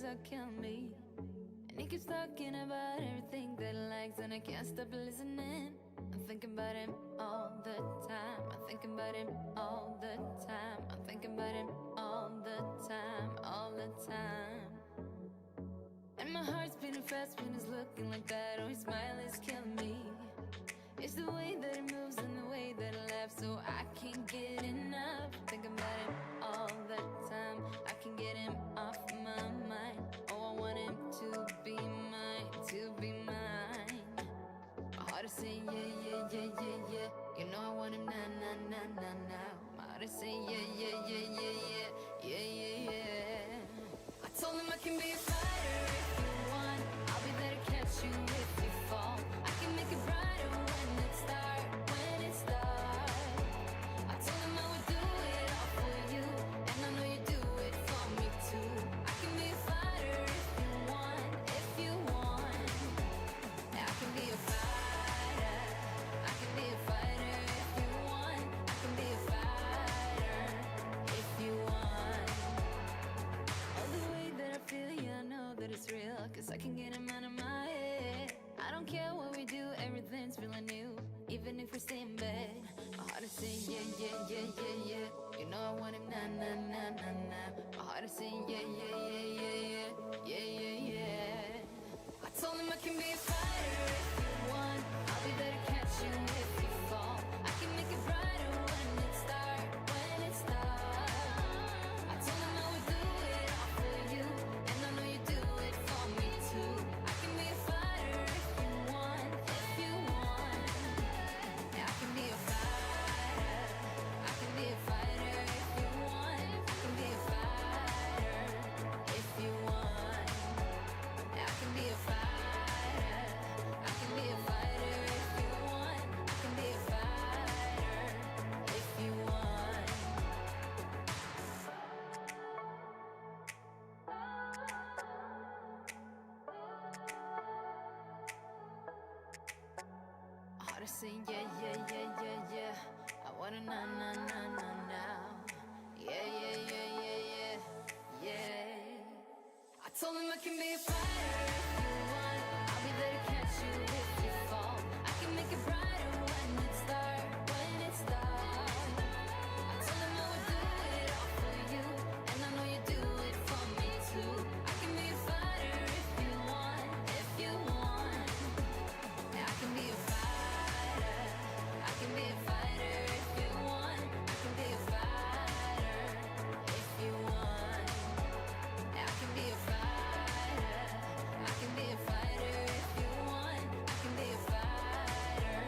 start killing me. And he keeps talking about everything that he likes, and I can't stop listening. I'm thinking about him all the time. I'm thinking about him all the time. I'm thinking about him all the time, all the time. And my heart's beating fast when he's looking like that. Oh, his smile is killing me. It's the way that he moves and the way that he laughs, so I can't get enough. Thinking about him all the time. I can't get him off my mind. Oh, I want him to be mine, to be mine. My heart is saying yeah, yeah, yeah, yeah, yeah. You know I want him now, now, now, now, now. My heart is saying yeah, yeah, yeah, yeah, yeah, yeah, yeah, yeah. I told him I can be a fighter if you want. I'll be there to catch you if you fall. I can make it brighter when it starts, when it starts. I told him I would do it all for you, and I know you do it for me too. I can be a fighter if you want, if you want. I can be a fighter. I can be a fighter if you want. I can be a fighter if you want. Oh, the way that I feel, yeah, I know that it's real, 'cause I can get him out of my head. I don't care what we do, everything's feeling new, even if we stay in bed. My heart is saying yeah, yeah, yeah, yeah, yeah. You know I want him now, now, now, now, now. My heart is saying yeah, yeah, yeah, yeah, yeah, yeah, yeah, yeah. I told him I can be a fighter if you want. I'll be there to catch you if you fall. I can make it brighter when it starts, when it starts. I told him I would do it all for you, and I know you do it for me too. I can be a fighter if you want, if you want. Yeah, I can be a fighter. I can be a fighter if you want. I can be a fighter if you want. Yeah, I can be a fighter. I can be a fighter if you want. I can be a fighter if you want. My heart is saying yeah, yeah, yeah, yeah, yeah. I wanna now, now, now, now, now. Yeah, yeah, yeah, yeah, yeah, yeah. I told him I can be a fighter if you want. I'll be there to catch you if you fall. I can make it brighter when it starts, when it starts. I told him I would do it all for you, and I know you do it for me too. I can be a fighter if you want, if you want. Yeah, I can be a fighter. I can be a fighter if you want. I can be a fighter if you want. Yeah, I can be a fighter. I can be a fighter if you want. I can be a fighter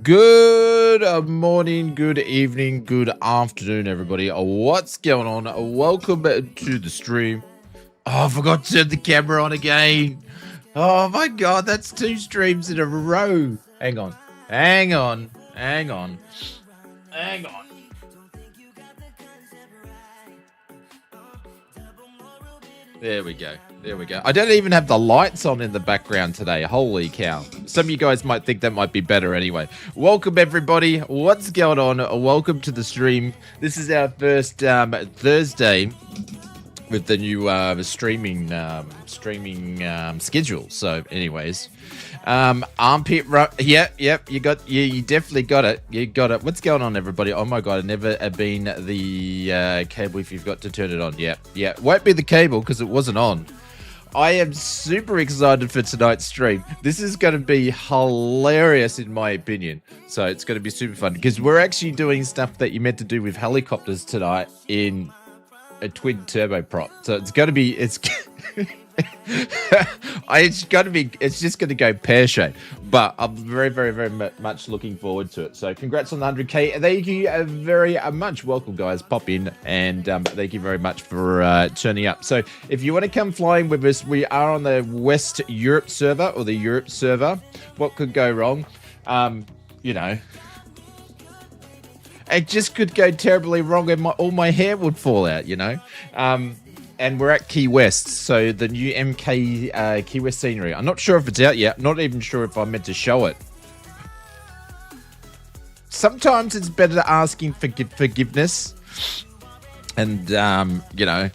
Good morning, good evening, good afternoon, everybody. What's going on? Welcome to the stream. Oh, I forgot to turn the camera on again. Oh my God, that's 2 streams in a row. Hang on. There we go. I don't even have the lights on in the background today. Holy cow. Some of you guys might think that might be better anyway. Welcome, everybody. What's going on? Welcome to the stream. This is our first Thursday with the new streaming schedule. So, anyways, armpit run. Yep. You definitely got it. You got it. What's going on, everybody? Oh my God, I've never been the cable if you've got to turn it on. Yeah. Won't be the cable because it wasn't on. I am super excited for tonight's stream. This is going to be hilarious in my opinion. So it's going to be super fun because we're actually doing stuff that you meant to do with helicopters tonight in a twin turboprop. So it's going to be, it's just going to go pear-shaped. But I'm very, very, very much looking forward to it. So congrats on the 100K. Thank you very much. Welcome, guys. Pop in. And thank you very much for turning up. So if you want to come flying with us, we are on the West Europe server or the Europe server. What could go wrong? You know, it just could go terribly wrong and all my hair would fall out, you know. And we're at Key West, so the new MK Key West scenery. I'm not sure if it's out yet. Not even sure if I'm meant to show it. Sometimes it's better asking for forgiveness. And, you know,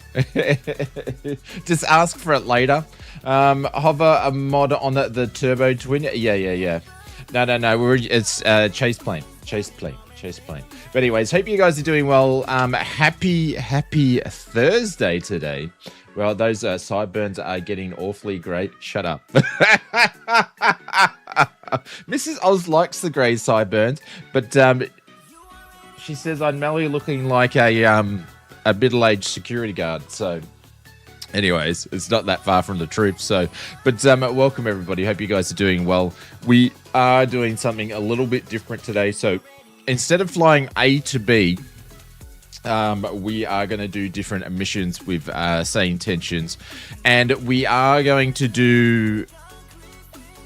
just ask for it later. Hover a mod on the turbo twin. Yeah. No. It's chase plane. But anyways, hope you guys are doing well. Happy Thursday today. Well, those sideburns are getting awfully great. Shut up. Mrs. Oz likes the grey sideburns, but she says I'm merely looking like a middle-aged security guard. So anyways, it's not that far from the truth. So, but welcome everybody. Hope you guys are doing well. We are doing something a little bit different today. So instead of flying A to B, we are going to do different missions with SayIntentions, and we are going to do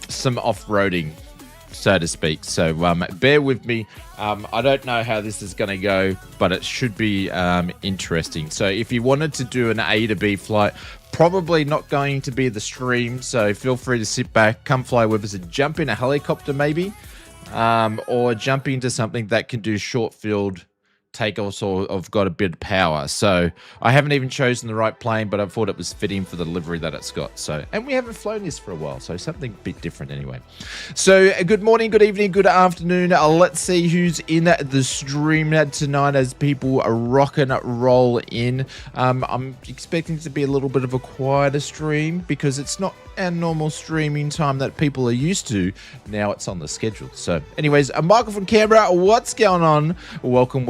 some off-roading, so to speak. So bear with me. I don't know how this is going to go, but it should be interesting. So if you wanted to do an A to B flight, probably not going to be the stream. So feel free to sit back, come fly with us, and jump in a helicopter maybe. Or jump into something that can do short field takeoffs or have got a bit of power. So I haven't even chosen the right plane, but I thought it was fitting for the delivery that it's got. So, and we haven't flown this for a while, so something a bit different anyway. So good morning, good evening, good afternoon. Let's see who's in the stream tonight as people rock and roll in. I'm expecting to be a little bit of a quieter stream because it's not our normal streaming time that people are used to. Now it's on the schedule. So anyways, Michael from Canberra, what's going on? Welcome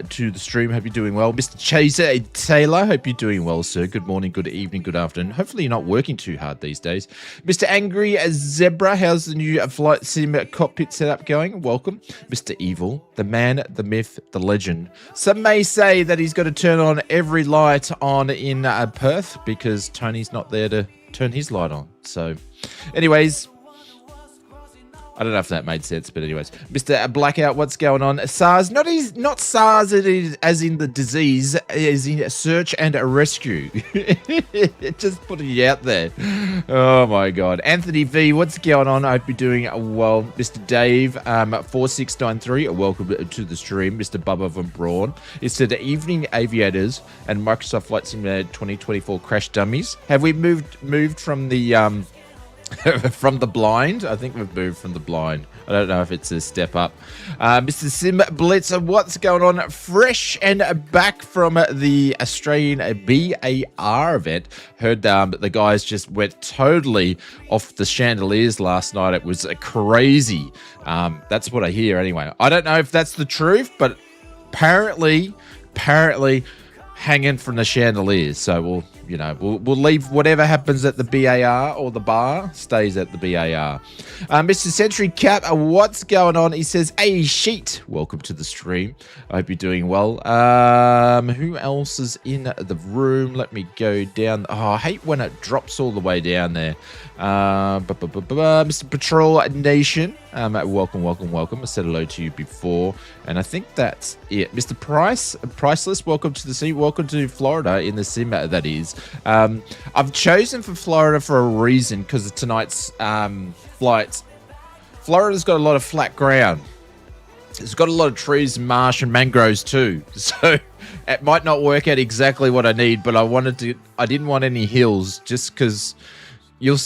to the stream. Hope you're doing well. Mr. Chaser Taylor, hope you're doing well, sir. Good morning, good evening, good afternoon. Hopefully you're not working too hard these days. Mr. Angry Zebra, how's the new flight sim cockpit setup going? Welcome. Mr. Evil, the man, the myth, the legend. Some may say that he's got to turn on every light on in Perth because Tony's not there to turn his light on. So anyways, I don't know if that made sense, but anyways, Mr. Blackout, what's going on? SARS, not SARS as in the disease, as in search and rescue. Just putting it out there. Oh my God. Anthony V, what's going on? I hope you're doing well. Mr. Dave, 4693, welcome to the stream. Mr. Bubba Van Braun. It said Evening Aviators and Microsoft Flight Simulator 2024 Crash Dummies. Have we moved from the from the blind? I think we've moved from the blind. I don't know if it's a step up. Mr. Sim Blitzer, what's going on? Fresh and back from the Australian BAR event. Heard the guys just went totally off the chandeliers last night. It was crazy. That's what I hear anyway. I don't know if that's the truth, but apparently hanging from the chandeliers. So you know, we'll leave whatever happens at the BAR or the bar stays at the BAR. Mr. Century Cap, what's going on? He says, hey, sheet, welcome to the stream. I hope you're doing well. Who else is in the room? Let me go down. Oh, I hate when it drops all the way down there. Mr. Patrol Nation, welcome. I said hello to you before, and I think that's it. Mr. Priceless, welcome to the scene. Welcome to Florida in the sim, that is. I've chosen for Florida for a reason, because of tonight's flights. Florida's got a lot of flat ground. It's got a lot of trees, marsh, and mangroves too. So it might not work out exactly what I need, but I didn't want any hills, just because you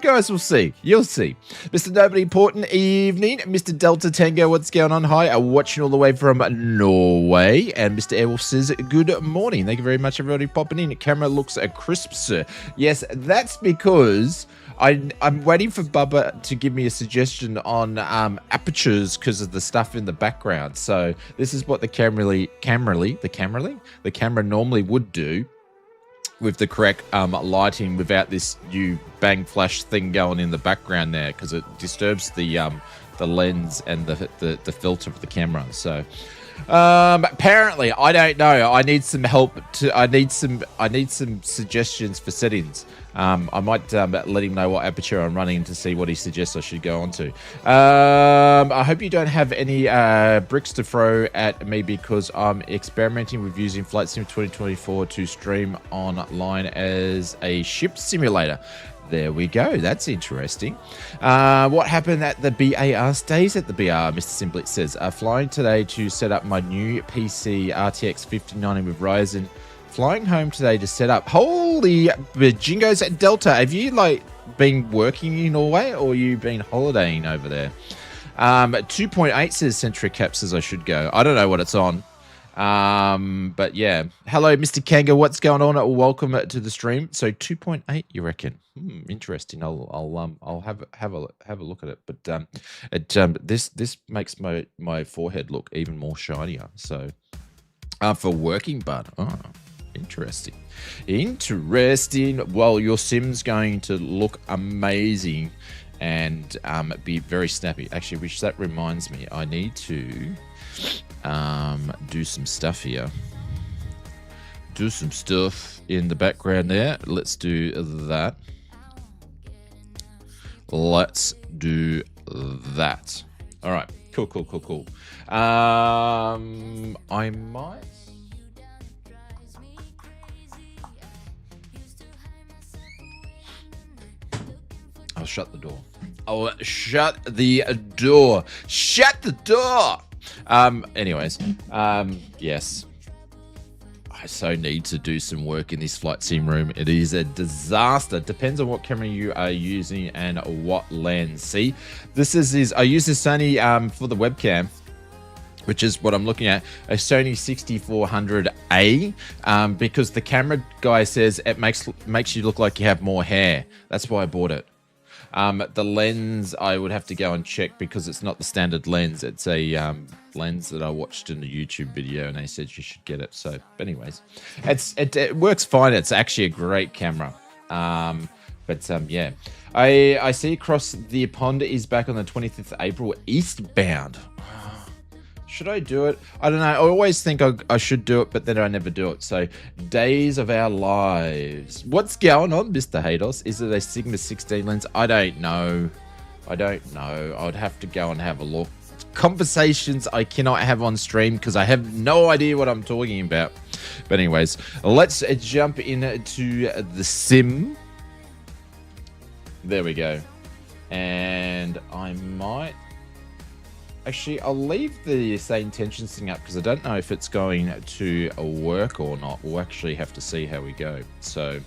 guys will see. You'll see. Mr. Nobody Important evening. Mr. Delta Tango, what's going on? Hi, I'm watching all the way from Norway. And Mr. Airwolf says, good morning. Thank you very much, everybody, popping in. The camera looks crisp, sir. Yes, that's because I'm waiting for Bubba to give me a suggestion on apertures because of the stuff in the background. So this is what the camera normally would do with the correct lighting without this new bang flash thing going in the background there, because it disturbs the lens and the filter of the camera. So apparently, I don't know. I need some help. I need some suggestions for settings. I might let him know what aperture I'm running to see what he suggests I should go on to. I hope you don't have any bricks to throw at me, because I'm experimenting with using Flight Sim 2024 to stream online as a ship simulator. There we go. That's interesting. What happened at the BAR stays at the BAR, Mr. Simplet says. Flying today to set up my new PC RTX 5090 with Ryzen. Flying home today to set up. Holy jingos at Delta. Have you been working in Norway, or you been holidaying over there? 2.8 says Centric Cap says I should go. I don't know what it's on. But yeah. Hello, Mr. Kanga. What's going on? Welcome to the stream. So 2.8, you reckon? Interesting. I'll have a look at it. But this makes my forehead look even more shinier. So for working, but interesting. Well, your sim's going to look amazing and be very snappy. Actually, which that reminds me, I need to do some stuff here. Do some stuff in the background there. Let's do that. Let's do that. All right. Cool. I might. I'll shut the door. Shut the door. Anyways, yes. I so need to do some work in this flight sim room. It is a disaster. Depends on what camera you are using and what lens. See, I use the Sony for the webcam, which is what I'm looking at, a Sony 6400A, because the camera guy says it makes you look like you have more hair. That's why I bought it. The lens I would have to go and check, because it's not the standard lens. It's a lens that I watched in a YouTube video, and they said you should get it. So, but anyways, it works fine. It's actually a great camera. Yeah, I see across the pond is back on the 25th of April, eastbound. Should I do it? I don't know. I always think I should do it, but then I never do it. So, Days of Our Lives. What's going on, Mr. Hados? Is it a Sigma 16 lens? I don't know. I'd have to go and have a look. Conversations I cannot have on stream because I have no idea what I'm talking about. But anyways, let's jump into the sim. There we go. And I might... Actually, I'll leave the SayIntentions thing up because I don't know if it's going to work or not. We'll actually have to see how we go. So,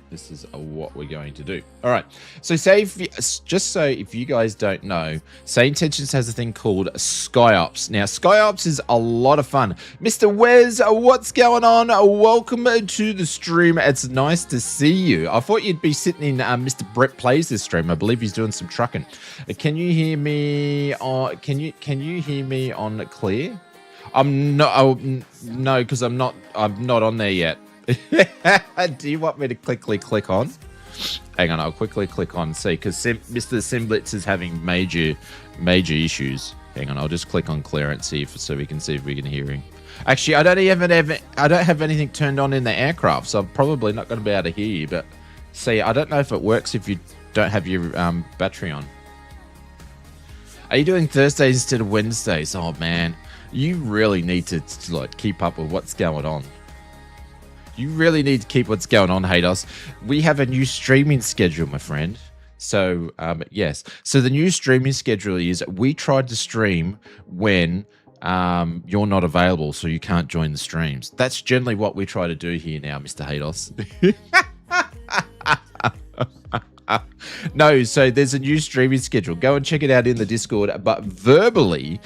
this is what we're going to do. All right. So if you guys don't know, SayIntentions has a thing called SkyOps. Now, SkyOps is a lot of fun. Mr. Wes, what's going on? Welcome to the stream. It's nice to see you. I thought you'd be sitting in Mr. Brett Plays this stream. I believe he's doing some trucking. Can you hear me? Can you hear me on clear? I'm not. Oh, no, because I'm not on there yet. Do you want me to quickly click on? Hang on, I'll quickly click on and see, because Mr. Simblitz is having major issues. Hang on, I'll just click on clear and see so we can see if we can hear him. Actually, I don't have anything turned on in the aircraft, so I'm probably not going to be able to hear you. But see, I don't know if it works if you don't have your battery on. Are you doing Thursdays instead of Wednesdays? Oh man, you really need to like keep up with what's going on. You really need to keep what's going on, Hados. We have a new streaming schedule, my friend. So, yes. So the new streaming schedule is we tried to stream when you're not available, so you can't join the streams. That's generally what we try to do here now, Mr. Hados. No, so there's a new streaming schedule. Go and check it out in the Discord. But verbally,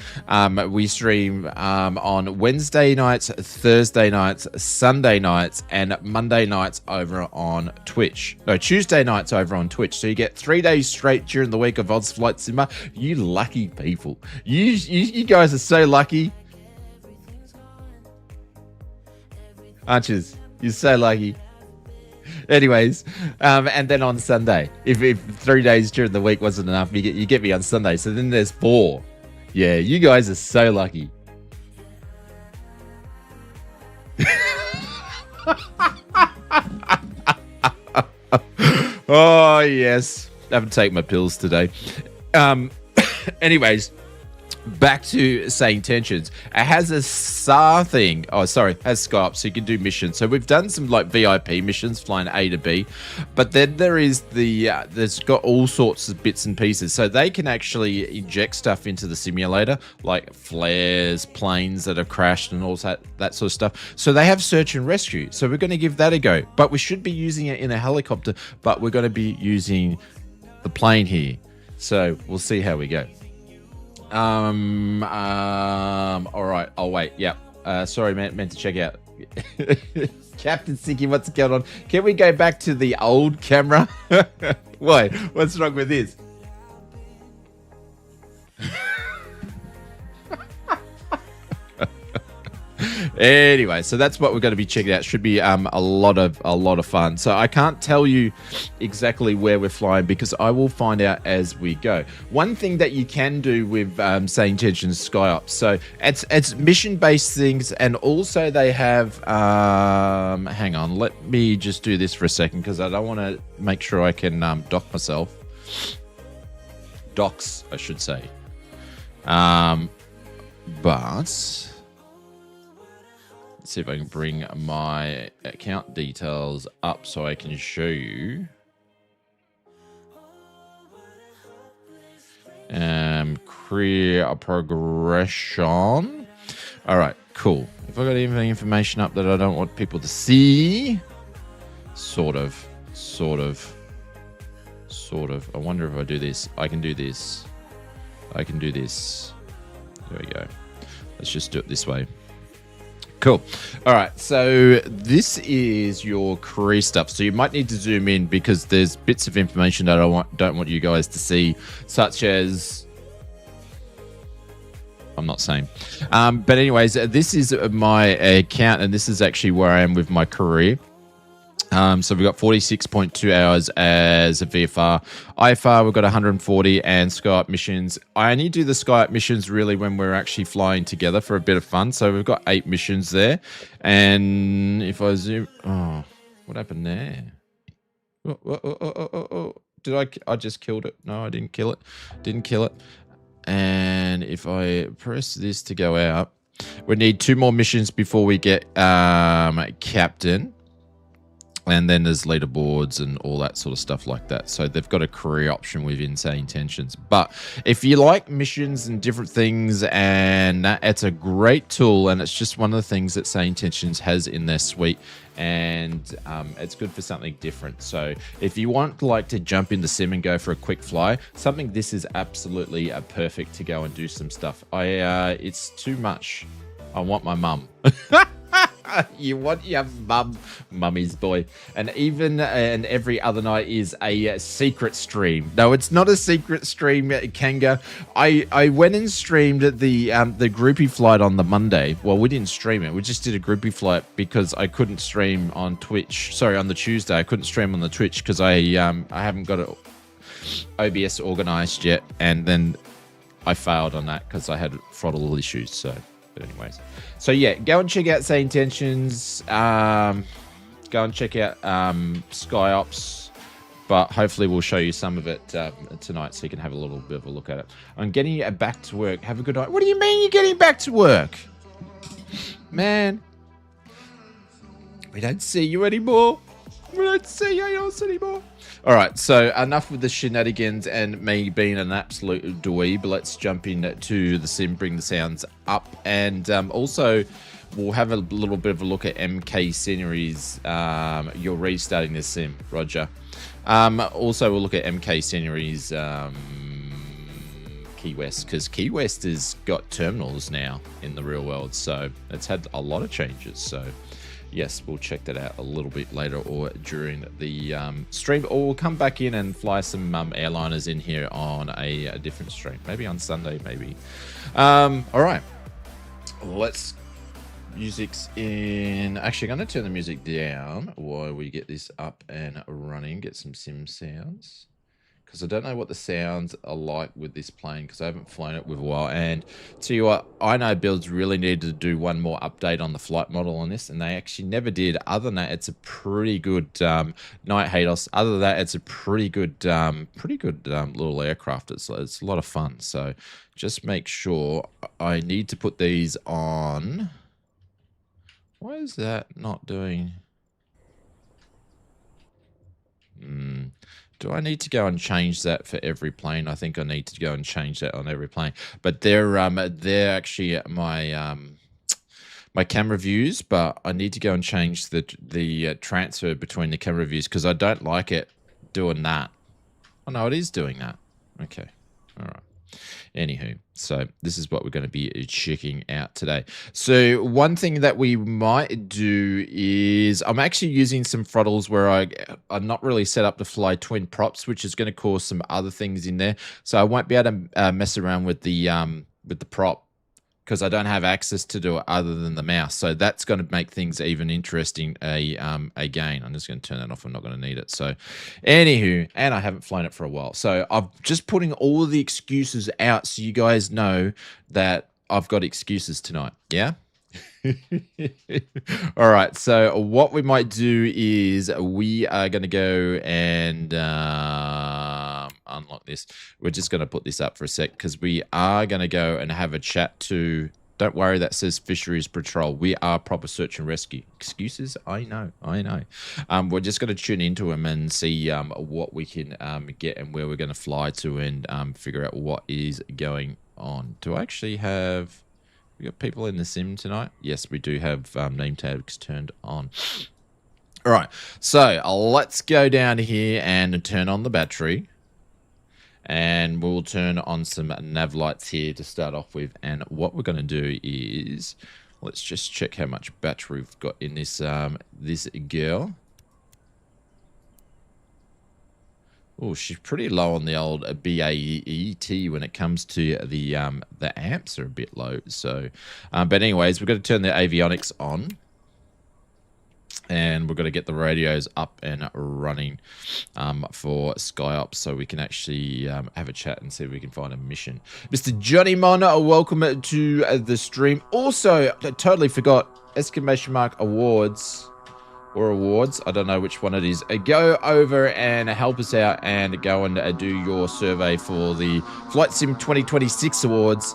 we stream on Wednesday nights, Thursday nights, Sunday nights, and Monday nights over on Twitch. No, Tuesday nights over on Twitch. So you get 3 days straight during the week of Oz Flight Simmer. You lucky people. You guys are so lucky. Aren't you? You're so lucky. Anyways, and then on Sunday, if 3 days during the week wasn't enough, you get me on Sunday. So then there's 4. Yeah, you guys are so lucky. Oh yes, I haven't taken my pills today. Anyways. Back to SayIntentions. It has a SAR thing. Oh, sorry, it has Skype, so you can do missions. So we've done some like VIP missions, flying A to B, but then there is there's got all sorts of bits and pieces. So they can actually inject stuff into the simulator, like flares, planes that have crashed, and all that sort of stuff. So they have search and rescue. So we're going to give that a go. But we should be using it in a helicopter, but we're going to be using the plane here. So we'll see how we go. All right, I'll wait. Yeah. Sorry, meant to check out. Captain Sinky, what's going on? Can we go back to the old camera? Why? What's wrong with this? Anyway, so that's what we're going to be checking out. Should be a lot of fun. So I can't tell you exactly where we're flying because I will find out as we go. One thing that you can do with SayIntentions SkyOps, so it's mission-based things, and also they have hang on, let me just do this for a second because I don't want to make sure I can dock myself. Docs, I should say. But see if I can bring my account details up so I can show you. Career progression. All right, cool. If I got any information up that I don't want people to see, sort of. I wonder if I do this. I can do this. I can do this. There we go. Let's just do it this way. Cool. All right. So this is your career stuff. So you might need to zoom in because there's bits of information that I don't want you guys to see, such as I'm not saying. But anyways, this is my account, and this is actually where I am with my career. So we've got 46.2 hours as a VFR. IFR, we've got 140, and SkyUp missions. I only do the SkyUp missions really when we're actually flying together for a bit of fun. So we've got 8 missions there. And if I zoom... Oh, what happened there? Did I just killed it? No, I didn't kill it. Didn't kill it. And if I press this to go out, we need 2 more missions before we get Captain. And then there's leaderboards and all that sort of stuff like that. So they've got a career option within SayIntentions. But if you like missions and different things, and it's a great tool, and it's just one of the things that SayIntentions has in their suite, and it's good for something different. So if you want like to jump in the sim and go for a quick fly, something this is absolutely perfect to go and do some stuff. It's too much. I want my mum. You want your mummy's boy. And even and every other night is a secret stream. No, it's not a secret stream, Kanga. I went and streamed the groupie flight on the Monday. Well, we didn't stream it. We just did a groupie flight because I couldn't stream on Twitch. Sorry, on the Tuesday. I couldn't stream on the Twitch because I haven't got it OBS organized yet. And then I failed on that because I had throttle issues. So, but anyways. So yeah, go and check out SayIntentions. Go and check out SkyOps. But hopefully we'll show you some of it tonight so you can have a little bit of a look at it. I'm getting back to work. Have a good night. What do you mean you're getting back to work? Man. We don't see you anymore. We don't see you else anymore. All right, so enough with the shenanigans and me being an absolute dweeb. Let's jump into the sim, bring the sounds up, and also we'll have a little bit of a look at MK Sceneries. You're restarting this sim, Roger. Also, we'll look at MK Sceneries Key West, because Key West has got terminals now in the real world, so it's had a lot of changes. So yes, we'll check that out a little bit later or during the stream, or we'll come back in and fly some airliners in here on a different stream, maybe on Sunday, maybe. All right, let's music's in. Actually, I'm going to turn the music down while we get this up and running, get some sim sounds, because I don't know what the sounds are like with this plane because I haven't flown it with a while. And tell you what, I know Builds really needed to do one more update on the flight model on this, and they actually never did. Other than that, it's a pretty good night Hados. Other than that, it's a pretty good little aircraft. It's a lot of fun. So just make sure. I need to put these on. Why is that not doing? Do I need to go and change that for every plane? I think I need to go and change that on every plane. But they're actually my my camera views, but I need to go and change the transfer between the camera views because I don't like it doing that. Oh no, it is doing that. Okay, all right. Anywho, so this is what we're going to be checking out today. So one thing that we might do is I'm actually using some throttles where I'm not really set up to fly twin props, which is going to cause some other things in there. So I won't be able to mess around with the prop because I don't have access to do it other than the mouse. So that's going to make things even interesting again. I'm just going to turn that off. I'm not going to need it. So anywho, and I haven't flown it for a while. So I'm just putting all of the excuses out so you guys know that I've got excuses tonight. Yeah? All right. So what we might do is we are going to go and unlock this. We're just going to put this up for a sec because we are going to go and have a chat to. Don't worry, that says Fisheries Patrol. We are proper search and rescue. Excuses? I know. We're just going to tune into them and see what we can get and where we're going to fly to and figure out what is going on. Do I actually have? We got people in the sim tonight? Yes, we do have name tags turned on. All right, so let's go down here and turn on the battery. And we'll turn on some nav lights here to start off with. And what we're going to do is, let's just check how much battery we've got in this this girl. Oh, she's pretty low on the old BAET when it comes to the amps are a bit low. So, but anyways, we've got to turn the avionics on. And we're going to get the radios up and running for SkyOps so we can actually have a chat and see if we can find a mission. Mr. Johnny Mon, welcome to the stream. Also, I totally forgot, exclamation mark awards. Or awards, I don't know which one it is. Go over and help us out and go and do your survey for the Flight Sim 2026 awards.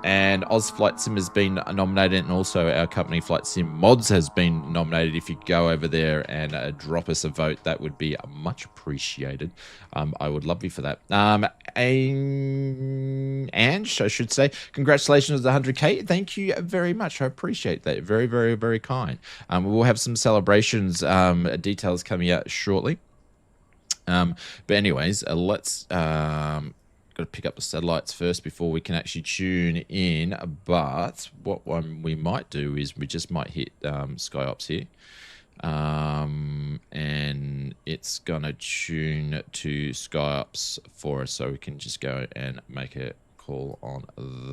And Oz Flight Sim has been nominated, and also our company Flight Sim Mods has been nominated. If you go over there and drop us a vote, that would be much appreciated. I would love you for that. Ange, I should say, congratulations on the 100K. Thank you very much. I appreciate that. Very, very, very kind. We will have some celebrations details coming out shortly. But anyways, let's got to pick up the satellites first before we can actually tune in. But what one we might do is we just might hit SkyOps here. And it's going to tune to SkyOps for us. So we can just go and make a call on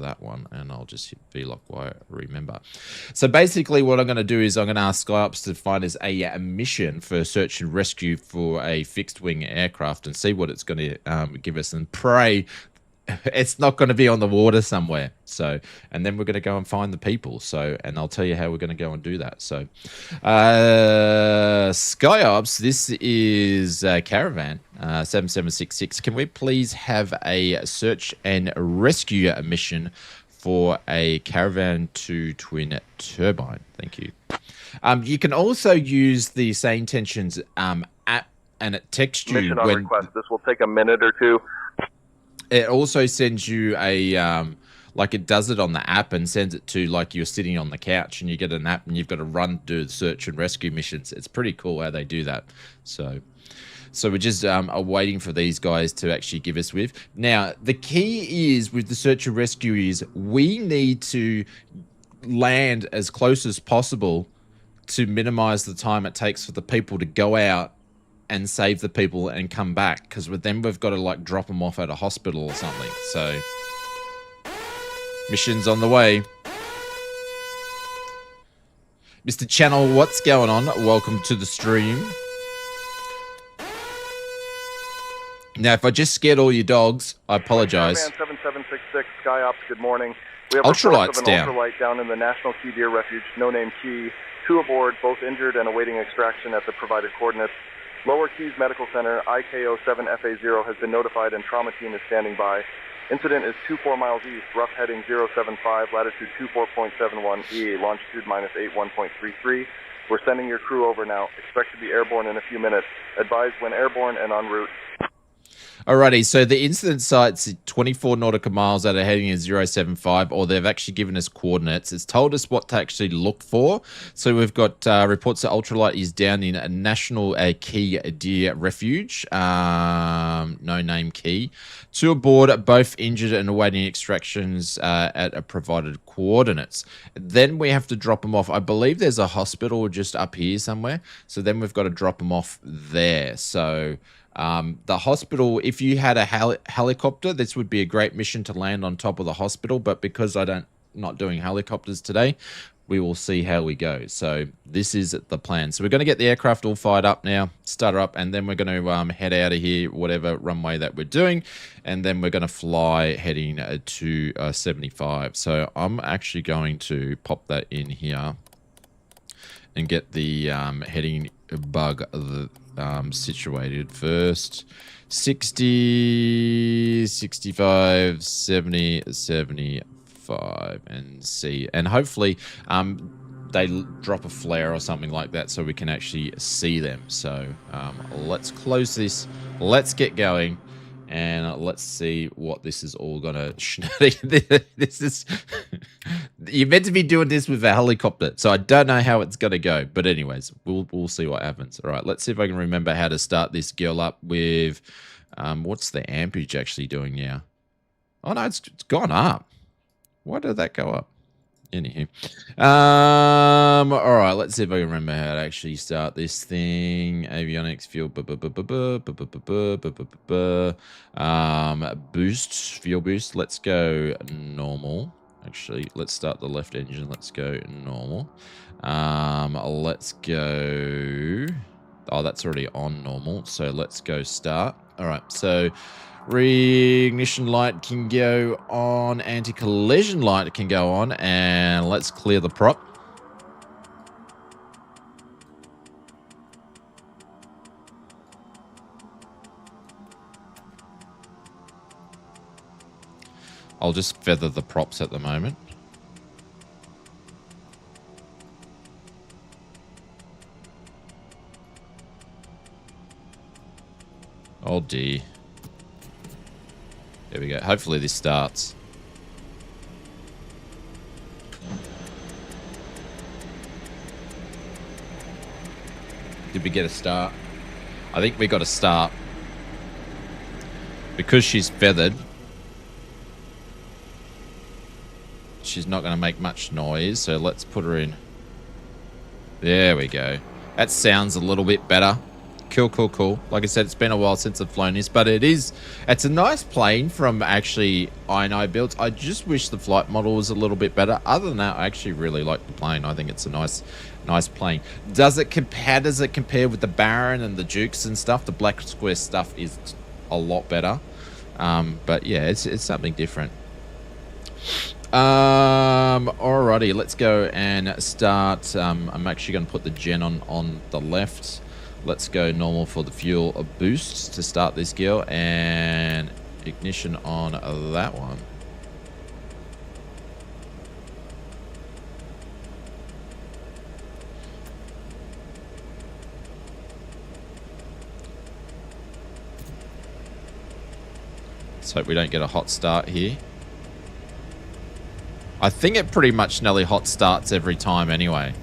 that one, and I'll just hit VLOC while I remember. So basically what I'm going to do is I'm going to ask SkyOps to find us a mission for search and rescue for a fixed wing aircraft and see what it's going to give us, and pray it's not going to be on the water somewhere. So, and then we're going to go and find the people. So, and I'll tell you how we're going to go and do that. So, SkyOps, this is Caravan 7766. Can we please have a search and rescue mission for a Caravan 2 twin turbine? Thank you. You can also use the SayIntentions app, and it texts you mission on request. This will take a minute or two. It also sends you a, like it does it on the app and sends it to like you're sitting on the couch and you get an app and you've got to run do the search and rescue missions. It's pretty cool how they do that. So we're just are waiting for these guys to actually give us with. Now, the key is with the search and rescue is we need to land as close as possible to minimize the time it takes for the people to go out and save the people and come back, because then we've got to like drop them off at a hospital or something. So mission's on the way. Mr. Channel, what's going on? Welcome to the stream. Now, if I just scared all your dogs, I apologize. 7766 SkyOps, good morning. We have ultralight's an down. ultralight down in the National Key Deer Refuge, no name Key. 2 aboard, both injured and awaiting extraction at the provided coordinates. Lower Keys Medical Center, IKO7FA0 has been notified and trauma team is standing by. Incident is 24 miles east, rough heading 075, latitude 24.71, EA, longitude -81.33. We're sending your crew over now. Expect to be airborne in a few minutes. Advise when airborne and en route. Alrighty, so the incident site's 24 nautical miles out of heading is 075, or they've actually given us coordinates. It's told us what to actually look for. So we've got reports that ultralight is down in a National Key Deer Refuge, no name Key. 2 aboard, both injured and awaiting extractions at a provided coordinates. Then we have to drop them off. I believe there's a hospital just up here somewhere. So then we've got to drop them off there. So the hospital, if you had a helicopter, this would be a great mission to land on top of the hospital, but because not doing helicopters today, we will see how we go. So this is the plan. So we're going to get the aircraft all fired up now, start her up, and then we're going to head out of here, whatever runway that we're doing, and then we're going to fly heading to 75. So I'm actually going to pop that in here and get the heading bug situated first. 60, 65, 70, 75, and see. And hopefully they drop a flare or something like that so we can actually see them. So let's close this. Let's get going. And let's see what this is all gonna. This is you're meant to be doing this with a helicopter, so I don't know how it's gonna go. But anyways, we'll see what happens. All right, let's see if I can remember how to start this girl up with. What's the ampage actually doing now? Oh no, it's gone up. Why did that go up? Anywho, all right, let's see if I can remember how to actually start this thing. Avionics, fuel, boost, fuel boost. Let's go normal. Actually, let's start the left engine. Let's go normal. Let's go. Oh, that's already on normal. So let's go start. All right, so re-ignition light can go on, anti-collision light can go on, and let's clear the prop. I'll just feather the props at the moment. Oh dear. There we go. Hopefully this starts. Did we get a start? I think we got a start. Because she's feathered, she's not going to make much noise, so let's put her in. There we go. That sounds a little bit better. Cool, cool, cool. Like I said, it's been a while since I've flown this, but it's a nice plane from actually I&I builds. I just wish the flight model was a little bit better. Other than that, I actually really like the plane. I think it's a nice plane. Does it compare with the Baron and the Dukes and stuff? The Black Square stuff is a lot better. But yeah, it's something different. Alrighty, let's go and start. I'm actually going to put the gen on the left. Let's go normal for the fuel boost to start this gear, and ignition on that one. Let's hope we don't get a hot start here. I think it pretty much nearly hot starts every time anyway.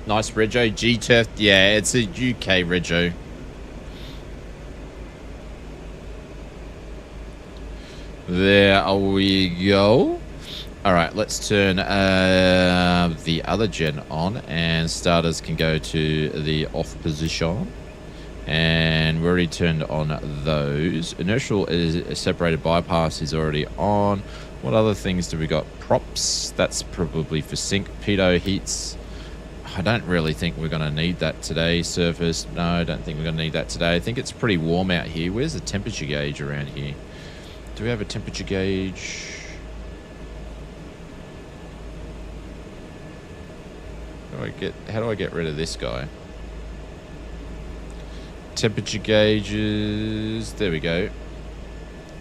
Nice rego. G-Turf. Yeah, it's a UK rego. There we go. All right, let's turn the other gen on, and starters can go to the off position. And we already turned on those. Inertial is separated bypass is already on. What other things do we got? Props. That's probably for sync. Pitot heats. I don't really think we're going to need that today. Surface. No, I don't think we're going to need that today. I think it's pretty warm out here. Where's the temperature gauge around here? Do we have a temperature gauge? How do I get rid of this guy? Temperature gauges. There we go.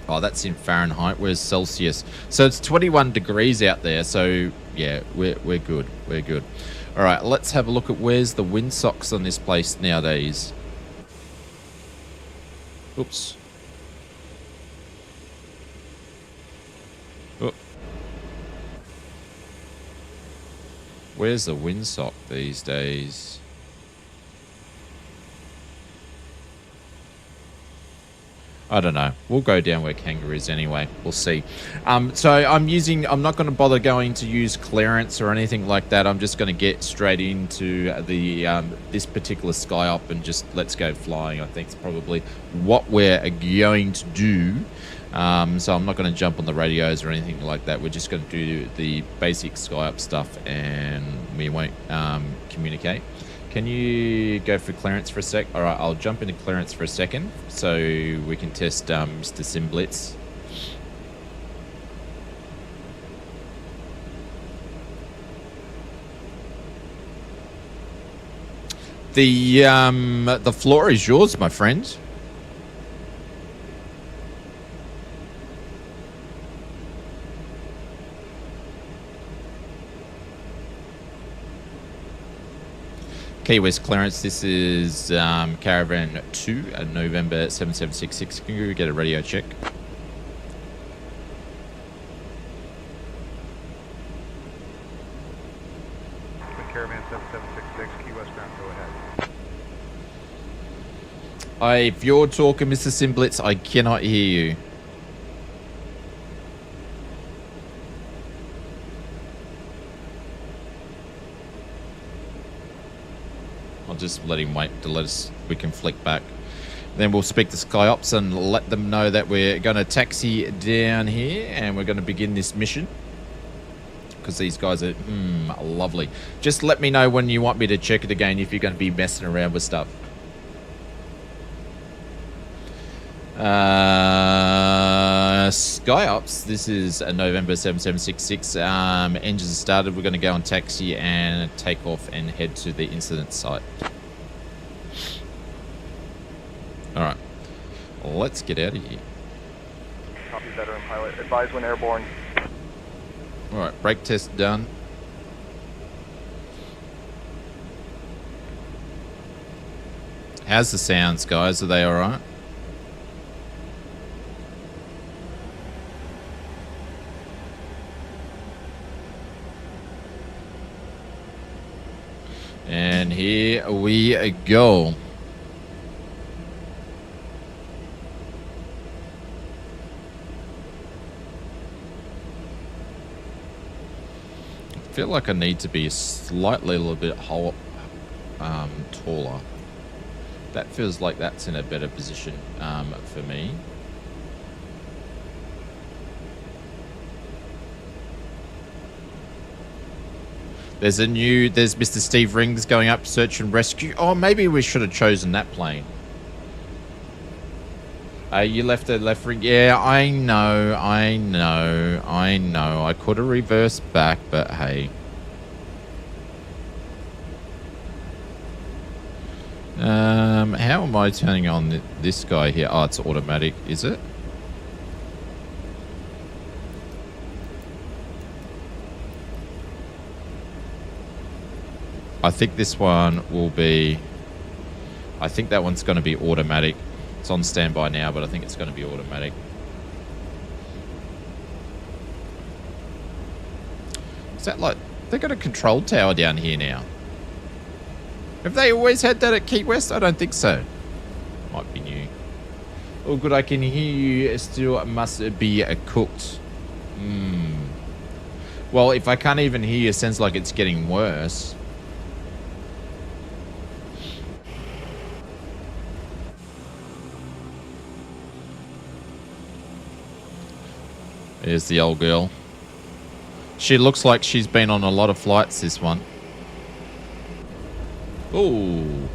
Oh, that's in Fahrenheit. Where's Celsius? So it's 21 degrees out there. So yeah, we're good. We're good. All right, let's have a look at where's the windsocks on this place nowadays. Oops. Oh. Where's the windsock these days? I don't know. We'll go down where Kangaroo is anyway. We'll see. So I'm not going to bother going to use clearance or anything like that. I'm just going to get straight into the this particular sky up and just let's go flying. I think it's probably what we're going to do. So I'm not going to jump on the radios or anything like that. We're just going to do the basic sky up stuff, and we won't communicate. Can you go for clearance for a sec? All right, I'll jump into clearance for a second so we can test Mr. Simblitz. The floor is yours, my friend. Key West clearance, this is Caravan 2, November 7766. Can you get a radio check? Caravan 7766, Key West ground, go ahead. If you're talking, Mr. Simblitz, I cannot hear you. I'll just let him wait to we can flick back. Then we'll speak to SkyOps and let them know that we're going to taxi down here and we're going to begin this mission. Because these guys are lovely. Just let me know when you want me to check it again if you're going to be messing around with stuff. SkyOps, this is a November 7766. Engines started. We're going to go on taxi and take off and head to the incident site. All right, let's get out of here. Copy, veteran pilot. Advise when airborne. All right, brake test done. How's the sounds, guys? Are they all right? And here we go. I feel like I need to be slightly a little bit taller. That feels like that's in a better position for me. There's Mr. Steve Rings going up, search and rescue. Oh, maybe we should have chosen that plane. You left the left ring. Yeah, I know. I could have reversed back, but hey. How am I turning on this guy here? Oh, it's automatic, is it? I think this one will be... I think that one's going to be automatic. It's on standby now, but I think it's going to be automatic. Is that like... They've got a control tower down here now. Have they always had that at Key West? I don't think so. Might be new. Oh, good, I can hear you. It still must be cooked. Well, if I can't even hear you, it sounds like it's getting worse. There's the old girl. She looks like she's been on a lot of flights, this one. Ooh.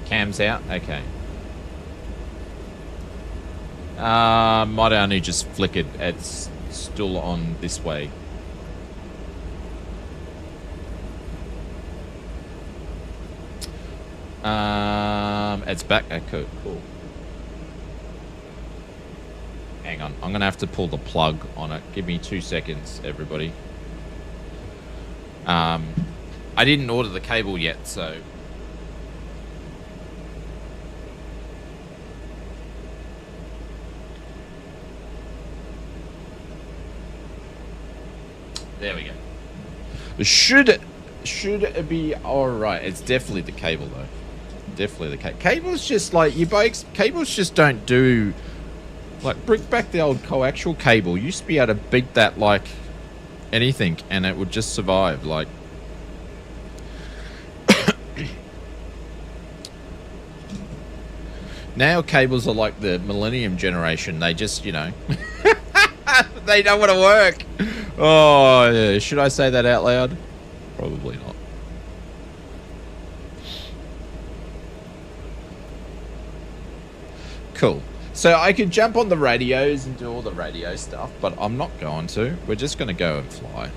Cam's out? Okay. Might only just flickered. It's still on this way. It's back. Okay, cool. Hang on. I'm going to have to pull the plug on it. Give me 2 seconds, everybody. I didn't order the cable yet, so... There we go. Should be alright. It's definitely the cable, though. Definitely the cable. Cable's just like... Cables just don't do... Like, bring back the old coaxial cable. You used to be able to beat that like anything, and it would just survive. Like... Now cables are like the millennium generation. They just, you know... they don't want to work. Oh, yeah. Should I say that out loud? Probably not. Cool. So I could jump on the radios and do all the radio stuff, but I'm not going to. We're just going to go and fly.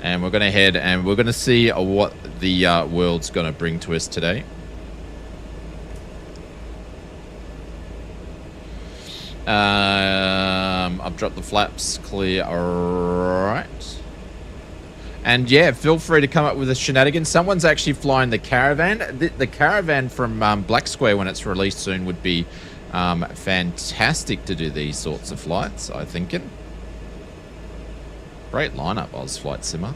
And we're going to head and we're going to see what the world's going to bring to us today. I've dropped the flaps clear. All right. And yeah, feel free to come up with a shenanigan. Someone's actually flying the Caravan. The Caravan from Black Square, when it's released soon, would be fantastic to do these sorts of flights, I'm thinking. Great lineup, Oz Flight Simmer.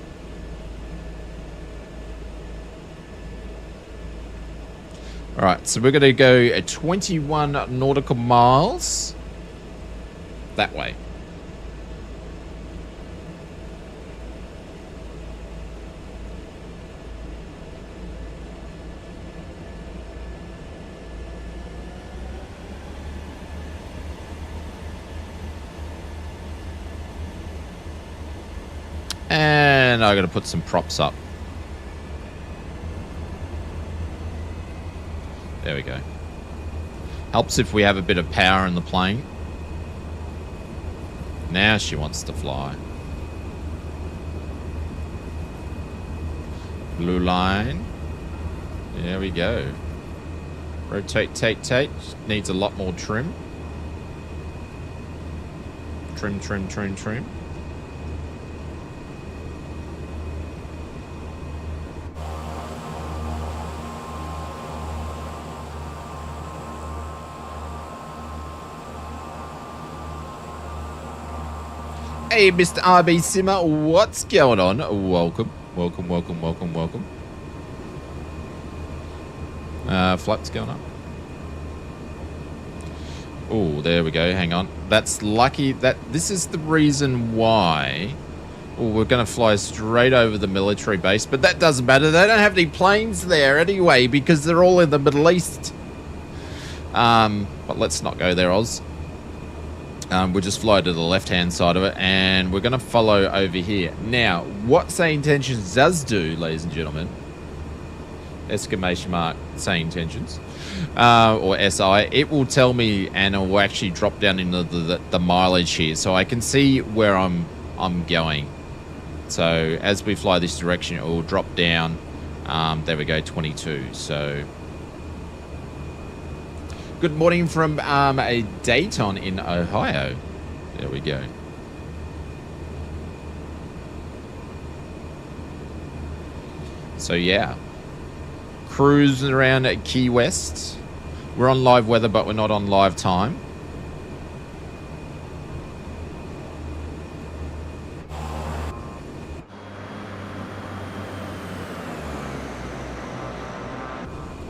All right, so we're going to go 21 nautical miles that way. And I'm going to put some props up. There we go. Helps if we have a bit of power in the plane. Now she wants to fly. Blue line. There we go. Rotate, take. Needs a lot more trim. Trim. Hey, Mr. RB Simmer, what's going on? Welcome. Flight's going up. Oh, there we go. Hang on. That's lucky. This is the reason why. Oh, we're going to fly straight over the military base, but that doesn't matter. They don't have any planes there anyway because they're all in the Middle East. But let's not go there, Oz. We'll just fly to the left-hand side of it, and we're going to follow over here. Now, what SayIntentions does do, ladies and gentlemen, exclamation mark SayIntentions, or SI, it will tell me, and it will actually drop down into the mileage here, so I can see where I'm going. So as we fly this direction, it will drop down. There we go, 22. So good morning from a Dayton in Ohio. There we go. So yeah, cruising around at Key West. We're on live weather, but we're not on live time.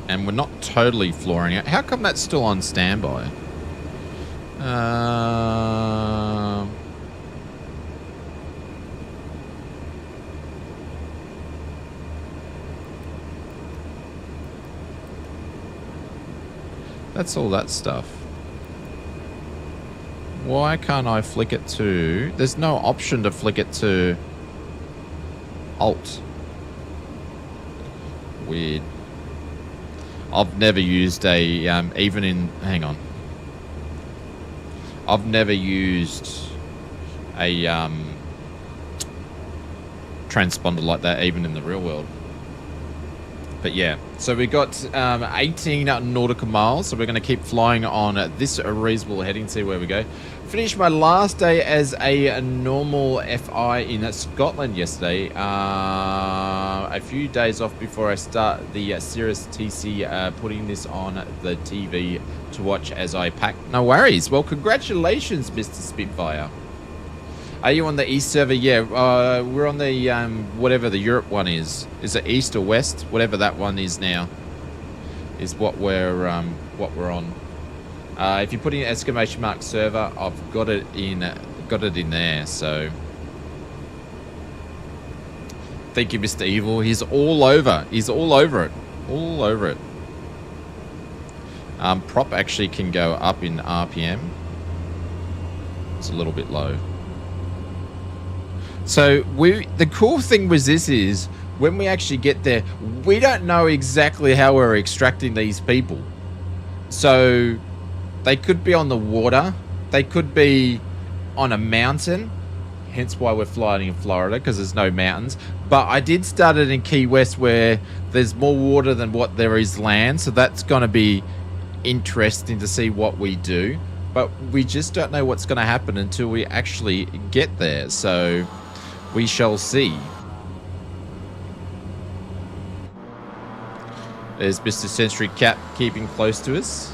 And we're not totally flooring it. How come that's still on standby? That's all that stuff. Why can't I flick it to... There's no option to flick it to Alt. Weird. I've never used a, even in... Hang on. I've never used a transponder like that, even in the real world. But yeah, so we got 18 nautical miles, so we're going to keep flying on this reasonable heading, see where we go. Finished my last day as a normal FI in Scotland yesterday. A few days off before I start the Cirrus TC, putting this on the TV to watch as I pack. No worries. Well, congratulations, Mr. Spitfire. Are you on the East server? Yeah, we're on the, whatever the Europe one is. Is it East or West? Whatever that one is now is what we're on. If you put in exclamation mark server, I've got it in there, so. Thank you, Mr. Evil. He's all over. He's all over it. All over it. Prop actually can go up in RPM. It's a little bit low. So the cool thing with this is when we actually get there, we don't know exactly how we're extracting these people. So they could be on the water, they could be on a mountain, hence why we're flying in Florida, because there's no mountains. But I did start it in Key West where there's more water than what there is land, so that's going to be interesting to see what we do. But we just don't know what's going to happen until we actually get there. So we shall see. There's Mr. Century Cap keeping close to us.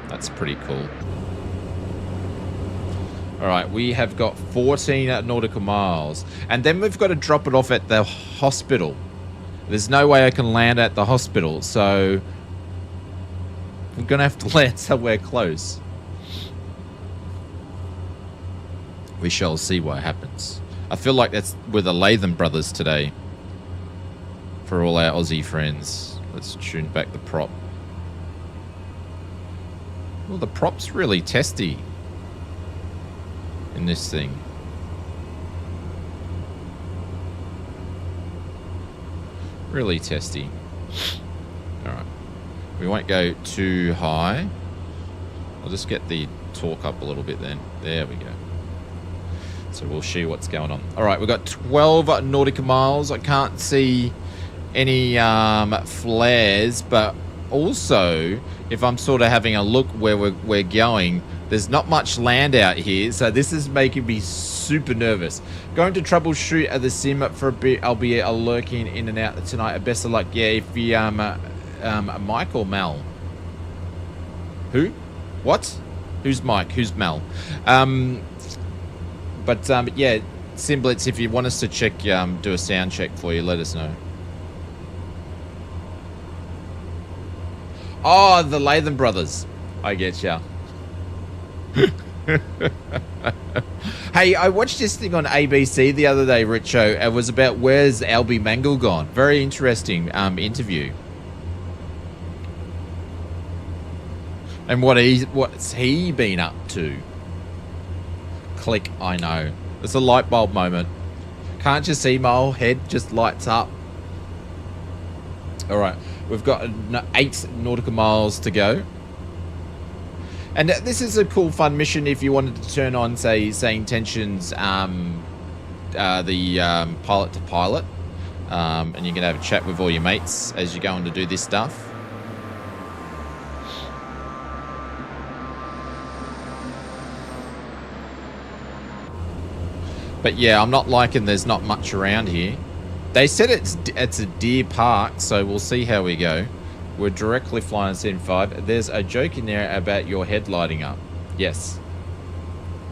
That's pretty cool. All right, we have got 14 nautical miles. And then we've got to drop it off at the hospital. There's no way I can land at the hospital, so we're going to have to land somewhere close. We shall see what happens. I feel like that's with the Latham brothers today. For all our Aussie friends. Let's tune back the prop. Well, the prop's really testy in this thing. Really testy. Alright. We won't go too high. I'll just get the torque up a little bit then. There we go. So we'll see what's going on. All right, we've got 12 nautical miles. I can't see any flares, but also, if I'm sort of having a look where we're going, there's not much land out here, so this is making me super nervous. Going to troubleshoot at the sim for a bit. I'll be lurking in and out tonight. Best of luck. Yeah, if you Mike or Mel? Who? What? Who's Mike? Who's Mel? But yeah, Simblitz, if you want us to check, do a sound check for you, let us know. Oh, the Latham brothers. I get ya. Hey, I watched this thing on ABC the other day, Richo. It was about where's Albie Mangle gone. Very interesting interview. And what's he been up to? Click, I know. It's a light bulb moment. Can't you see my whole head just lights up? All right, we've got 8 nautical miles to go. And this is a cool, fun mission if you wanted to turn on, say SayIntentions, the pilot to pilot. And you can have a chat with all your mates as you're going to do this stuff. But yeah, I'm not liking there's not much around here. They said it's a deer park, so we'll see how we go. We're directly flying CN5. There's a joke in there about your head lighting up. Yes,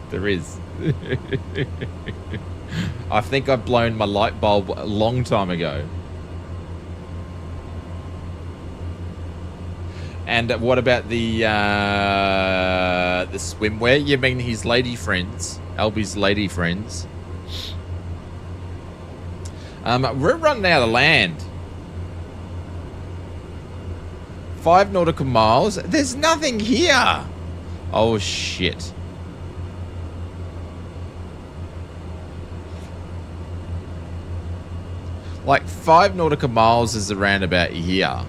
there is. I think I've blown my light bulb a long time ago. And what about the swimwear? You mean his lady friends? Albie's lady friends? We're running out of land. 5 nautical miles. There's nothing here. Oh, shit. Like 5 nautical miles is around about here.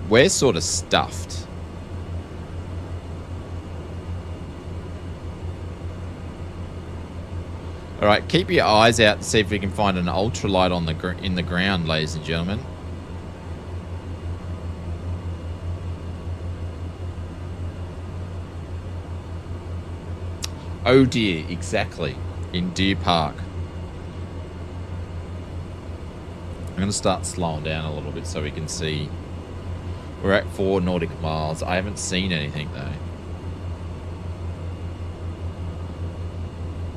We're sort of stuffed. All right, keep your eyes out to see if we can find an ultralight on in the ground, ladies and gentlemen. Oh dear, exactly. In Deer Park. I'm going to start slowing down a little bit so we can see. We're at 4 nautical miles. I haven't seen anything though.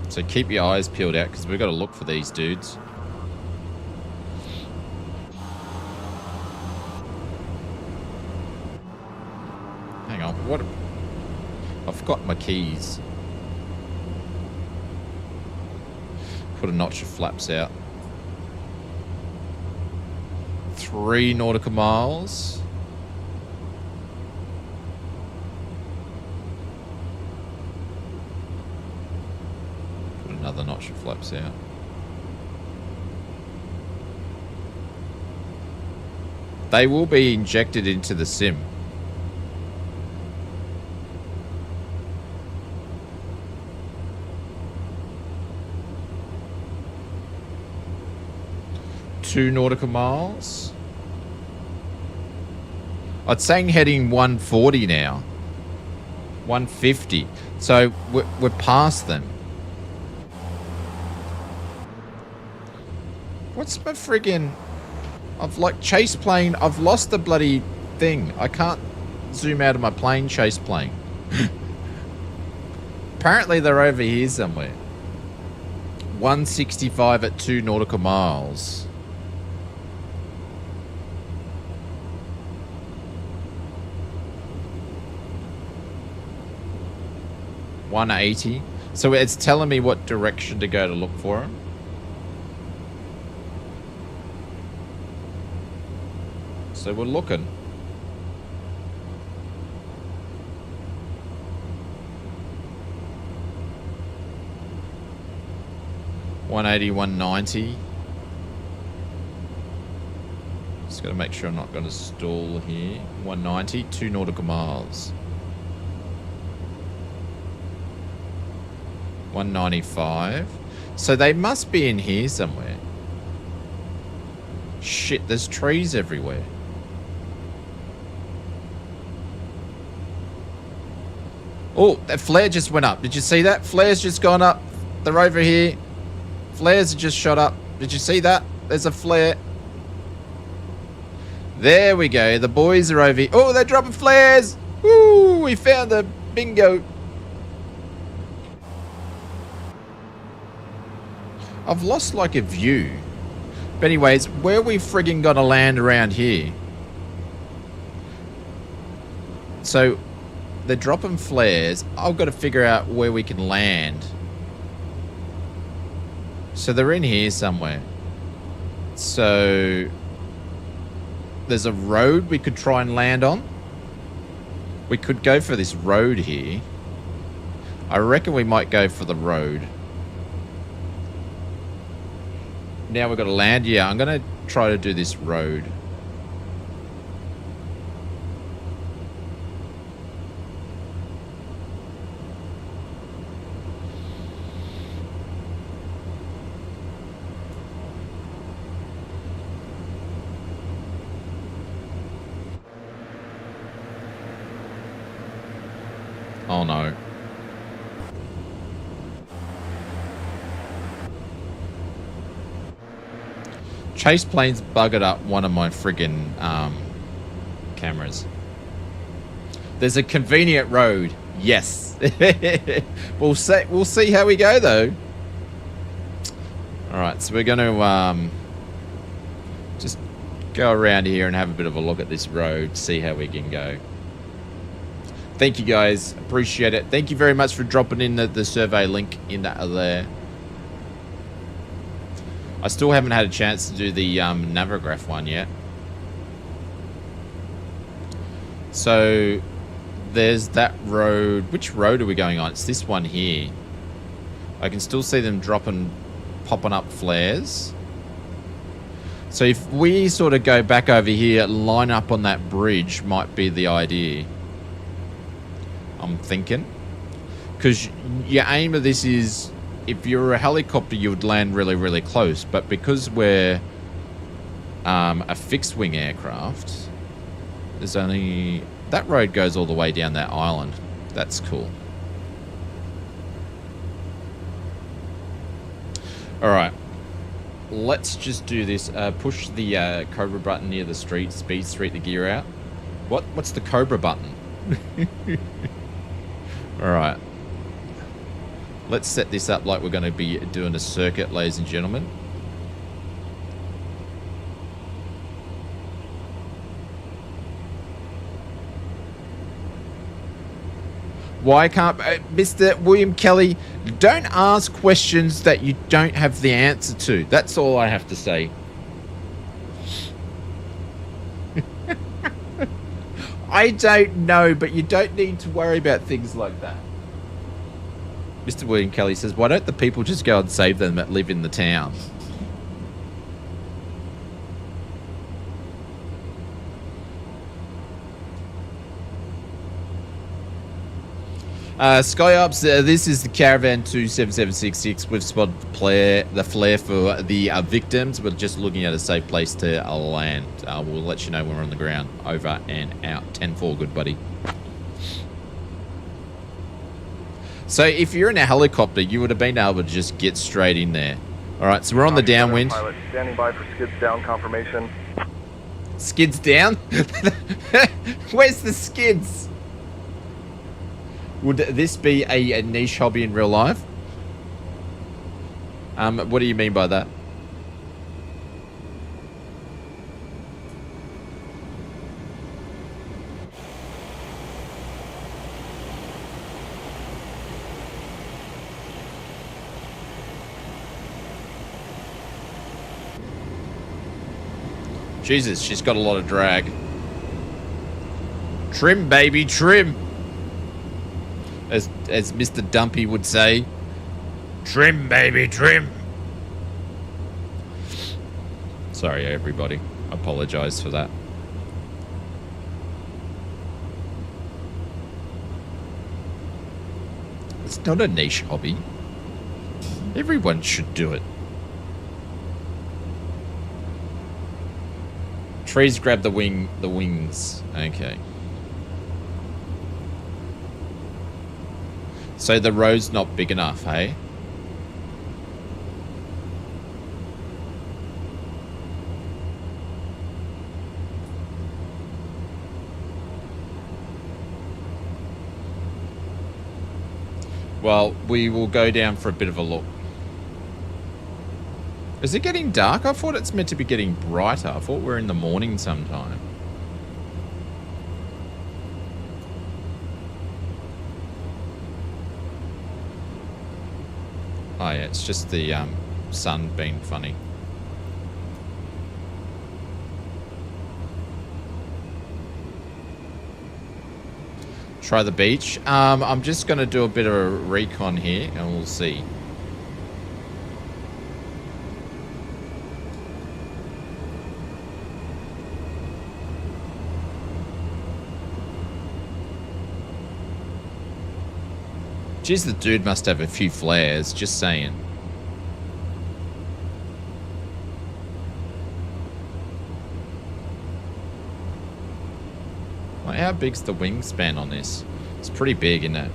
So keep your eyes peeled out because we've got to look for these dudes. Hang on, what? I forgot my keys. Put a notch of flaps out. 3 nautical miles. Another notch of flaps out. They will be injected into the sim. Two nautical miles. I'd say heading 140 now. 150. So we're past them. What's my friggin'... I've like chase plane. I've lost the bloody thing. I can't zoom out of my plane chase plane. Apparently they're over here somewhere. 165 at 2 nautical miles. $180. So it's telling me what direction to go to look for them. So we're looking. $180, $190. Just got to make sure I'm not going to stall here. 190, 2 nautical miles. 195. So they must be in here somewhere. Shit, there's trees everywhere. Oh, that flare just went up. Did you see that? Flare's just gone up. They're over here. Flares have just shot up. Did you see that? There's a flare. There we go. The boys are over here. Oh, they're dropping flares. Woo, we found the bingo. I've lost like a view. But anyways, where we friggin' gotta land around here? So they're dropping flares. I've got to figure out where we can land. So they're in here somewhere. So there's a road we could try and land on. We could go for this road here. I reckon we might go for the road. Now we've got to land. Yeah, I'm going to try to do this road. Oh no. Chase planes buggered up one of my friggin' cameras. There's a convenient road. Yes. We'll see how we go though. Alright, so we're gonna just go around here and have a bit of a look at this road, see how we can go. Thank you guys, appreciate it. Thank you very much for dropping in the survey link in there. I still haven't had a chance to do the Navigraph one yet. So there's that road. Which road are we going on? It's this one here. I can still see them popping up flares. So if we sort of go back over here, line up on that bridge might be the idea. I'm thinking. Because your aim of this is, if you're a helicopter, you would land really, really close. But because we're a fixed-wing aircraft, there's only... That road goes all the way down that island. That's cool. Alright. Let's just do this. Push the Cobra button near the street. Speed street the gear out. What's the Cobra button? Alright. Let's set this up like we're going to be doing a circuit, ladies and gentlemen. Why can't... Mr. William Kelly, don't ask questions that you don't have the answer to. That's all I have to say. I don't know, but you don't need to worry about things like that. Mr. William Kelly says, why don't the people just go and save them that live in the town? SkyOps, this is the Caravan 27766. We've spotted the flare for the victims. We're just looking at a safe place to land. We'll let you know when we're on the ground. Over and out. 10-4, good buddy. So if you're in a helicopter, you would have been able to just get straight in there. All right, so we're on the downwind. Pilot standing by for skids down confirmation. Skids down? Where's the skids? Would this be a niche hobby in real life? What do you mean by that? Jesus, she's got a lot of drag. Trim, baby, trim. As Mr. Dumpy would say, trim, baby, trim. Sorry, everybody. I apologize for that. It's not a niche hobby. Everyone should do it. Trees grab the wings. Okay. So the road's not big enough, hey? Well, we will go down for a bit of a look. Is it getting dark? I thought it's meant to be getting brighter. I thought we're in the morning sometime. Oh yeah, it's just the sun being funny. Try the beach. I'm just going to do a bit of a recon here and we'll see. Geez, the dude must have a few flares, just saying. Like, how big's the wingspan on this? It's pretty big, isn't it?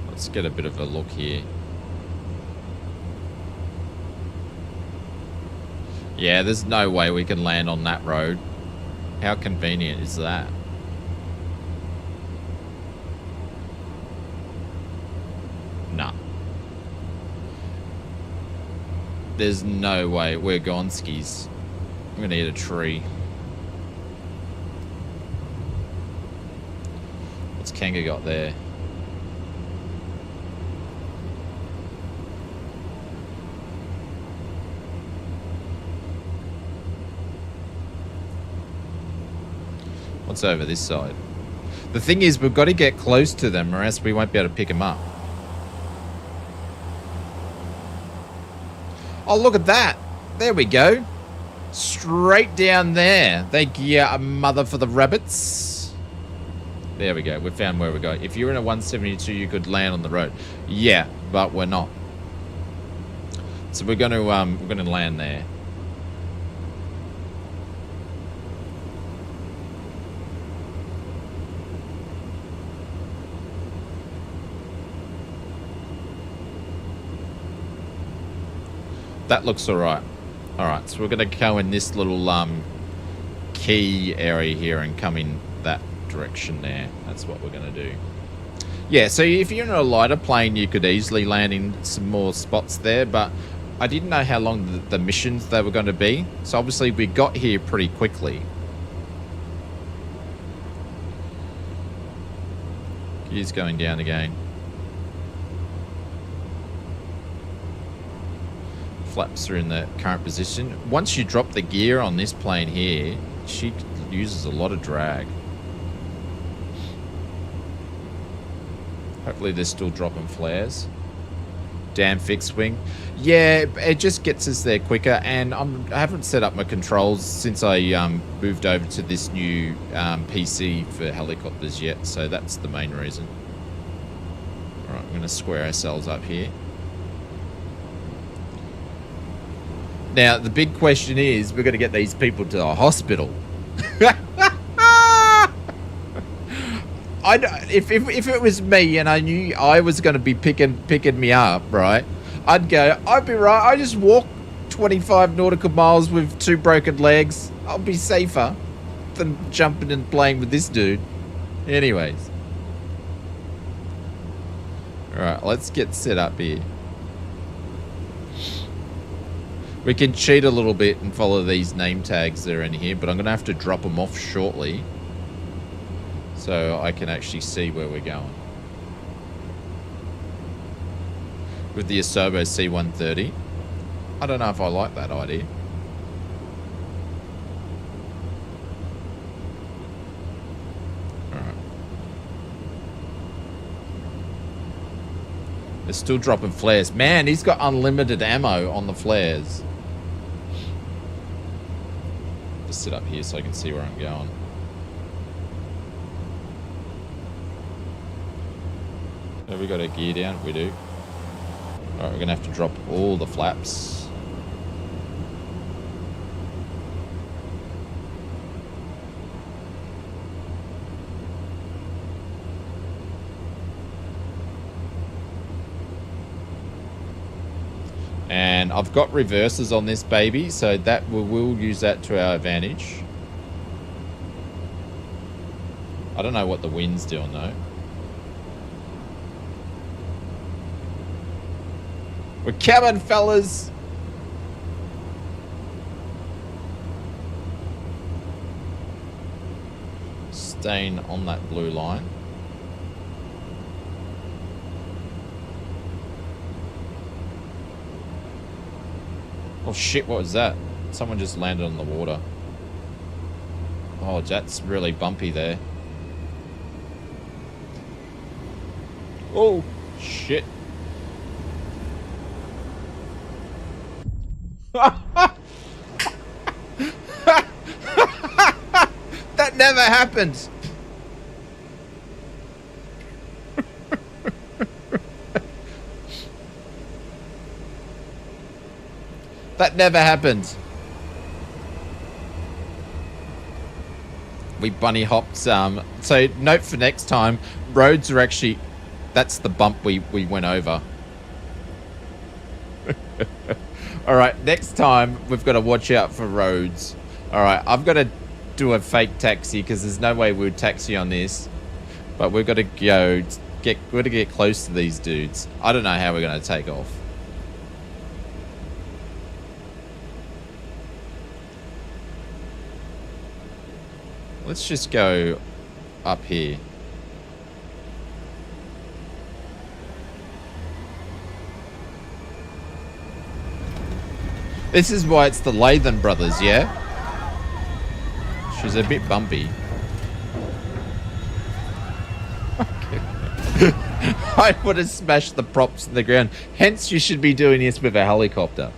Let's get a bit of a look here. Yeah, there's no way we can land on that road. How convenient is that? Nah. There's no way. We're gone skis. I'm gonna hit a tree. What's Kanga got there? What's over this side? The thing is, we've got to get close to them or else we won't be able to pick them up. Oh, look at that. There we go. Straight down there. Thank you, mother for the rabbits. There we go. We found where we're going. If you're in a 172, you could land on the road. Yeah, but we're not. So we're going to land there. That looks alright. Alright, so we're going to go in this little key area here and come in that direction there. That's what we're going to do. Yeah, so if you're in a lighter plane, you could easily land in some more spots there, but I didn't know how long the missions they were going to be. So obviously we got here pretty quickly. Gear's going down again. Flaps are in the current position. Once you drop the gear on this plane here, she uses a lot of drag. Hopefully they're still dropping flares. Damn fixed wing. Yeah, it just gets us there quicker, and I haven't set up my controls since I moved over to this new PC for helicopters yet, so that's the main reason. Alright, I'm going to square ourselves up here. Now, the big question is, we're going to get these people to the hospital. If it was me and I knew I was going to be picking me up, right, I'd be right. I just walk 25 nautical miles with 2 broken legs. I'll be safer than jumping and playing with this dude. Anyways. Alright, let's get set up here. We can cheat a little bit and follow these name tags that are in here, but I'm going to have to drop them off shortly so I can actually see where we're going. With the Asobo C-130. I don't know if I like that idea. Alright. They're still dropping flares. Man, he's got unlimited ammo on the flares. Just sit up here so I can see where I'm going. Have we got our gear down? We do. Alright, we're going to have to drop all the flaps. And I've got reversers on this baby, so that we'll use that to our advantage. I don't know what the wind's doing though. We're coming, fellas! Staying on that blue line. Oh shit, what was that? Someone just landed on the water. Oh, that's really bumpy there. Oh, shit. That never happened. That never happened. We bunny hopped. So note for next time, roads are actually, that's the bump we went over. All right, next time we've got to watch out for roads. All right, I've got to do a fake taxi because there's no way we would taxi on this. But we've got to get close to these dudes. I don't know how we're going to take off. Let's just go up here. This is why it's the Lathan brothers, yeah? She's a bit bumpy. I would have smashed the props in the ground. Hence, you should be doing this with a helicopter.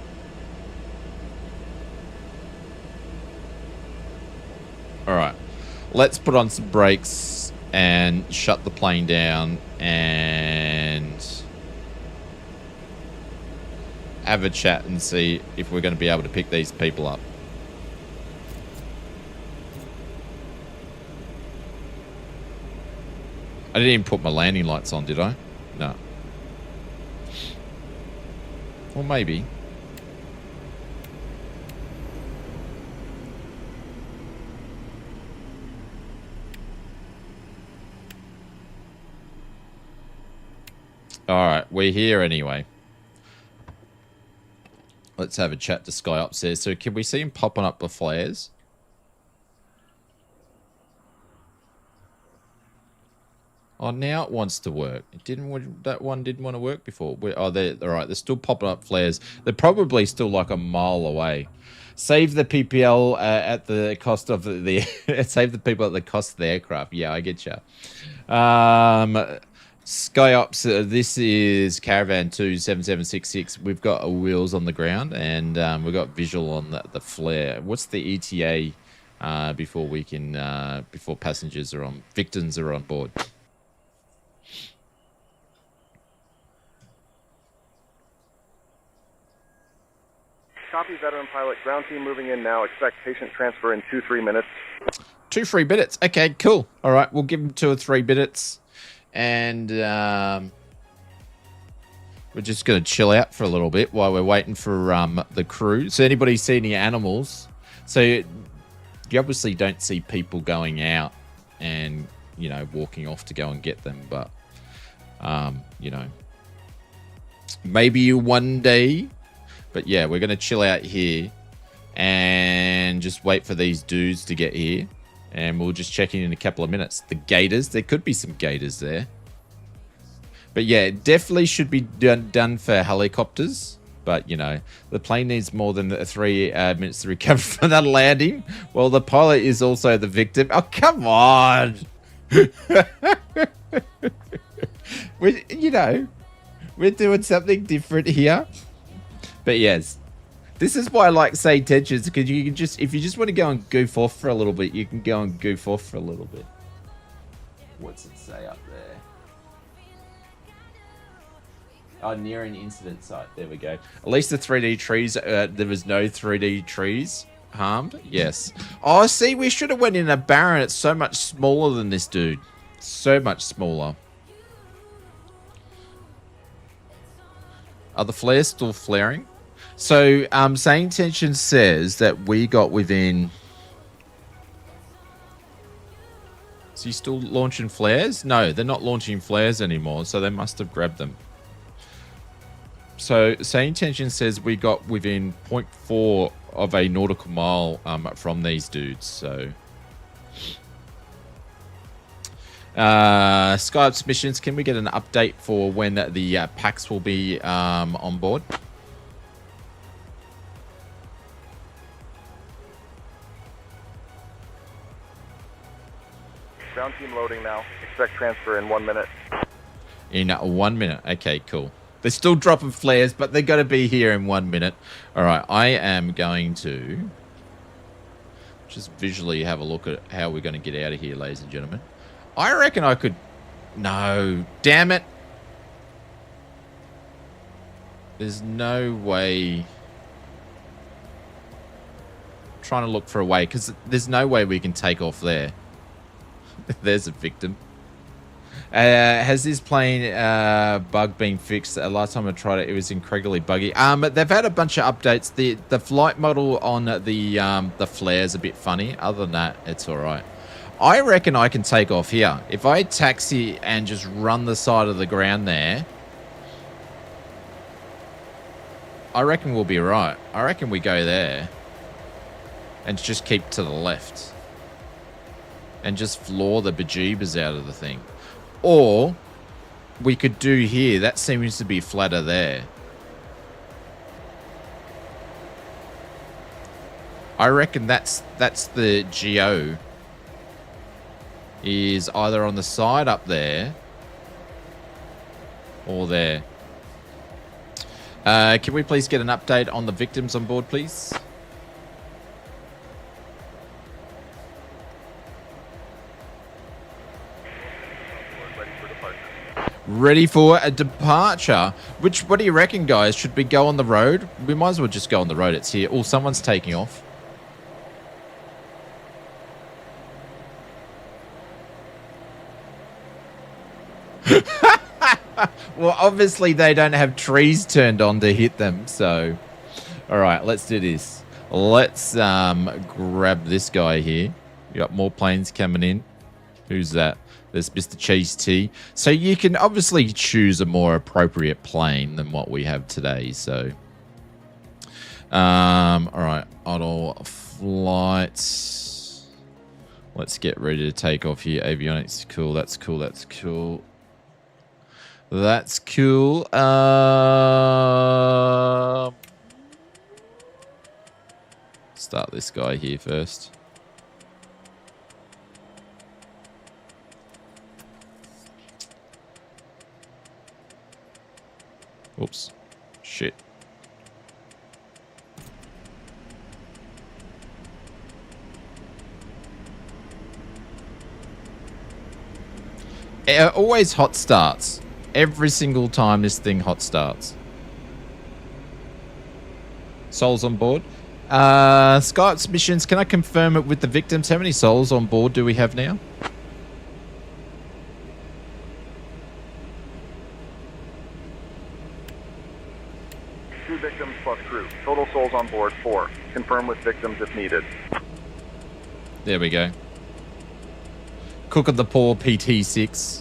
Alright. Let's put on some brakes and shut the plane down and have a chat and see if we're going to be able to pick these people up. I didn't even put my landing lights on, did I? No. Or maybe. Alright, we're here anyway. Let's have a chat to Sky upstairs. So can we see him popping up the flares? Oh, now it wants to work. It didn't. That one didn't want to work before. Oh, they're all right. They're still popping up flares. They're probably still like a mile away. Save the PPL at the cost of the save the people at the cost of the aircraft. Yeah, I get you. SkyOps, this is Caravan 27766. We've got wheels on the ground and we've got visual on the flare. What's the ETA before we can before passengers are on, victims are on board? Copy, veteran pilot. Ground team moving in now. Expect patient transfer in 2-3 minutes. 2-3 minutes. Okay, cool. All right, we'll give them 2 or 3 minutes. And we're just going to chill out for a little bit while we're waiting for the crew. So anybody see any animals? So you obviously don't see people going out and, you know, walking off to go and get them. But, you know, maybe one day. But yeah, we're going to chill out here and just wait for these dudes to get here. And we'll just check in a couple of minutes. The gators, there could be some gators there. But yeah, it definitely should be done for helicopters. But, you know, the plane needs more than 3 minutes to recover from that landing. Well, the pilot is also the victim. Oh, come on. You know, we're doing something different here. But yes, this is why I like SayIntentions, because you can just, if you just want to go and goof off for a little bit, you can go and goof off for a little bit. What's it say up there? Oh, near an incident site. There we go. At least the 3D trees, there was no 3D trees harmed. Yes. Oh, see, we should have went in a Baron. It's so much smaller than this dude. So much smaller. Are the flares still flaring? So, SayIntentions says that we got within... Is he still launching flares? No, they're not launching flares anymore, so they must have grabbed them. So, SayIntentions says we got within 0.4 of a nautical mile from these dudes, so... Skype's missions, can we get an update for when the packs will be on board? Ground team loading now. Expect transfer in 1 minute. In 1 minute. Okay, cool. They're still dropping flares, but they're going to be here in 1 minute. All right, I am going to just visually have a look at how we're going to get out of here, ladies and gentlemen. I reckon I could... No, damn it. There's no way... I'm trying to look for a way, because there's no way we can take off there. There's a victim. Has this plane bug been fixed? Last time I tried it, it was incredibly buggy. They've had a bunch of updates. The flight model on the flare's a bit funny. Other than that, it's all right. I reckon I can take off here. If I taxi and just run the side of the ground there, I reckon we'll be right. I reckon we go there and just keep to the left and just floor the bejeebers out of the thing. Or we could do here. That seems to be flatter there. I reckon that's the GO. Is either on the side up there or there. Can we please get an update on the victims on board, please? Ready for a departure. What do you reckon, guys? Should we go on the road? We might as well just go on the road. It's here. Oh, someone's taking off. Well, obviously they don't have trees turned on to hit them, so... Alright, let's do this. Let's grab this guy here. You got more planes coming in. Who's that? There's Mr. Cheese T. So you can obviously choose a more appropriate plane than what we have today, so... Alright, auto flights. Let's get ready to take off here. Avionics, cool, that's cool, that's cool. That's cool. Start this guy here first. Whoops. Shit. Always hot starts. Every single time this thing hot starts. Souls on board. Skype's missions, can I confirm it with the victims? How many souls on board do we have now? Two victims plus crew. Total souls on board, 4. Confirm with victims if needed. There we go. Cook of the poor PT6.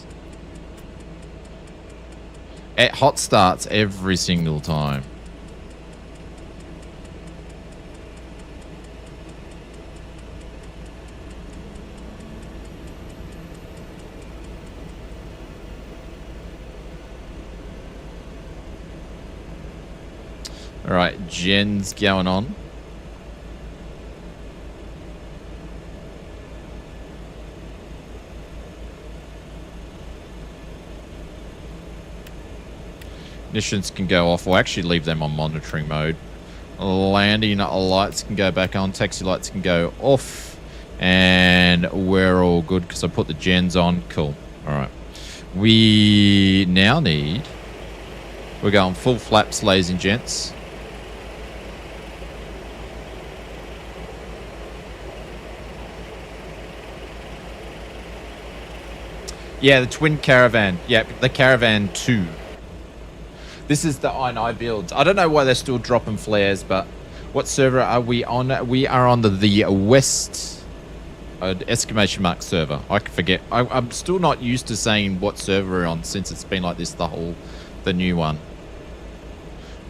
It hot starts every single time. All right, Jen's going on. Ignitions can go off. We'll actually leave them on monitoring mode. Landing lights can go back on. Taxi lights can go off. And we're all good because I put the gens on. Cool. All right. We now need... We're going full flaps, ladies and gents. Yeah, the twin caravan. Yeah, the caravan 2. This is the I&I builds. I don't know why they're still dropping flares, but what server are we on? We are on the West exclamation mark server. I forget. I'm still not used to saying what server we're on since it's been like this the new one.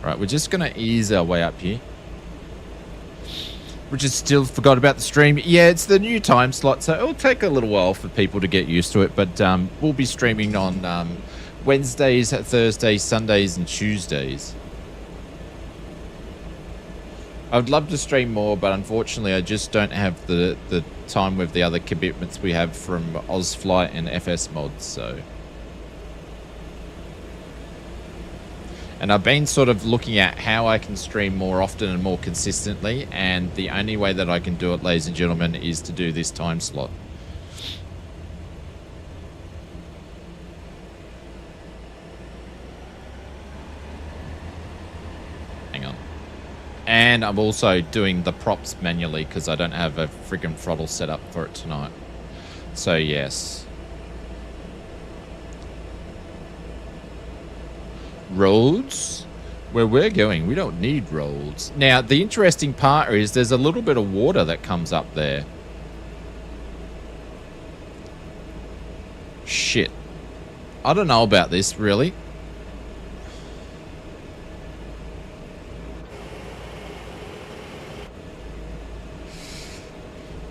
All right, we're just going to ease our way up here. We just still forgot about the stream. Yeah, it's the new time slot, so it'll take a little while for people to get used to it, but we'll be streaming on Wednesdays, Thursdays, Sundays, and Tuesdays. I would love to stream more, but unfortunately I just don't have the time with the other commitments we have from OzFlight and FS Mods, so... And I've been sort of looking at how I can stream more often and more consistently, and the only way that I can do it, ladies and gentlemen, is to do this time slot. Hang on. And I'm also doing the props manually because I don't have a friggin' throttle set up for it tonight. So, yes. Roads? Where we're going, we don't need roads. Now, the interesting part is there's a little bit of water that comes up there. Shit. I don't know about this, really.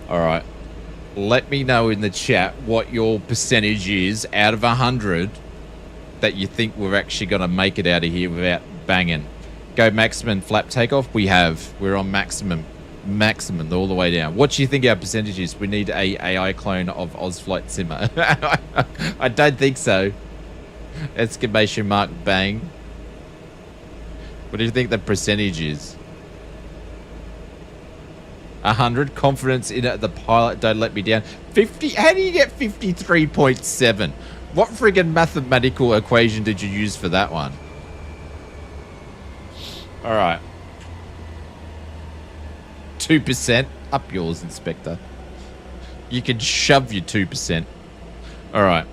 Alright. Let me know in the chat what your percentage is out of 100 that you think we're actually going to make it out of here without banging. Go maximum flap takeoff. We're on maximum all the way down. What do you think our percentage is? We need a AI clone of OzFlight Simmer. I don't think so. Exclamation mark bang. What do you think the percentage is? 100. Confidence in the pilot. Don't let me down. 50. How do you get 53.7? What friggin' mathematical equation did you use for that one? All right. 2%. Up yours, Inspector. You can shove your 2%. All right.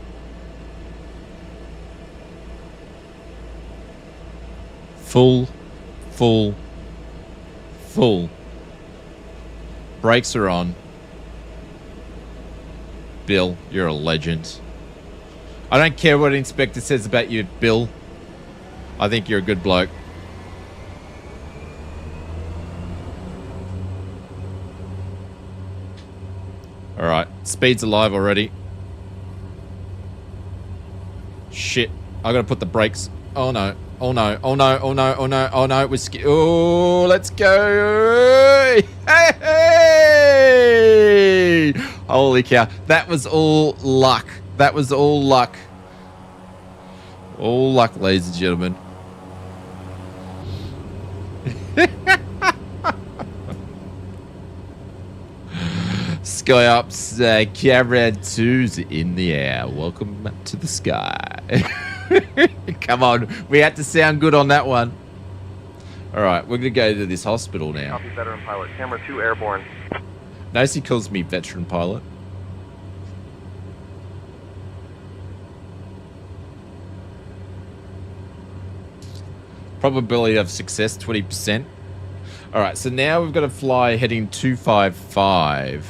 Full. Brakes are on. Bill, you're a legend. I don't care what Inspector says about you, Bill. I think you're a good bloke. Alright, speed's alive already. Shit, I gotta put the brakes. Oh no, oh no, oh no, oh no, oh no, oh no, oh, let's go! Hey! Holy cow, that was all luck. That was all luck. All luck, ladies and gentlemen. Sky Ups, Camera 2's in the air. Welcome to the sky. Come on, we had to sound good on that one. All right, we're gonna go to this hospital now. Copy, veteran pilot. Camera 2 airborne. Nosy calls me veteran pilot. Probability of success, 20%. All right, so now we've got to fly heading 255.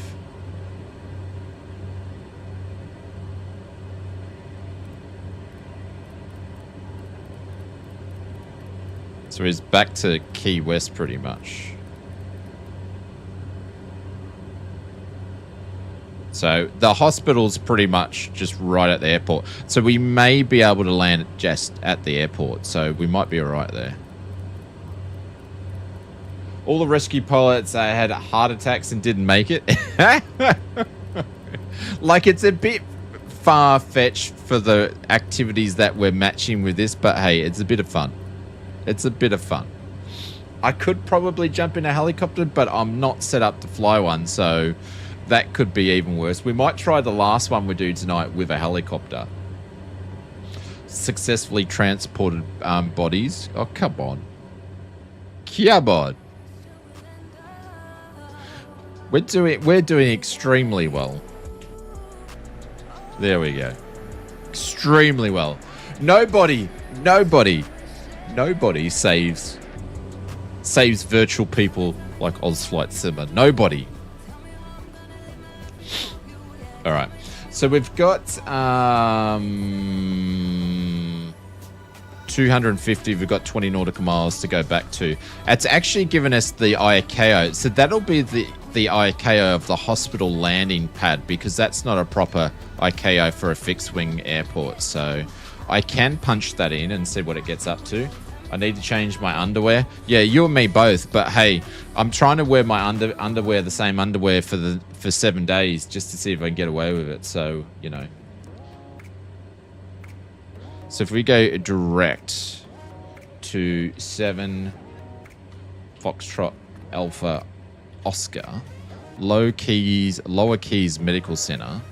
So he's back to Key West pretty much. So the hospital's pretty much just right at the airport. So we may be able to land just at the airport. So we might be all right there. All the rescue pilots had heart attacks and didn't make it. Like, it's a bit far-fetched for the activities that we're matching with this. But hey, it's a bit of fun. It's a bit of fun. I could probably jump in a helicopter, but I'm not set up to fly one. So... that could be even worse. We might try the last one we do tonight with a helicopter. Successfully transported bodies. Oh, come on. Come on. We're doing extremely well. There we go. Extremely well. Nobody Nobody saves virtual people like OzFlight Simmer. Nobody. All right. So we've got 250. We've got 20 nautical miles to go back to. It's actually given us the ICAO. So that'll be the ICAO of the hospital landing pad, because that's not a proper ICAO for a fixed wing airport. So I can punch that in and see what it gets up to. I need to change my underwear. Yeah, you and me both. But hey, I'm trying to wear my underwear, the same underwear for 7 days, just to see if I can get away with it. So, you know. So if we go direct to 7 Foxtrot Alpha Oscar, Lower Keys Medical Center.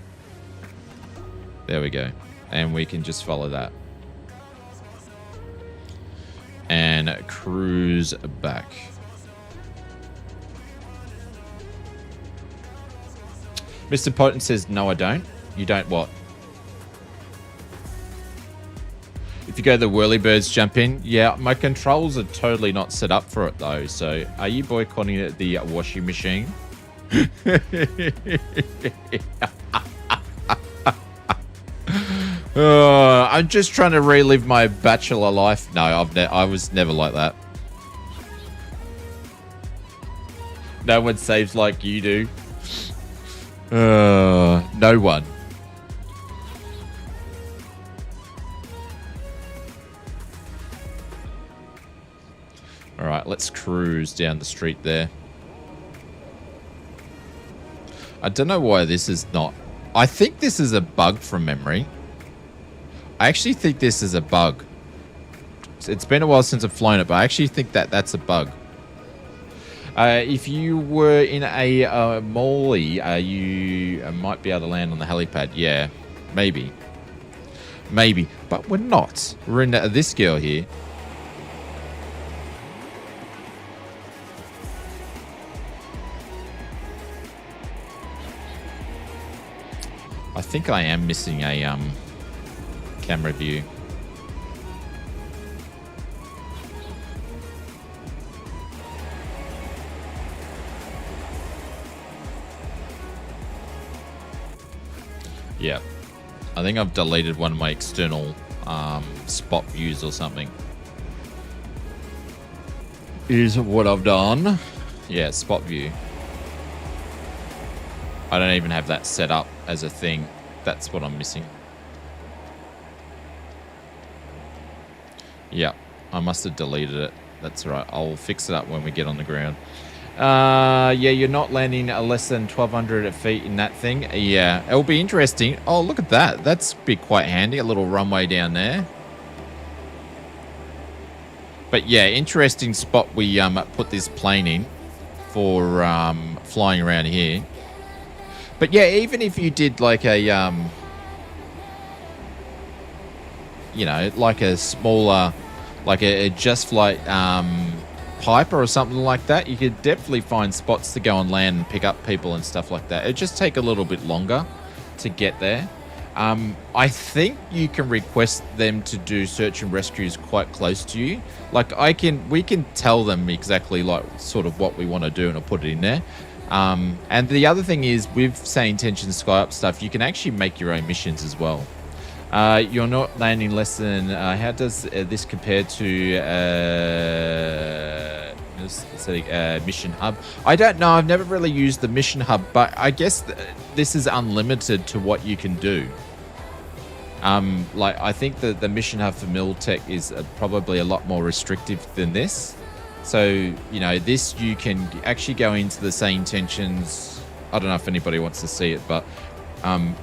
There we go. And we can just follow that. And cruise back. Mr. Potent says, no, I don't. You don't what? If you go to the Whirlybirds jump in, yeah, my controls are totally not set up for it though. So are you boycotting the washing machine? I'm just trying to relive my bachelor life. No, I was never like that. No one saves like you do. No one. All right, let's cruise down the street there. I don't know why this is not. I think this is a bug from memory. I actually think this is a bug. It's been a while since I've flown it, but I actually think that's a bug. If you were in a Morley, you might be able to land on the helipad. Yeah, maybe. Maybe. But we're not. We're in this girl here. I think I am missing a camera view. Yeah, I think I've deleted one of my external spot views or something. Is what I've done. Yeah, spot view. I don't even have that set up as a thing. That's what I'm missing. Yeah, I must have deleted it. That's all right. I'll fix it up when we get on the ground. Yeah, you're not landing less than 1,200 feet in that thing. Yeah, it'll be interesting. Oh, look at that. That's be quite handy. A little runway down there. But yeah, interesting spot we put this plane in for flying around here. But yeah, even if you did like a, you know, like a smaller, like a just flight Piper or something like that, you could definitely find spots to go and land and pick up people and stuff like that. It'd just take a little bit longer to get there. I think you can request them to do search and rescues quite close to you. Like we can tell them exactly like sort of what we want to do and I'll put it in there. And the other thing is with SayIntentions SkyUp stuff, you can actually make your own missions as well. You're not landing less than, how does this compare to mission hub? I don't know. I've never really used the mission hub, but I guess this is unlimited to what you can do. Like I think that the mission hub for Miltech is probably a lot more restrictive than this. So, you know, this you can actually go into the SayIntentions. I don't know if anybody wants to see it, but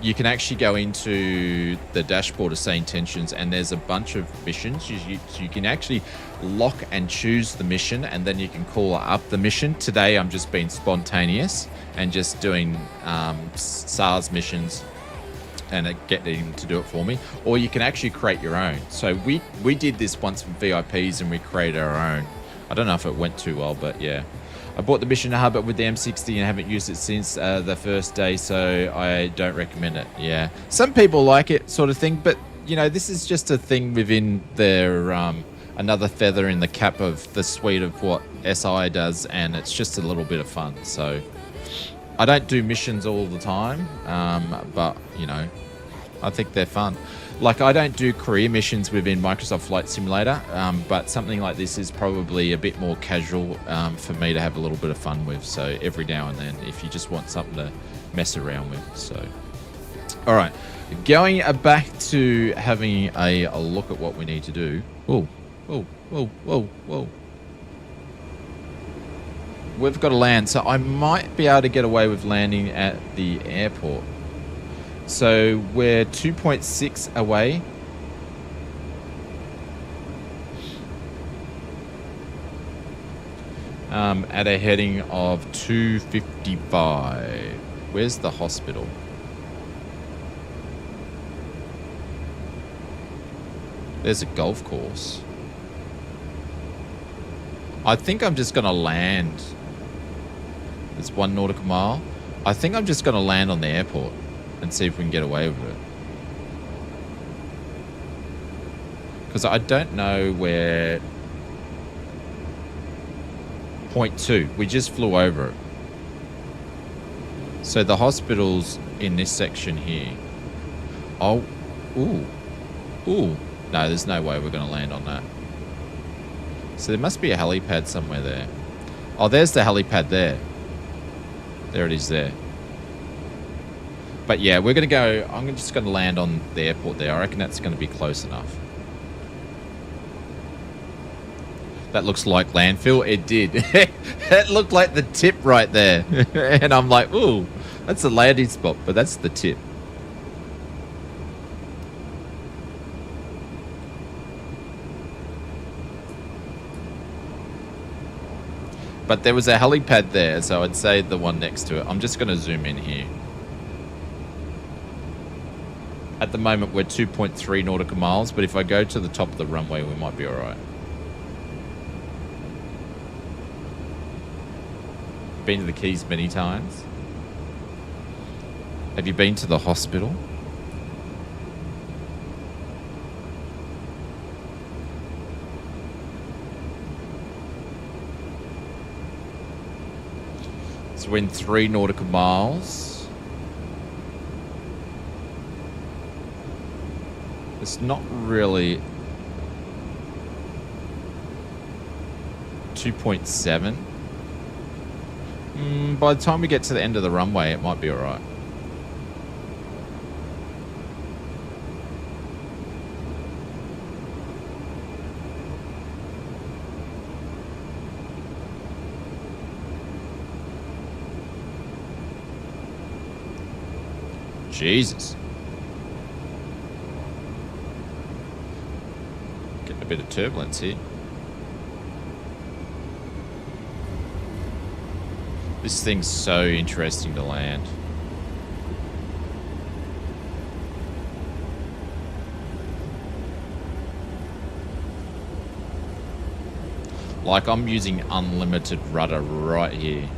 you can actually go into the dashboard of SayIntentions and there's a bunch of missions. You can actually lock and choose the mission and then you can call up the mission. Today I'm just being spontaneous and just doing SARS missions and getting him to do it for me. Or you can actually create your own. So we did this once for VIPs and we created our own. I don't know if it went too well, but yeah. I bought the mission hub with the M60 and haven't used it since the first day, so I don't recommend it. Yeah, some people like it, sort of thing, but you know, this is just a thing within their another feather in the cap of the suite of what SI does, and it's just a little bit of fun. So I don't do missions all the time, but you know, I think they're fun. Like, I don't do career missions within Microsoft Flight Simulator, but something like this is probably a bit more casual for me to have a little bit of fun with. So every now and then, if you just want something to mess around with. So, all right, going back to having a look at what we need to do. Whoa, whoa, whoa, whoa, whoa. We've got to land, so I might be able to get away with landing at the airport. So we're 2.6 away. At a heading of 255. Where's the hospital? There's a golf course. I think I'm just going to land. It's 1 nautical mile. I think I'm just going to land on the airport and see if we can get away with it. Because I don't know where... Point 2. We just flew over it. So the hospital's in this section here. Oh. Ooh. Ooh. No, there's no way we're going to land on that. So there must be a helipad somewhere there. Oh, there's the helipad there. There it is there. But yeah, we're going to go... I'm just going to land on the airport there. I reckon that's going to be close enough. That looks like landfill. It did. It looked like the tip right there. And I'm like, ooh, that's a landing spot, but that's the tip. But there was a helipad there, so I'd say the one next to it. I'm just going to zoom in here. At the moment, we're 2.3 nautical miles, but if I go to the top of the runway, we might be all right. Been to the Keys many times. Have you been to the hospital? So we're in 3 nautical miles. It's not really 2.7. By the time we get to the end of the runway, it might be all right. Jesus. Getting a bit of turbulence here. This thing's so interesting to land. Like, I'm using unlimited rudder right here.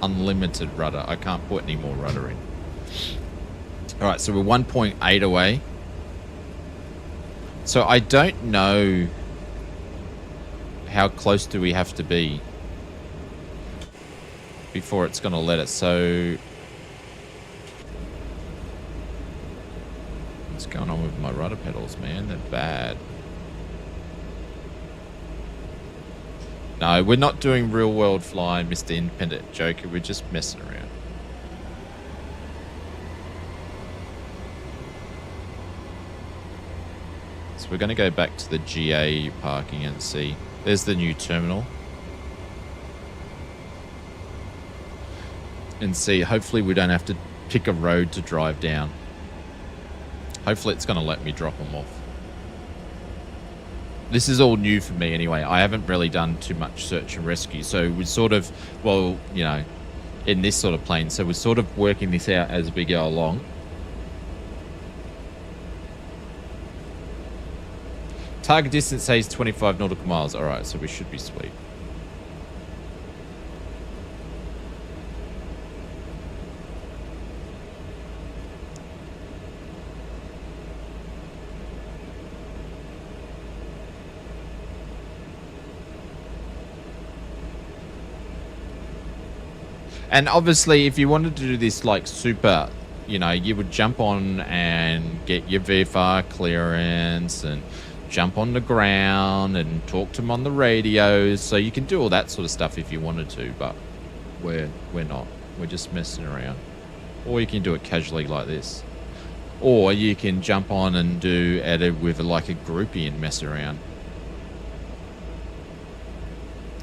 Unlimited rudder. I can't put any more rudder in. Alright, so we're 1.8 away. So I don't know how close do we have to be before it's going to let it. So what's going on with my rudder pedals, man? They're bad. No, we're not doing real world flying, Mr. Independent Joker. We're just messing around. So we're going to go back to the GA parking and see. There's the new terminal. And see, hopefully we don't have to pick a road to drive down. Hopefully it's going to let me drop them off. This is all new for me anyway. I haven't really done too much search and rescue. So we're sort of, well, you know, in this sort of plane. So we're sort of working this out as we go along. Target distance says 25 nautical miles. All right, so we should be sweet. And obviously, if you wanted to do this like super, you know, you would jump on and get your VFR clearance and jump on the ground and talk to them on the radios. So you can do all that sort of stuff if you wanted to, but we're not. We're just messing around. Or you can do it casually like this. Or you can jump on and do it with like a groupie and mess around.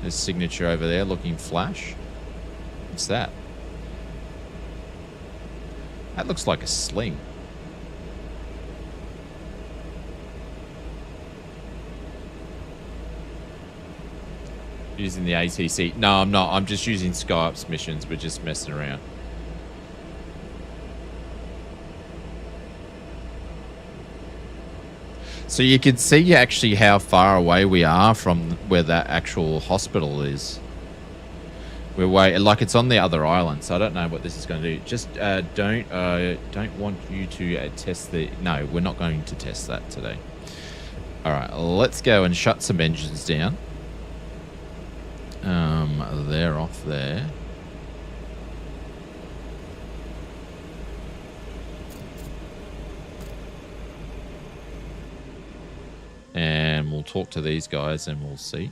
There's signature over there looking flash. What's that? That looks like a sling. Using the ATC. No, I'm not. I'm just using SkyOps missions. We're just messing around. So you can see actually how far away we are from where that actual hospital is. We're way, like it's on the other island, so I don't know what this is going to do. Just don't want you to test the... No, we're not going to test that today. All right, let's go and shut some engines down. They're off there. And we'll talk to these guys and we'll see.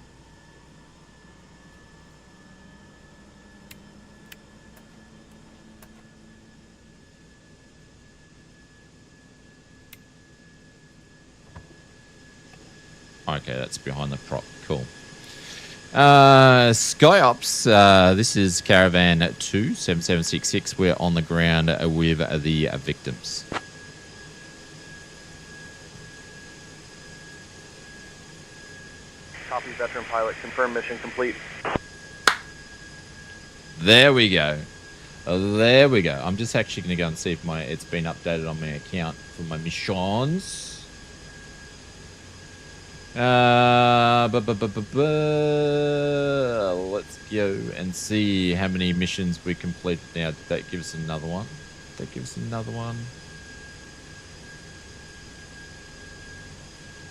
Okay, that's behind the prop. Cool. SkyOps, this is Caravan 27766. We're on the ground with the victims. Copy, veteran pilot. Confirm mission complete. There we go. There we go. I'm just actually going to go and see if it's been updated on my account for my missions. Let's go and see how many missions we completed now. Did that give us another one? Did that give us another one?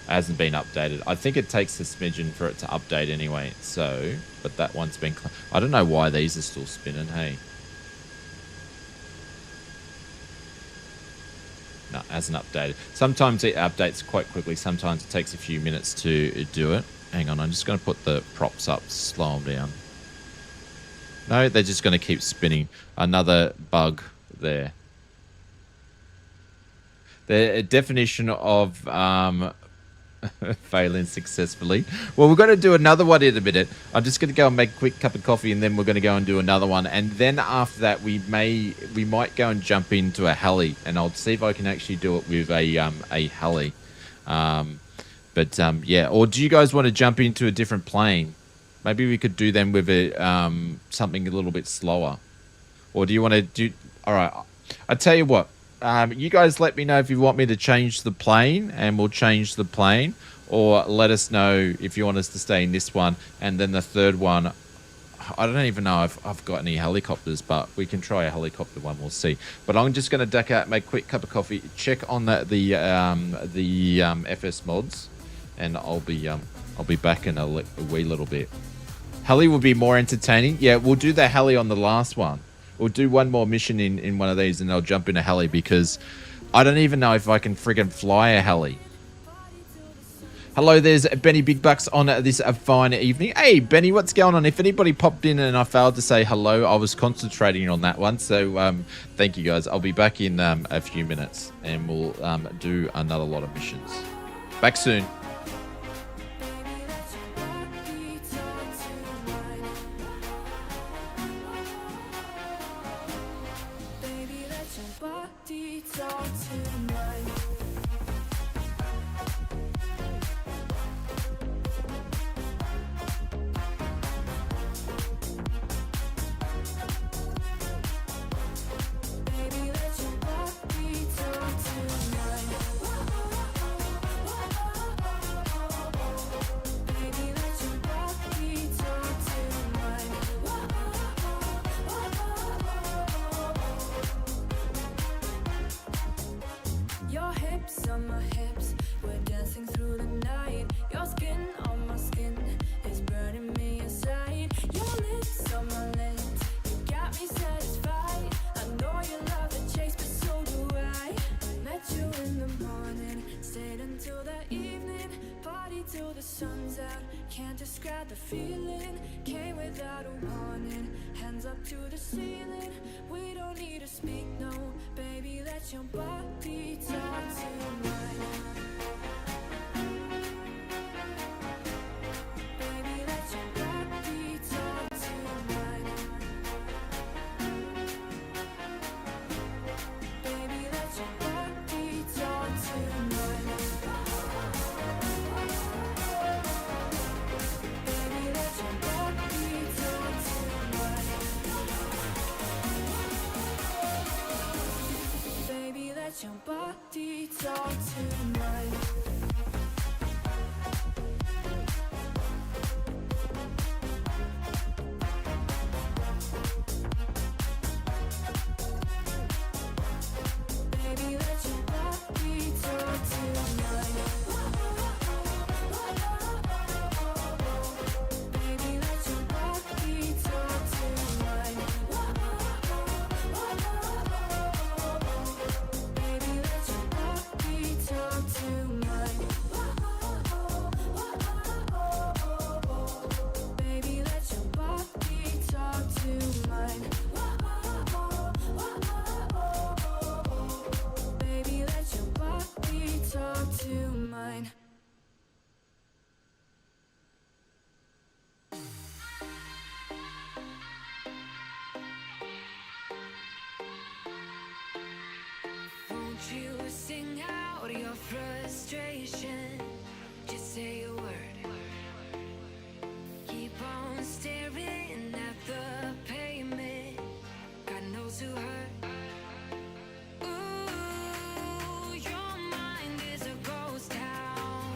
It hasn't been updated. I think it takes a smidgen for it to update anyway. So, but that one's been... I don't know why these are still spinning, hey. No, it hasn't updated. Sometimes it updates quite quickly. Sometimes it takes a few minutes to do it. Hang on, I'm just going to put the props up, slow them down. No, they're just going to keep spinning. Another bug there. The definition of failing successfully. Well, we're going to do another one in a minute. I'm just going to go and make a quick cup of coffee, and then we're going to go and do another one. And then after that, we might go and jump into a heli, and I'll see if I can actually do it with a heli. Yeah. Or do you guys want to jump into a different plane? Maybe we could do them with something a little bit slower. Or do you want to do? All right. I tell you what. You guys let me know if you want me to change the plane, and we'll change the plane, or let us know if you want us to stay in this one. And then the third one, I don't even know if I've got any helicopters, but we can try a helicopter one. We'll see. But I'm just going to duck out, make a quick cup of coffee, check on the FS mods, and I'll be back in a wee little bit. Heli will be more entertaining. Yeah, we'll do the heli on the last one. We'll do one more mission in one of these, and I'll jump in a heli, because I don't even know if I can friggin' fly a heli. Hello, there's Benny Big Bucks on this fine evening. Hey, Benny, what's going on? If anybody popped in and I failed to say hello, I was concentrating on that one. So thank you, guys. I'll be back in a few minutes, and we'll do another lot of missions. Back soon. Can't describe the feeling, came without a warning. Hands up to the ceiling, we don't need to speak, no. Baby, let your body talk to mine. Baby, let your body talk to mine. Baby, let your body talk to mine. Baby, let your body talk to mine. Baby, let your body talk to mine. Baby, let your body talk to mine. Baby, let your body talk to mine. Baby, let your body talk to mine. Baby, let your body talk to mine. Baby, let your body talk to mine. Won't you sing out your frustration? Just say a word. Keep on staring at the pavement. God knows who hurt. Ooh, your mind is a ghost town,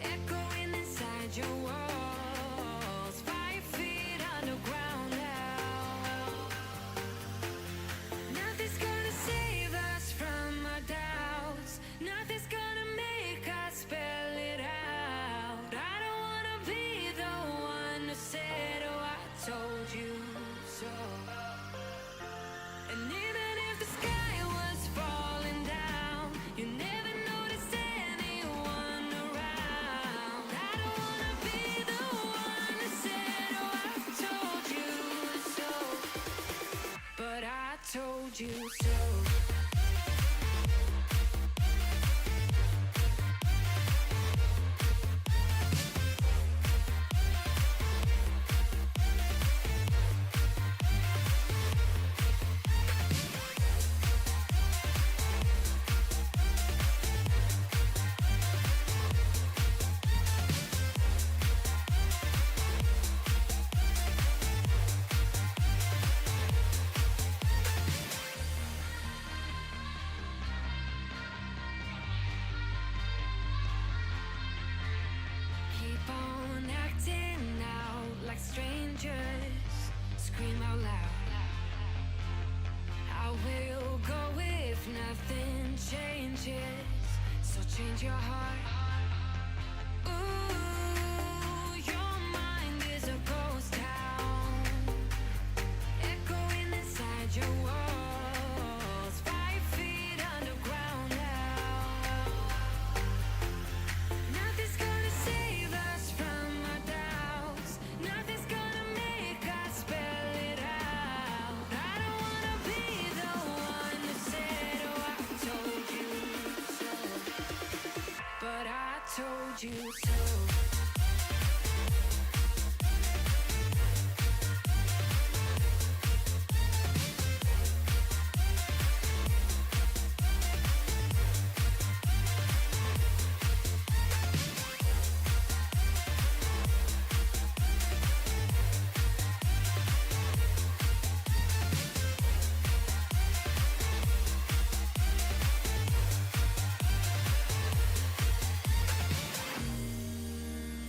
echoing inside your walls. 5 feet underground now. Nothing's gonna save us from our doubts. Nothing's gonna make us spell it out. I don't wanna be the one who said, oh, I told you so. And even if the sky was falling down, you never noticed anyone around. I don't wanna be the one who said, oh, I told you so. But I told you so. Keep on acting out like strangers. Scream out loud. I will go if nothing changes. So change your heart. Ooh, your mind is a ghost town, echoing inside your walls. 5 feet underground now. Nothing's gonna save us from our doubts. Nothing's gonna make us spell it out. I don't wanna be the one who said, oh, I told you so. But I told you so.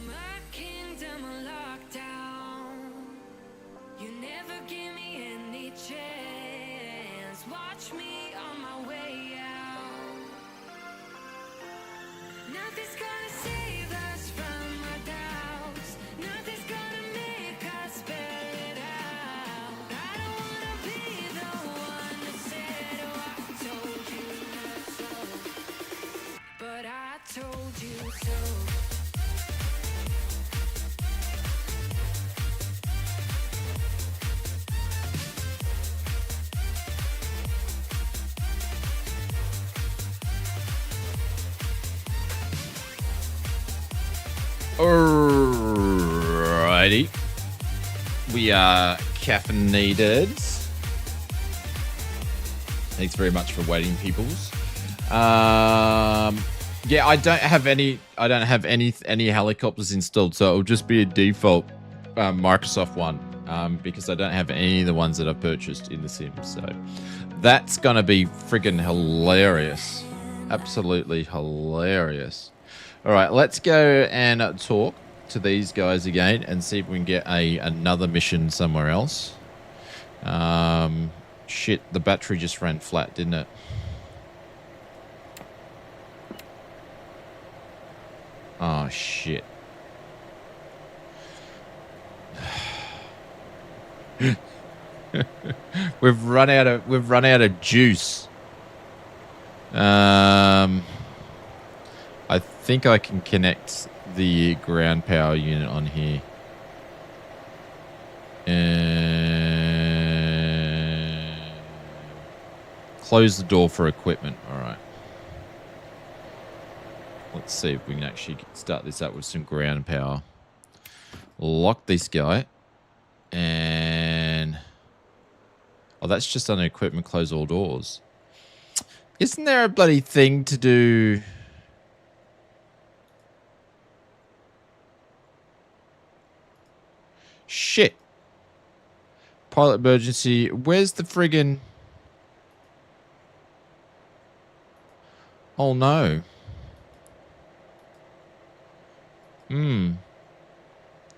My kingdom on lockdown. You never give me any chance. Watch me on my way out. Nothing's gonna save us from our doubts. Nothing's gonna make us spell it out. I don't wanna be the one who said, oh, I told you so. But I told you so. Alrighty. We are caffeinated. Thanks very much for waiting, peoples. Yeah, I don't have any helicopters installed, so it'll just be a default Microsoft one, because I don't have any of the ones that I've purchased in the sim. So that's gonna be friggin' hilarious. Absolutely hilarious. All right, let's go and talk to these guys again and see if we can get another mission somewhere else. Shit, the battery just ran flat, didn't it? Oh shit. we've run out of juice. I think I can connect the ground power unit on here. And close the door for equipment. All right. Let's see if we can actually start this up with some ground power. Lock this guy. And... oh, that's just on equipment. Close all doors. Isn't there a bloody thing to do... shit. Pilot emergency. Where's the friggin... oh no.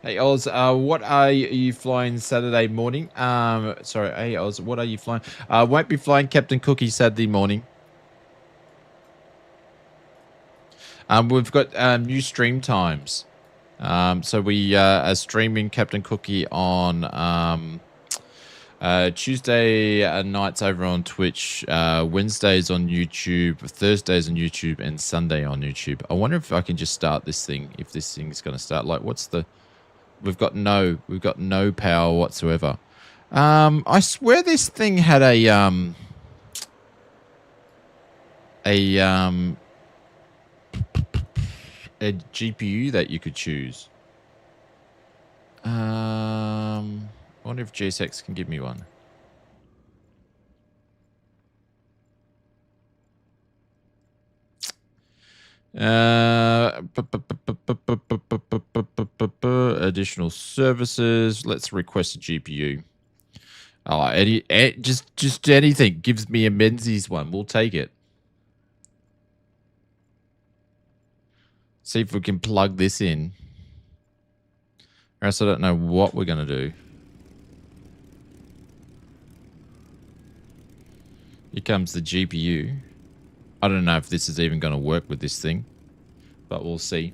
Hey Oz, what are you flying Saturday morning? Sorry, hey Oz, what are you flying? Won't be flying Captain Cookie Saturday morning. We've got new stream times. So we are streaming Captain Cookie on Tuesday nights over on Twitch, Wednesdays on YouTube, Thursdays on YouTube, and Sunday on YouTube. I wonder if I can just start this thing, if this thing's going to start. Like, what's the... we've got no power whatsoever. I swear this thing had a GPU that you could choose. I wonder if GSX can give me one. Additional services. Let's request a GPU. Oh, just anything gives me a Menzies one. We'll take it. See if we can plug this in. Or else I don't know what we're going to do. Here comes the GPU. I don't know if this is even going to work with this thing, but we'll see.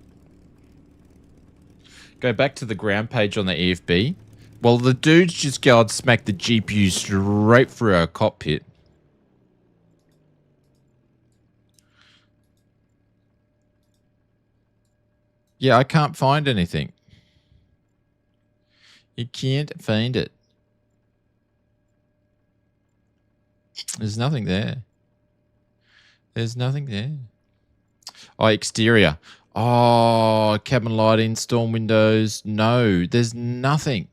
Go back to the ground page on the EFB. Well, the dudes just go and smack the GPU straight through our cockpit. Yeah, I can't find anything. You can't find it. There's nothing there. There's nothing there. Oh, exterior. Oh, cabin lighting, storm windows. No, there's nothing.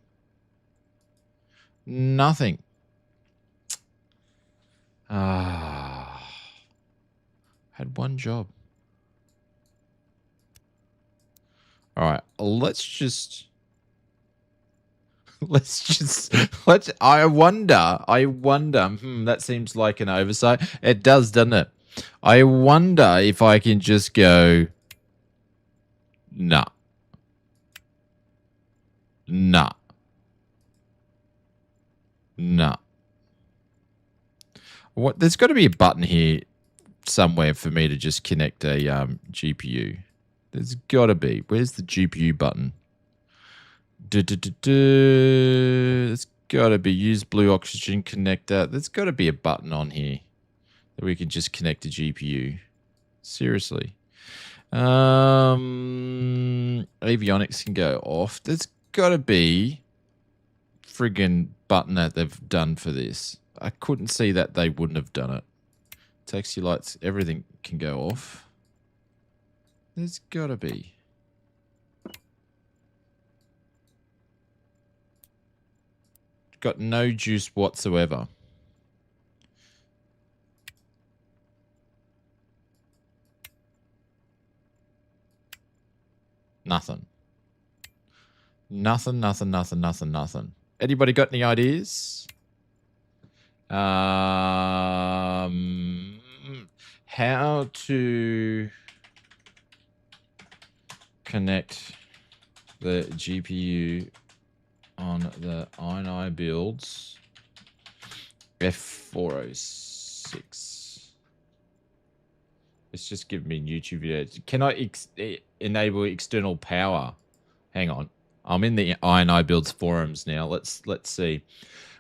Nothing. Had one job. All right, I wonder, that seems like an oversight. It does, doesn't it? I wonder if I can just go, nah. What? There's got to be a button here somewhere for me to just connect a GPU. There's got to be. Where's the GPU button? There's got to be use blue oxygen connector. There's got to be a button on here that we can just connect a GPU. Seriously. Avionics can go off. There's got to be friggin' button that they've done for this. I couldn't see that they wouldn't have done it. Taxi lights, everything can go off. There's got to be. got no juice whatsoever. Nothing. Nothing. Anybody got any ideas? How to connect the GPU on the INI builds F406. It's just giving me YouTube videos. Can I enable external power? Hang on. I'm in the INI builds forums now. Let's see.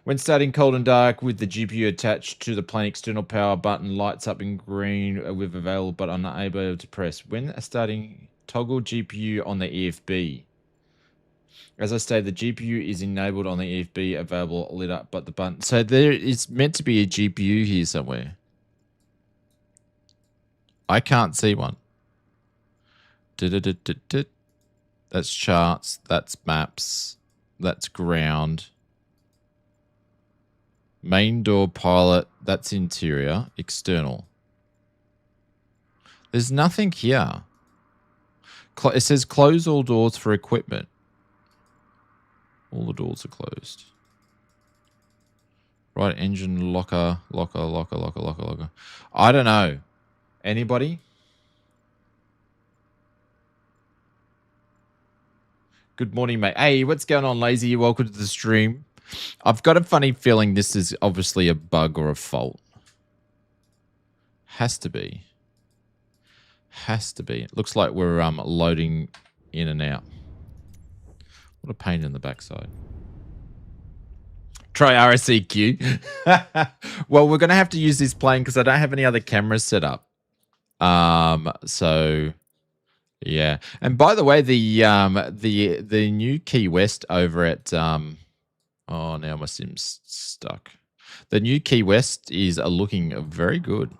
When starting cold and dark with the GPU attached to the plane, external power button lights up in green with available but unable to press. When starting, toggle GPU on the EFB. As I stated, the GPU is enabled on the EFB, available, lit up, but the button. So there is meant to be a GPU here somewhere. I can't see one. That's charts. That's maps. That's ground. Main door pilot. That's interior. External. There's nothing here. It says close all doors for equipment. All the doors are closed. Right, engine locker. I don't know. Anybody? Good morning, mate. Hey, what's going on, Lazy? Welcome to the stream. I've got a funny feeling this is obviously a bug or a fault. Has to be. Has to be. It looks like we're loading in and out. What a pain in the backside. Try RSEQ. Well, we're going to have to use this plane because I don't have any other cameras set up. So yeah. And by the way, the new Key West over at oh, now my sim's stuck. The new Key West is looking very good.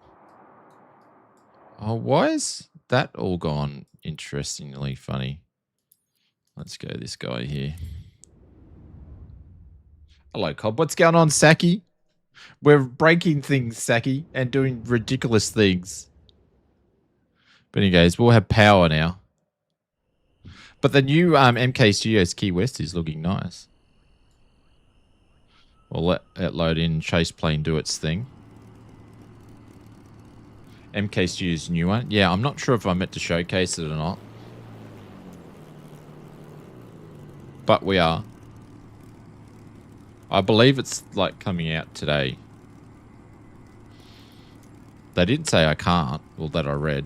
Oh, why is that all gone interestingly funny? Let's go this guy here. Hello, Cobb. What's going on, Saki? We're breaking things, Saki, and doing ridiculous things. But anyways, we'll have power now. But the new MK Studios Key West is looking nice. We'll let it load in, chase plane do its thing. MK Studios new one. Yeah, I'm not sure if I meant to showcase it or not. But we are. I believe it's like coming out today. They didn't say I can't, well, that I read.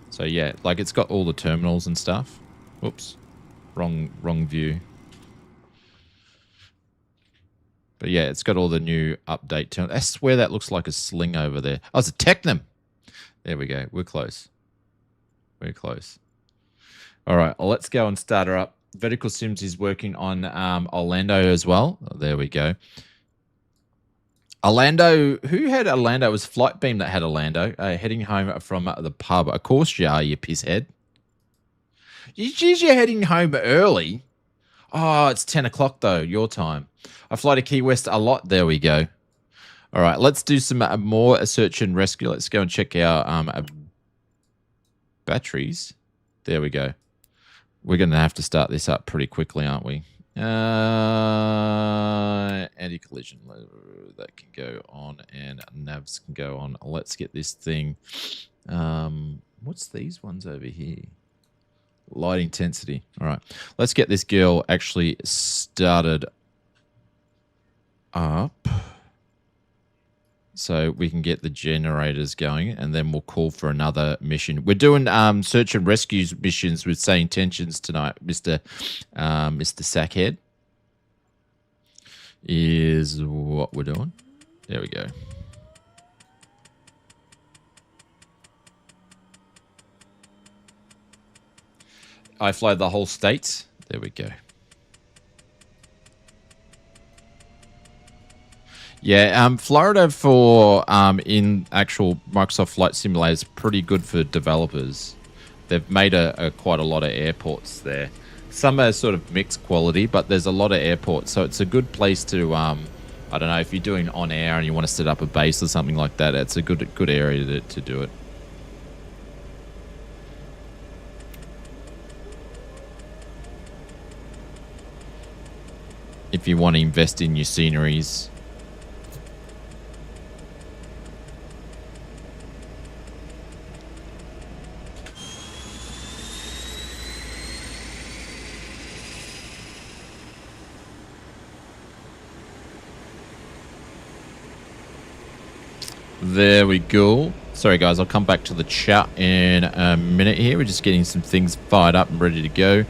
So yeah, like it's got all the terminals and stuff. Whoops, wrong view. But yeah, it's got all the new update terminals. I swear that looks like a sling over there. Oh, it's a Technum. There we go. We're close. We're close. All right, well, let's go and start her up. Vertical Sims is working on Orlando as well. Oh, there we go. Orlando, who had Orlando? It was Flightbeam that had Orlando. Heading home from the pub. Of course you are, you pisshead. You're heading home early. Oh, it's 10 o'clock though, your time. I fly to Key West a lot. There we go. All right, let's do some more search and rescue. Let's go and check our batteries. There we go. We're going to have to start this up pretty quickly, aren't we? Anti-collision. That can go on and navs can go on. Let's get this thing. What's these ones over here? Light intensity. All right. Let's get this girl actually started up. So we can get the generators going, and then we'll call for another mission. We're doing search and rescue missions with SayIntentions tonight, Mr. Sackhead. Is what we're doing. There we go. I fly the whole state. There we go. Yeah, Florida for in actual Microsoft Flight Simulator is pretty good for developers. They've made quite a lot of airports there. Some are sort of mixed quality, but there's a lot of airports, so it's a good place to, I don't know, if you're doing on air and you want to set up a base or something like that, it's a good area to do it. If you want to invest in your sceneries. There we go. Sorry guys, I'll come back to the chat in a minute here. We're just getting some things fired up and ready to go.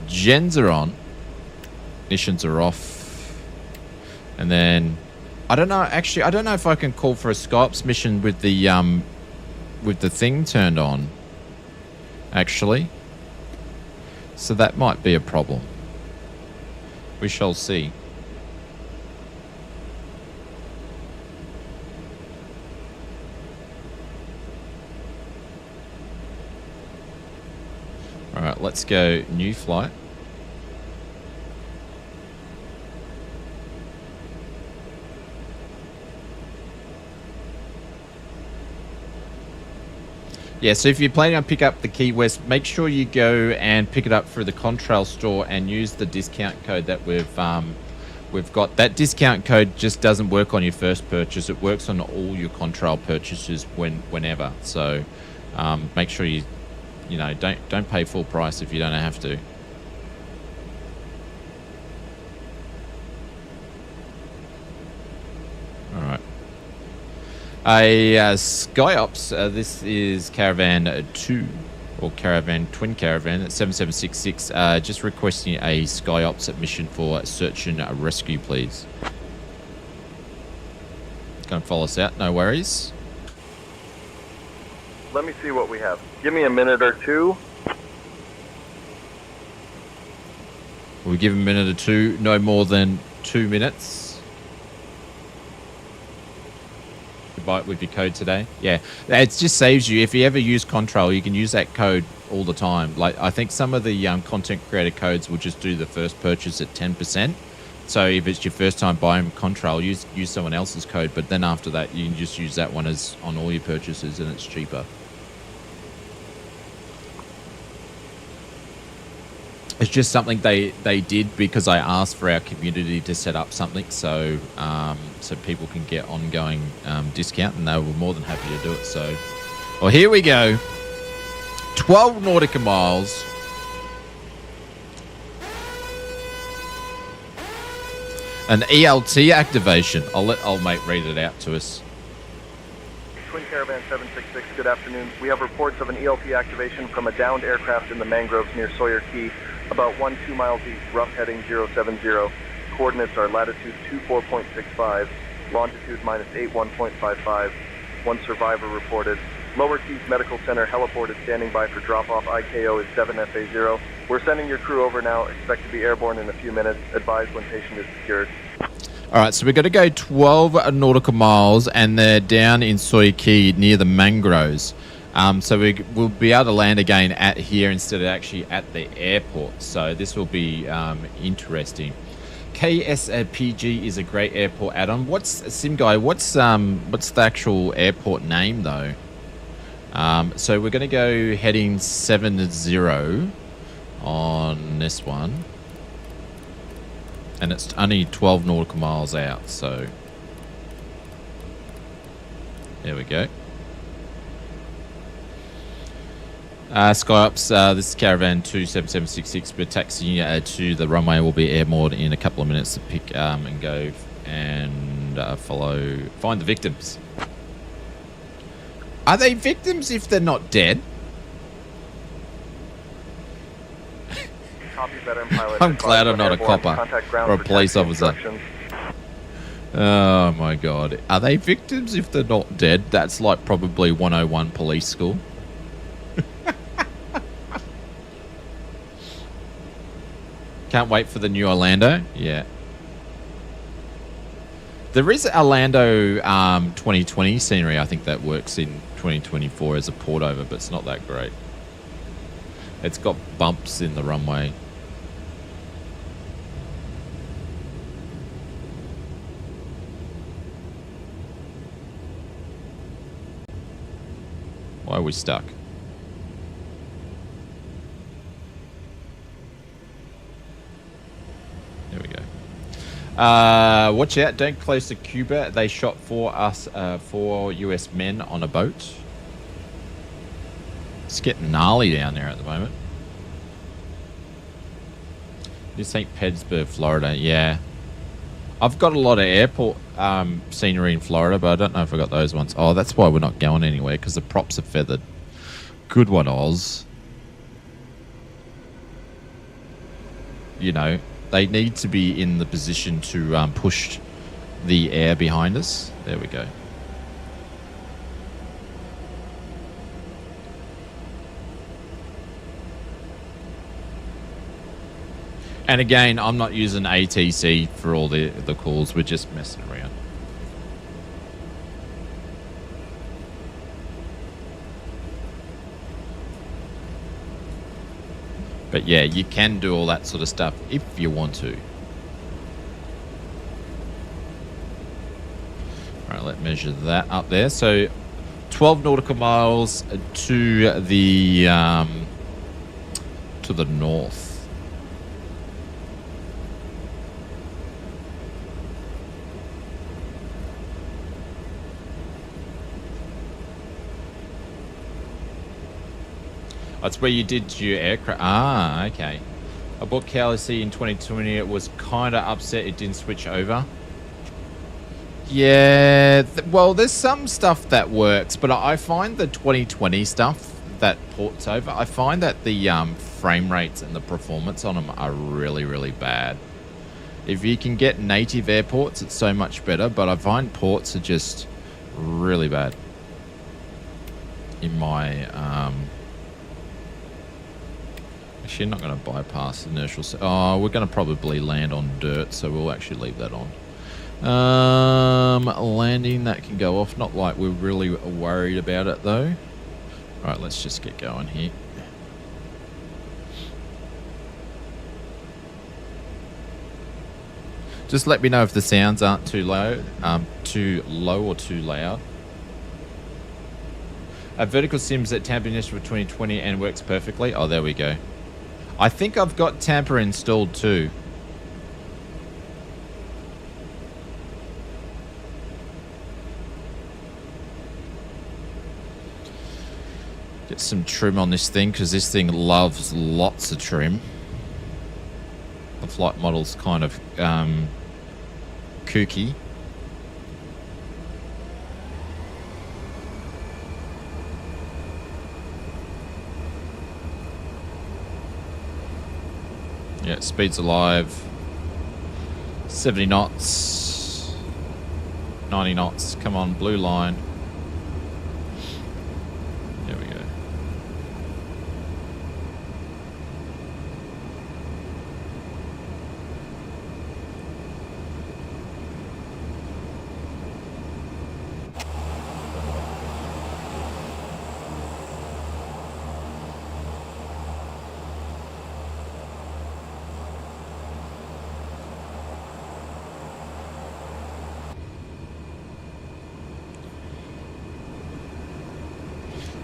Gens are on. Ignitions are off. And then I don't know, actually I don't know if I can call for a SkyOps mission with the thing turned on. Actually. So that might be a problem. We shall see. Alright, let's go new flight. Yeah, so if you're planning on picking up the Key West, make sure you go and pick it up through the Contrail store and use the discount code that we've got. That discount code just doesn't work on your first purchase. It works on all your Contrail purchases whenever. So make sure you know, don't pay full price if you don't have to. All right. SkyOps, this is Caravan 2, or Caravan, Twin Caravan, at 7766, just requesting a SkyOps mission for search and rescue, please. Going to follow us out, no worries. Let me see what we have. Give me a minute or two. We'll give him a minute or two, no more than 2 minutes. Buy it with your code today. Yeah, it just saves you. If you ever use Contrail, you can use that code all the time. Like, I think some of the content creator codes will just do the first purchase at 10%. So if it's your first time buying Contrail, use someone else's code, but then after that you can just use that one as on all your purchases, and it's cheaper. It's just something they did because I asked for our community to set up something so so people can get ongoing discount, and they were more than happy to do it. So, well, here we go. 12 nautical miles. An ELT activation. I'll let old mate read it out to us. Twin Caravan 766, good afternoon. We have reports of an ELT activation from a downed aircraft in the mangroves near Sawyer Key, about 2 miles east, rough heading 070. Coordinates are latitude 24.65, longitude -81.55. One survivor reported. Lower Keys Medical Center heliport is standing by for drop-off. IKO is 7FA0. We're sending your crew over now. Expect to be airborne in a few minutes. Advise when patient is secured. All right, so we're going to go 12 nautical miles, and they're down in Sawyer Key near the mangroves. So we'll be able to land again at here instead of actually at the airport. So this will be interesting. KSPG is a great airport add-on. What's Sim Guy? What's the actual airport name though? So we're going to go heading 70 on this one, and it's only 12 nautical miles out. So there we go. SkyOps, this is Caravan 27766. We're taxiing to the runway. We'll be airborne in a couple of minutes to pick and go and find the victims. Are they victims if they're not dead? Copy, veteran pilot. I'm glad I'm not a copper or a police officer. Oh my god. Are they victims if they're not dead? That's like probably 101 police school. Can't wait for the new Orlando. Yeah. There is Orlando 2020 scenery. I think that works in 2024 as a port over, but it's not that great. It's got bumps in the runway. Why are we stuck? There we go. Watch out, don't close to Cuba. They shot 4 US men on a boat. It's getting gnarly down there at the moment. This St. Petersburg, Florida. Yeah. I've got a lot of airport scenery in Florida, but I don't know if I got those ones. Oh, that's why we're not going anywhere, because the props are feathered. Good one, Oz. You know, they need to be in the position to push the air behind us. There we go. And again, I'm not using ATC for all the calls. We're just messing around. But yeah, you can do all that sort of stuff if you want to. All right, let's measure that up there. So 12 nautical miles to the north. That's where you did your aircraft. Ah, okay. I bought KLC in 2020. It was kind of upset it didn't switch over. Yeah, well, there's some stuff that works, but I find the 2020 stuff that ports over, I find that the frame rates and the performance on them are really, really bad. If you can get native airports, it's so much better, but I find ports are just really bad in my... Actually, not going to bypass inertial... Oh, we're going to probably land on dirt, so we'll actually leave that on. Landing, that can go off. Not like we're really worried about it, though. All right, let's just get going here. Just let me know if the sounds aren't too low or too loud. Vertical sims at Tampa Initiative for 2020 and works perfectly. Oh, there we go. I think I've got Tampa installed too. Get some trim on this thing, because this thing loves lots of trim. The flight model's kind of kooky. Yeah, speed's alive. 70 knots. 90 knots. Come on, blue line. There we go.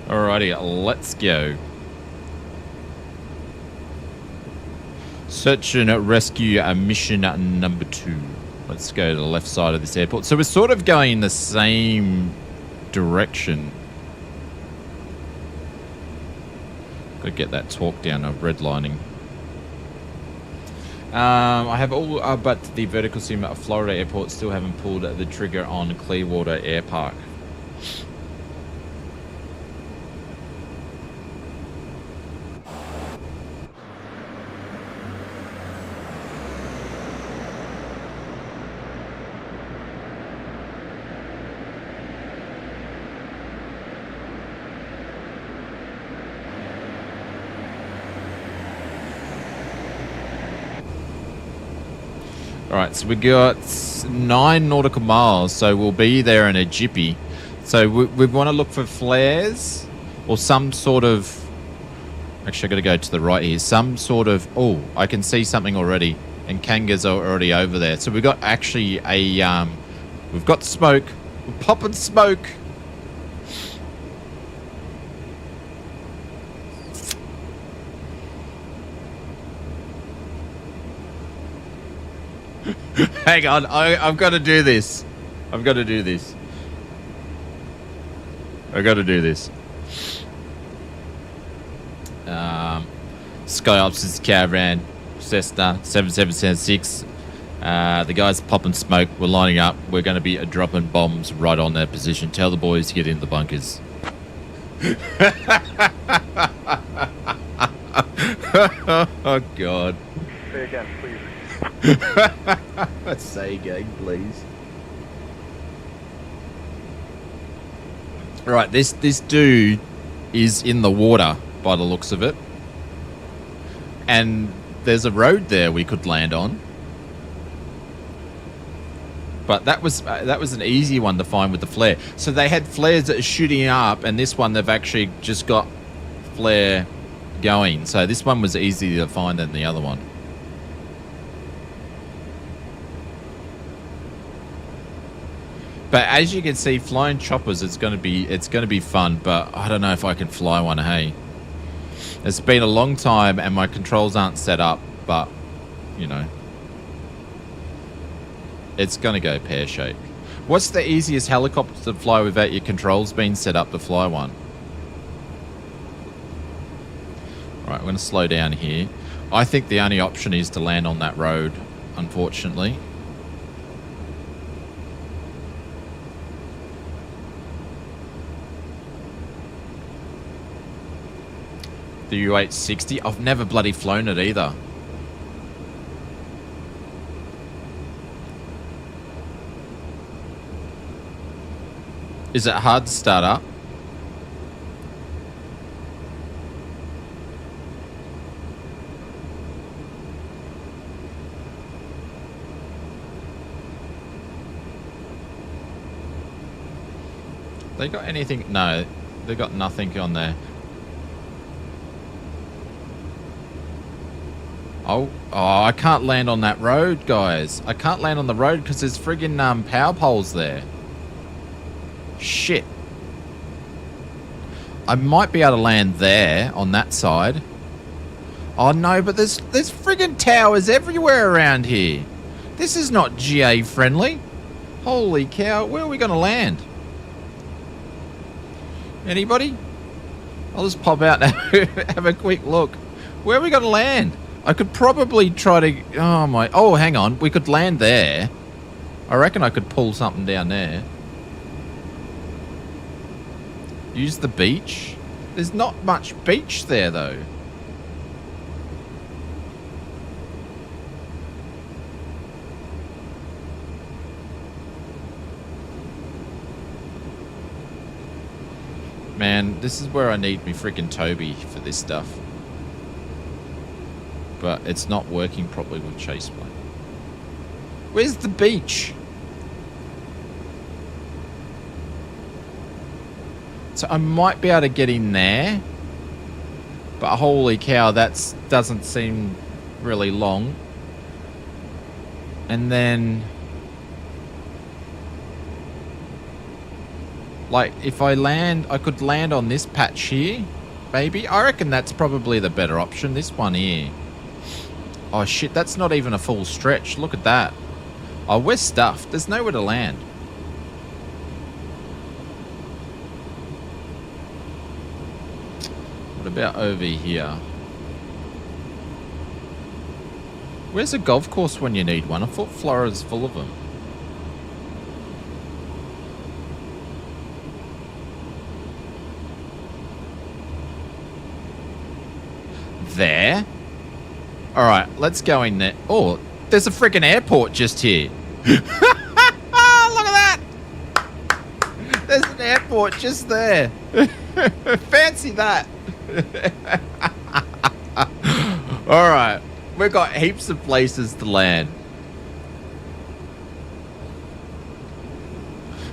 Alrighty, let's go. Search and rescue mission number 2. Let's go to the left side of this airport. So we're sort of going in the same direction. Got to get that torque down of redlining. I have all but the vertical sim at Florida airport. Still haven't pulled the trigger on Clearwater Air Park. Alright, so we got 9 nautical miles, so we'll be there in a jippy. So we want to look for flares or some sort of... Actually, I've got to go to the right here. Some sort of... Oh, I can see something already. And Kangas are already over there. So we've got actually a... We've got smoke. We're popping smoke. Hang on, I've got to do this. I've got to do this. Sky is caravan, Cessna 7776. The guys popping smoke. We're lining up. We're going to be dropping bombs right on their position. Tell the boys to get in the bunkers. Oh, God. Say again, please. Say again, please. Right, this dude is in the water by the looks of it. And there's a road there we could land on. But that was an easy one to find with the flare. So they had flares that are shooting up, and this one they've actually just got flare going. So this one was easier to find than the other one. But as you can see, flying choppers, it's gonna be fun. But I don't know if I can fly one. Hey, it's been a long time, and my controls aren't set up. But you know, it's gonna go pear shaped. What's the easiest helicopter to fly without your controls being set up to fly one? All right, I'm gonna slow down here. I think the only option is to land on that road, unfortunately. The U860. I've never bloody flown it either. Is it hard to start up? They got anything? No, they got nothing on there. Oh, I can't land on that road, guys. I can't land on the road because there's friggin' power poles there. Shit. I might be able to land there on that side. Oh no, but there's friggin' towers everywhere around here. This is not GA friendly. Holy cow, where are we gonna land? Anybody? I'll just pop out and have a quick look. Where are we gonna land? I could probably try to... Oh, hang on. We could land there. I reckon I could pull something down there. Use the beach? There's not much beach there, though. Man, this is where I need me freaking Toby for this stuff. But it's not working properly with chase plane. Where's the beach? So I might be able to get in there. But holy cow, that doesn't seem really long. And then... like, if I land... I could land on this patch here. Maybe. I reckon that's probably the better option. This one here. Oh shit, that's not even a full stretch. Look at that. Oh, we're stuffed. There's nowhere to land. What about over here? Where's a golf course when you need one? I thought Florida's full of them. There. Alright, let's go in there. Oh, there's a freaking airport just here. Look at that! There's an airport just there. Fancy that. Alright, we've got heaps of places to land.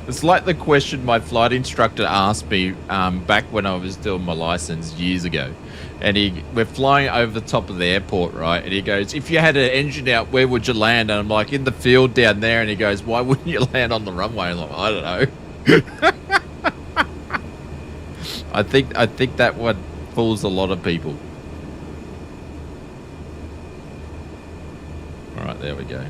It's like the question my flight instructor asked me back when I was doing my license years ago. And we're flying over the top of the airport, right? And he goes, if you had an engine out, where would you land? And I'm like, in the field down there. And he goes, why wouldn't you land on the runway? I'm like, I don't know. I think that one fools a lot of people. All right, there we go.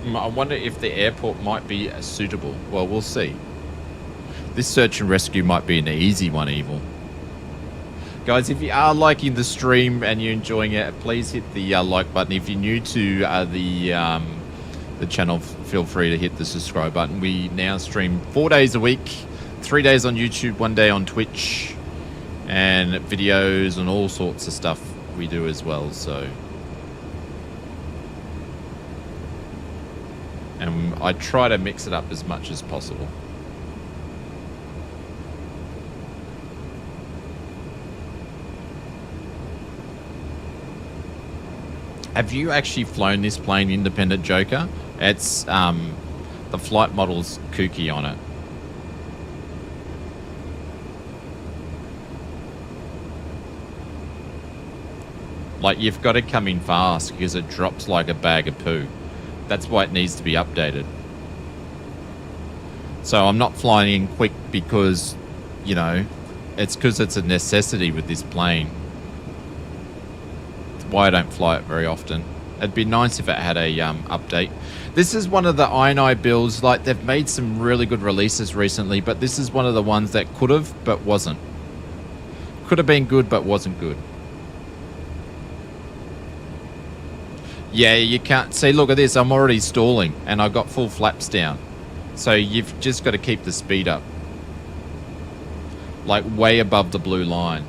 I wonder if the airport might be suitable. Well, we'll see. This search and rescue might be an easy one, even. Guys, if you are liking the stream and you're enjoying it, please hit the like button. If you're new to the channel, feel free to hit the subscribe button. We now stream 4 days a week, 3 days on YouTube, 1 day on Twitch, and videos and all sorts of stuff we do as well. So, and I try to mix it up as much as possible. Have you actually flown this plane, Independent Joker? It's the flight model's kooky on it. Like, you've got to come in fast because it drops like a bag of poo. That's why it needs to be updated. So I'm not flying in quick because, you know, it's because it's a necessity with this plane. It's why I don't fly it very often. It'd be nice if it had a update. This is one of the I&I builds. Like, they've made some really good releases recently, but this is one of the ones that could have, but wasn't. Could have been good, but wasn't good. Yeah, you can't see. Look at this. I'm already stalling, and I've got full flaps down. So you've just got to keep the speed up, like way above the blue line.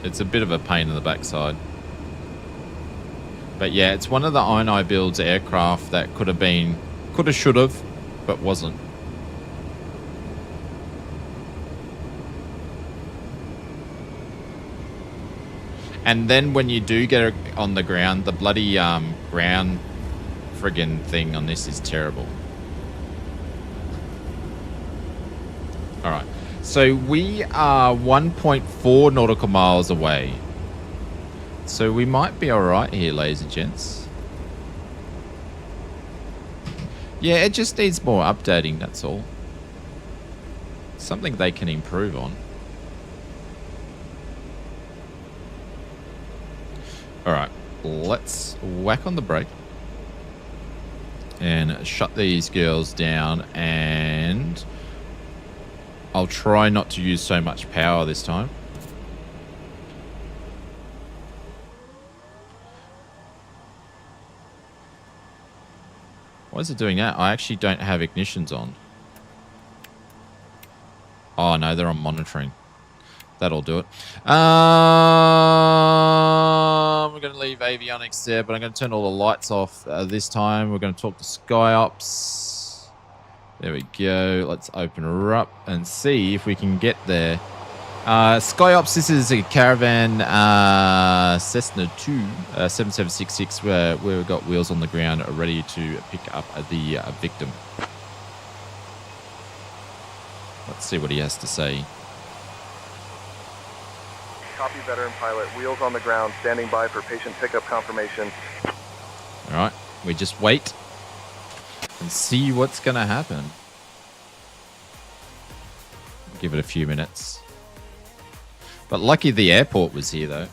It's a bit of a pain in the backside. But yeah, it's one of the I&I builds aircraft that could have been, could have, should have, but wasn't. And then when you do get it on the ground, the bloody ground friggin' thing on this is terrible. All right. So we are 1.4 nautical miles away. So we might be all right here, ladies and gents. Yeah, it just needs more updating, that's all. Something they can improve on. All right, let's whack on the brake and shut these girls down, and I'll try not to use so much power this time. Why is it doing that? I actually don't have ignitions on. Oh no, they're on monitoring. That'll do it. We're going to leave avionics there, but I'm going to turn all the lights off this time. We're going to talk to SkyOps. There we go. Let's open her up and see if we can get there. SkyOps, this is a Caravan Cessna 2 7766 where we've got wheels on the ground ready to pick up the victim. Let's see what he has to say. Copy, veteran pilot. Wheels on the ground, standing by for patient pickup confirmation. All right, we just wait and see what's going to happen. Give it a few minutes. But lucky the airport was here, though.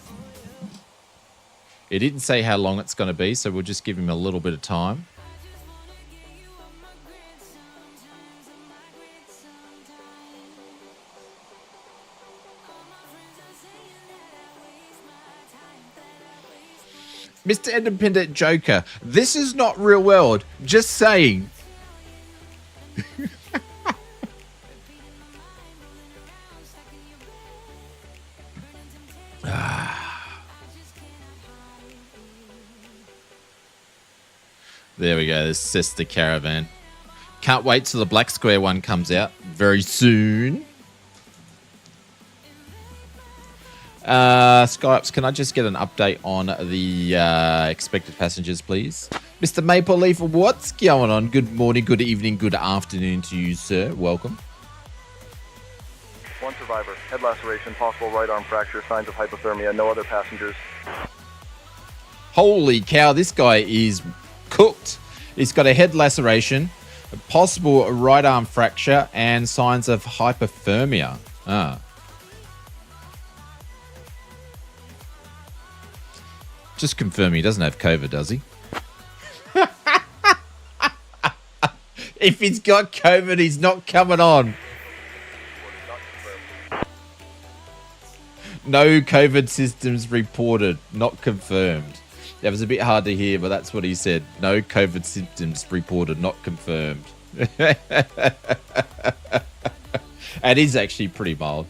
It didn't say how long it's going to be, so we'll just give him a little bit of time. Mr. Independent Joker, this is not real world. Just saying. There we go. This is the Caravan. Can't wait till the black square one comes out very soon. SkyOps, can I just get an update on the expected passengers, please? Mr. Maple Leaf, what's going on? Good morning, good evening, good afternoon to you, sir. Welcome. One survivor. Head laceration, possible right arm fracture, signs of hypothermia, no other passengers. Holy cow, this guy is cooked. He's got a head laceration, a possible right arm fracture, and signs of hypothermia. Just confirm he doesn't have COVID, does he? If he's got COVID, he's not coming on. No COVID systems reported, not confirmed. That was a bit hard to hear, but that's what he said. No COVID symptoms reported, not confirmed. It is actually pretty mild.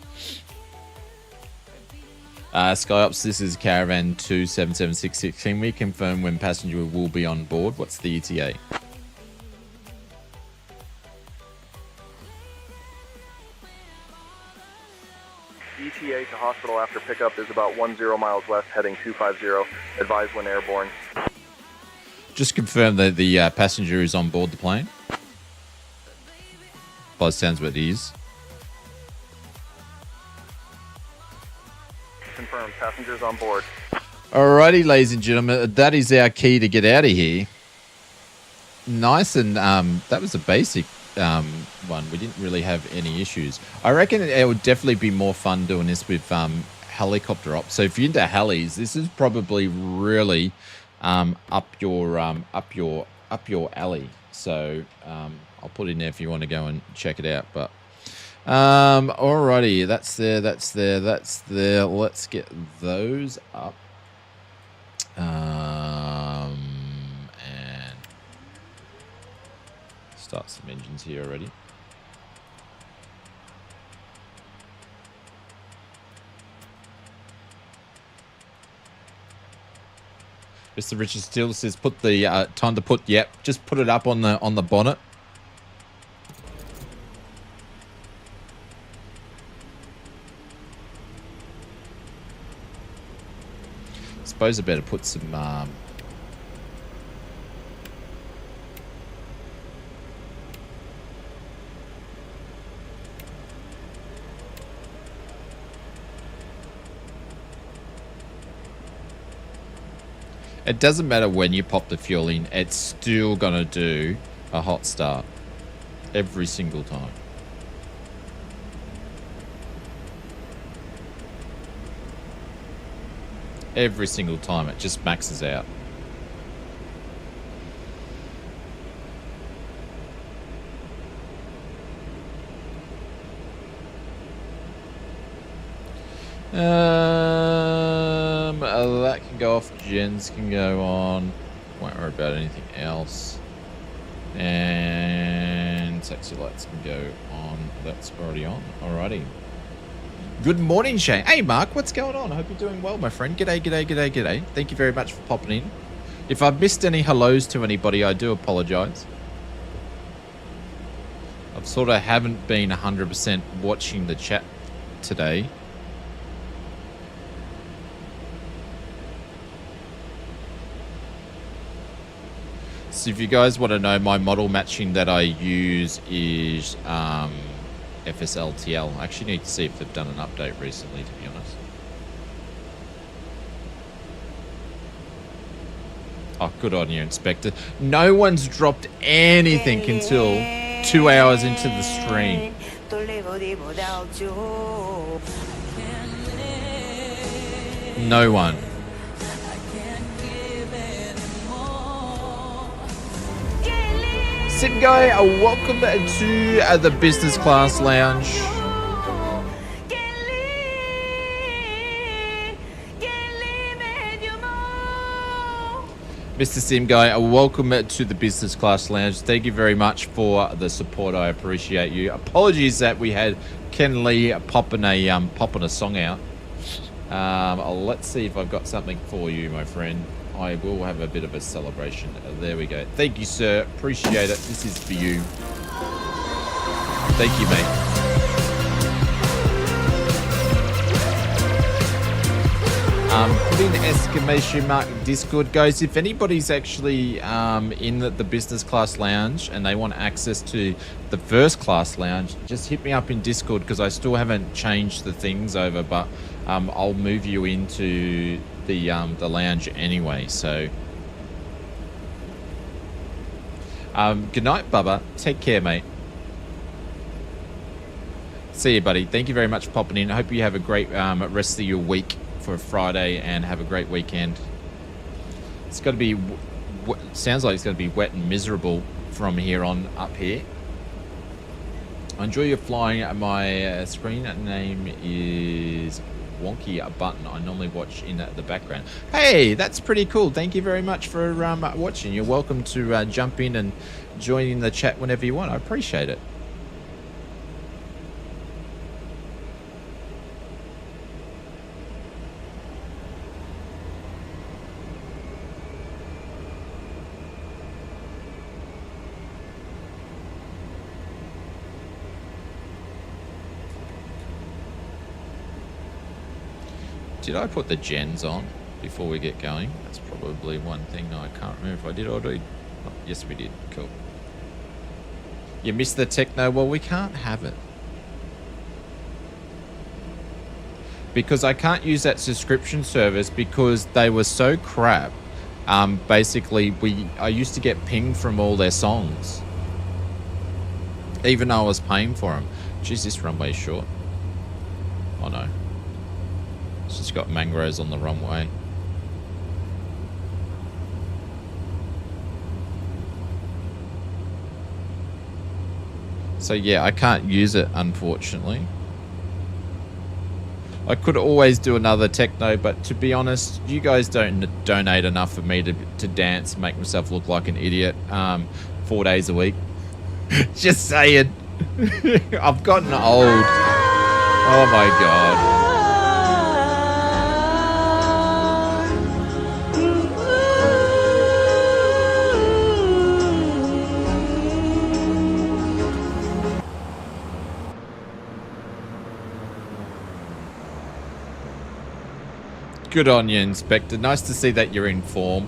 Skyops, this is Caravan 27766. Can we confirm when passenger will be on board? What's the ETA? ETA to hospital after pickup is about 10 miles west, heading 250. Advise when airborne. Just confirm that the passenger is on board the plane. By the sounds of it is. Confirmed. Passengers on board. Alrighty, ladies and gentlemen, that is our key to get out of here. Nice, and that was a basic one. We didn't really have any issues. I reckon it would definitely be more fun doing this with helicopter ops. So if you're into helis, this is probably really up your alley. So I'll put in there if you want to go and check it out. But alrighty, that's there. Let's get those up. And start some engines here already. Mr. Richard Steele says, "Put the time to put." Yep, just put it up on the bonnet. Suppose I better put some. It doesn't matter when you pop the fuel in, it's still going to do a hot start every single time. Every single time it just maxes out. That can go off. Gens can go on. Won't worry about anything else. And taxi lights can go on. That's already on. Alrighty. Good morning, Shane. Hey, Mark, what's going on? I hope you're doing well, my friend. G'day. Thank you very much for popping in. If I've missed any hellos to anybody, I do apologise. I've sort of haven't been 100% watching the chat today. So if you guys want to know, my model matching that I use is FSLTL. I actually need to see if they've done an update recently, to be honest. Oh, good on you, Inspector. No one's dropped anything until 2 hours into the stream. No one. Sim Guy, welcome to the business class lounge. Mr. Sim Guy, welcome to the business class lounge. Thank you very much for the support. I appreciate you. Apologies that we had Ken Lee popping a song out. Let's see if I've got something for you, my friend. I will have a bit of a celebration. There we go. Thank you, sir. Appreciate it. This is for you. Thank you, mate. Put in exclamation mark Discord, guys. If anybody's actually in the business class lounge and they want access to the first class lounge, just hit me up in Discord because I still haven't changed the things over, but I'll move you into the lounge anyway. So good night, Bubba. Take care, mate. See you, buddy. Thank you very much for popping in. I hope you have a great rest of your week for Friday and have a great weekend. It's got to be, sounds like it's going to be wet and miserable from here on up here. I enjoy your flying. My screen name is Wonky Button. I normally watch in the background. Hey, that's pretty cool. Thank you very much for watching. You're welcome to jump in and join in the chat whenever you want. I appreciate it. Did I put the gens on before we get going? That's probably one thing I can't remember if I did or did. Oh, yes, we did. Cool. You missed the techno? Well, we can't have it. Because I can't use that subscription service because they were so crap. Basically, I used to get pinged from all their songs. Even though I was paying for them. Geez, this runway's short. Oh, no. It's just got mangroves on the runway. So yeah, I can't use it, unfortunately. I could always do another techno, but to be honest, you guys don't donate enough for me to dance, make myself look like an idiot 4 days a week. Just saying. I've gotten old. Oh my God. Good on you, Inspector. Nice to see that you're in form.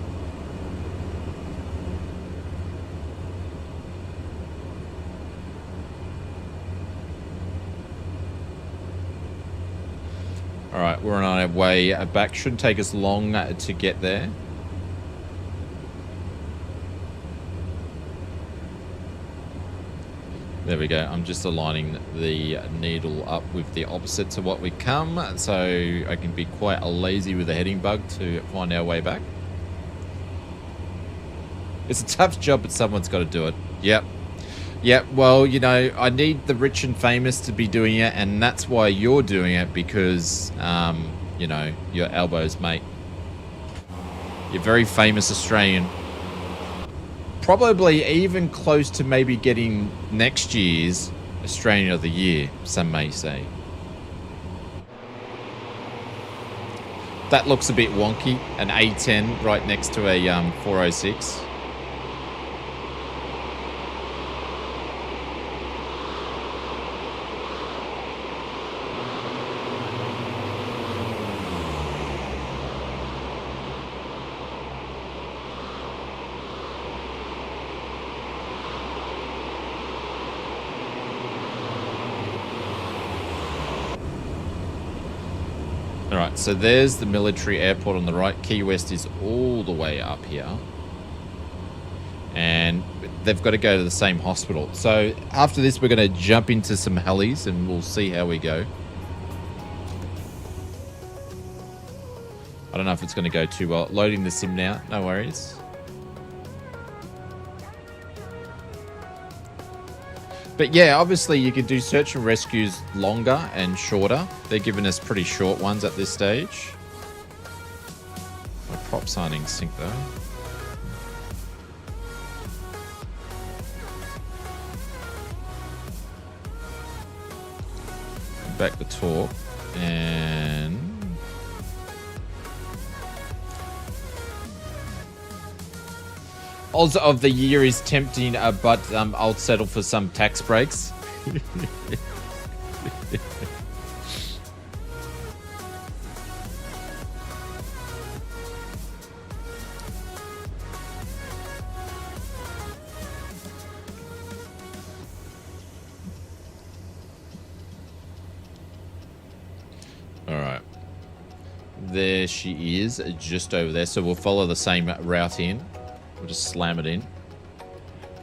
Alright, we're on our way back. Shouldn't take us long to get there. There we go. I'm just aligning the needle up with the opposite to what we come, so I can be quite lazy with the heading bug to find our way back. It's a tough job, but someone's got to do it. Yep. Yep, well, you know, I need the rich and famous to be doing it, and that's why you're doing it, because, you know, your elbows, mate. You're very famous Australian. Probably even close to maybe getting next year's Australian of the Year, some may say. That looks a bit wonky, an A10 right next to a 406. Alright, so there's the military airport on the right. Key West is all the way up here. And they've got to go to the same hospital. So after this, we're going to jump into some helis and we'll see how we go. I don't know if it's going to go too well. Loading the sim now. No worries. But yeah, obviously you could do search and rescues longer and shorter. They're giving us pretty short ones at this stage. My props aren't in sync though. Back the torque and Oz of the year is tempting, but I'll settle for some tax breaks. All right. There she is, just over there. So we'll follow the same route in. We'll just slam it in.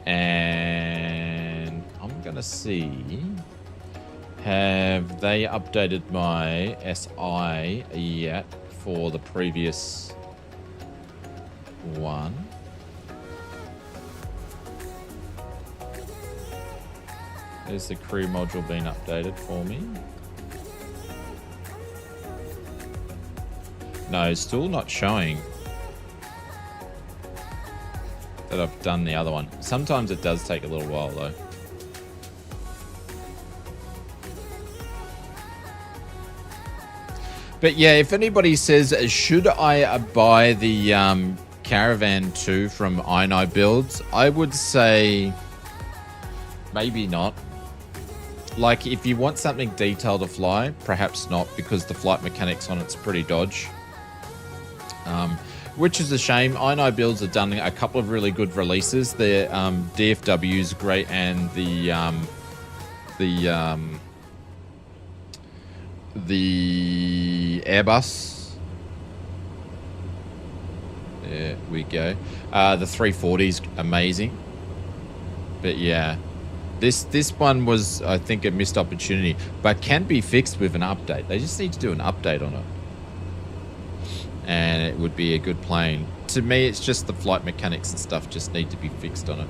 And I'm going to see, have they updated my SI yet for the previous 1. There's the crew module being updated for me. No, still not showing that I've done the other one. Sometimes it does take a little while though. But yeah, if anybody says, should I buy the Caravan 2 from I Builds, I would say maybe not. Like, if you want something detailed to fly, perhaps not, because the flight mechanics on it's pretty dodge. Which is a shame. I Builds have done a couple of really good releases. The DFW is great, and the Airbus. There we go. The 340 is amazing. But yeah, this one was, I think, a missed opportunity, but can be fixed with an update. They just need to do an update on it, and it would be a good plane. To me, it's just the flight mechanics and stuff just need to be fixed on it.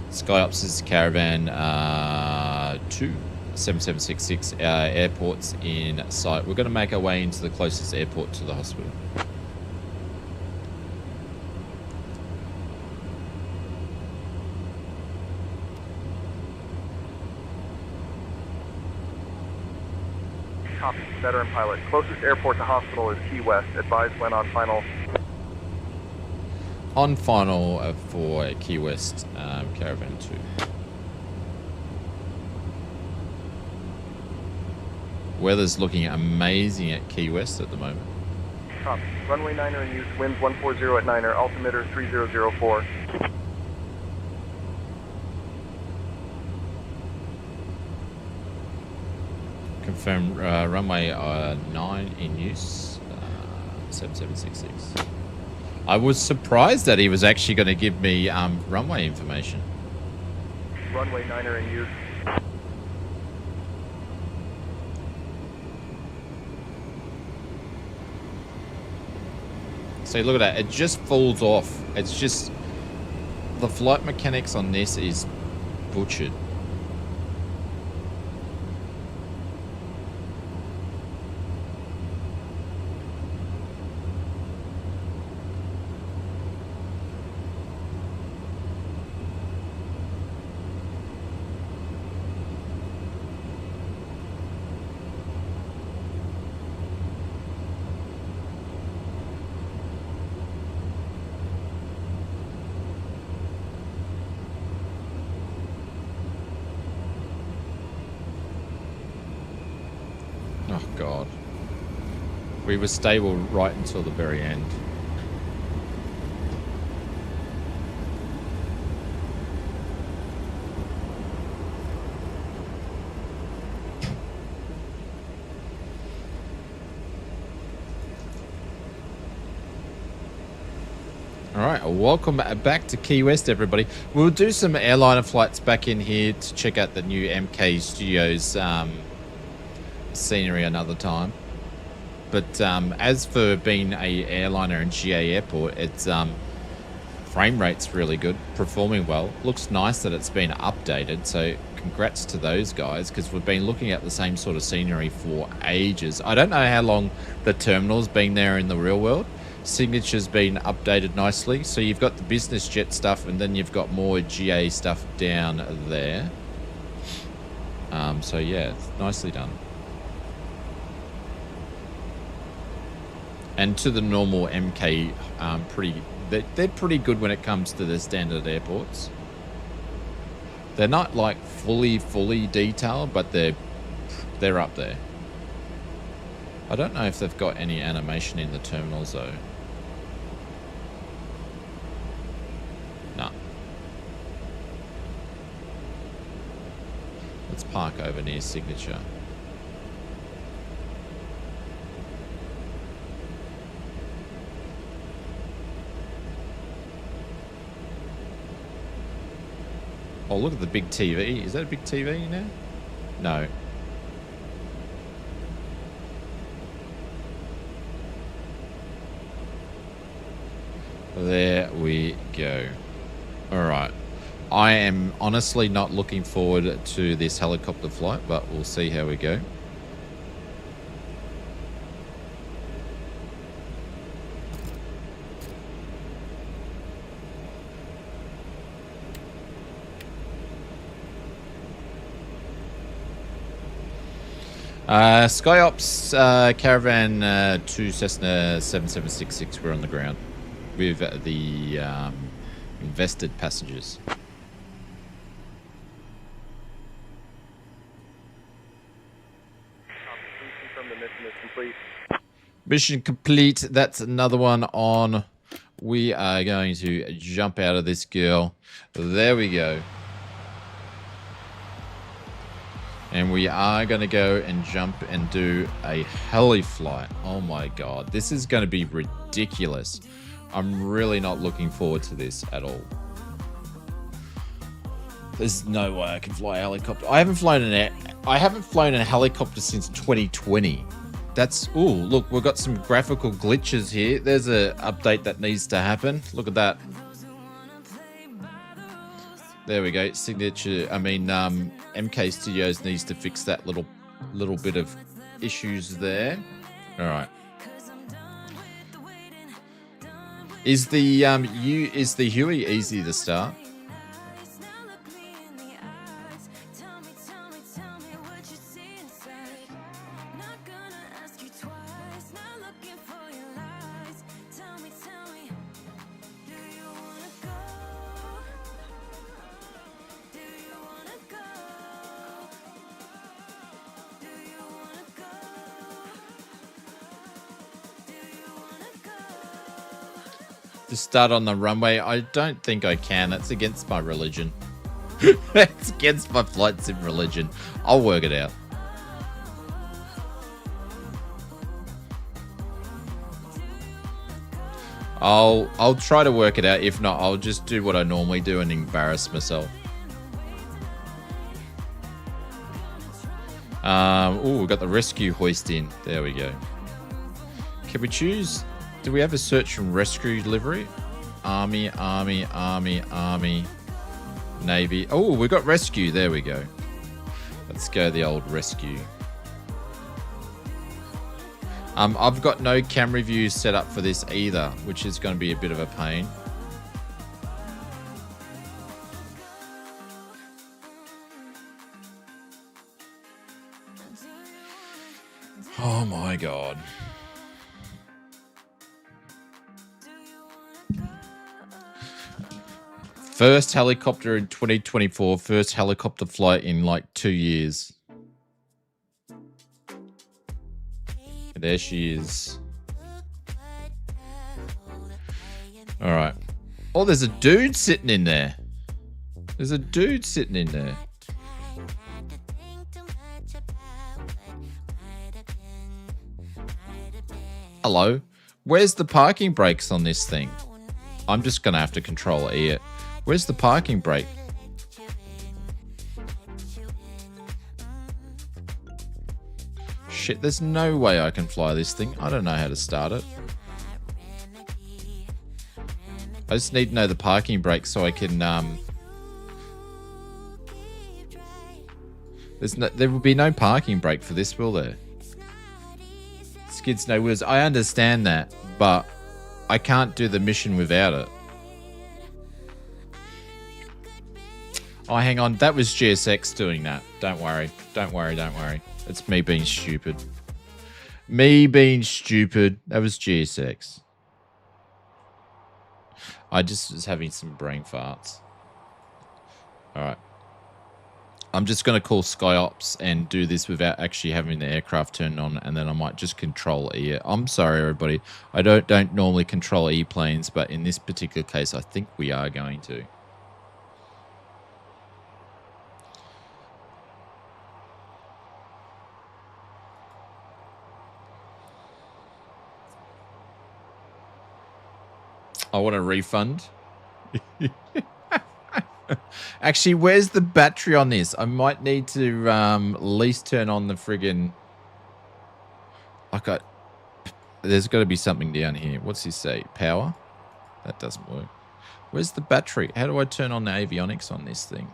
SkyOps is Caravan 2, 7766 airports in sight. We're going to make our way into the closest airport to the hospital. Copy, veteran pilot. Closest airport to hospital is Key West. Advise when on final. On final for Key West Caravan 2. Weather's looking amazing at Key West at the moment. Copy. Runway 9er in use. Winds 140 at 9er. Altimeter 3004. Confirm runway 9 in use. 7766. I was surprised that he was actually going to give me runway information. Runway 9er in use. See, look at that. It just falls off. It's just... the flight mechanics on this is butchered. Oh, God. We were stable right until the very end. All right, welcome back to Key West, everybody. We'll do some airliner flights back in here to check out the new MK Studios scenery another time. But as for being a airliner in GA Airport, its frame rate's really good, performing well. Looks nice that it's been updated, so congrats to those guys, because we've been looking at the same sort of scenery for ages. I don't know how long the terminal's been there in the real world. Signature's been updated nicely, so you've got the business jet stuff, and then you've got more GA stuff down there. So yeah, nicely done. And to the normal MK, they're pretty good when it comes to the standard airports. They're not like fully detailed, but they're up there. I don't know if they've got any animation in the terminals though. No. Let's park over near Signature. Oh, look at the big TV. Is that a big TV in there? No. There we go. All right. I am honestly not looking forward to this helicopter flight, but we'll see how we go. SkyOps Caravan 2 Cessna 7766, we're on the ground with the invested passengers. Please confirm the mission is complete. Mission complete. That's another one on. We are going to jump out of this girl. There we go. And we are going to go and jump and do a heli flight. Oh my god. This is going to be ridiculous. I'm really not looking forward to this at all. There's no way I can fly a helicopter. I haven't flown a helicopter since 2020. That's, ooh, look, we've got some graphical glitches here. There's a update that needs to happen. Look at that. There we go. Signature. I mean, MK Studios needs to fix that little bit of issues there. All right. Is the Huey easy to start? To start on the runway, I don't think I can. That's against my religion. It's against my flight sim religion. I'll work it out. I'll try to work it out. If not, I'll just do what I normally do and embarrass myself. Oh, we've got the rescue hoist in. There we go. Can we choose? Do we have a search and rescue livery? Army, Army, Army, Army, Navy. Oh, we got rescue. There we go. Let's go the old rescue. I've got no camera views set up for this either, which is going to be a bit of a pain. Oh my god. First helicopter in 2024. First helicopter flight in like 2 years. There she is. All right. Oh, there's a dude sitting in there. There's a dude sitting in there. Hello. Where's the parking brakes on this thing? I'm just going to have to control E it. Where's the parking brake? Shit, there's no way I can fly this thing. I don't know how to start it. I just need to know the parking brake so I can... there will be no parking brake for this, will there? Skids, no wheels. I understand that, but I can't do the mission without it. Oh, hang on. That was GSX doing that. Don't worry. Don't worry. Don't worry. It's me being stupid. Me being stupid. That was GSX. I just was having some brain farts. All right. I'm just going to call SkyOps and do this without actually having the aircraft turned on, and then I might just control E it. I'm sorry, everybody. I don't normally control E planes, but in this particular case, I think we are going to. I want a refund. Actually, where's the battery on this? I might need to at least turn on the friggin... There's got to be something down here. What's this say? Power? That doesn't work. Where's the battery? How do I turn on the avionics on this thing?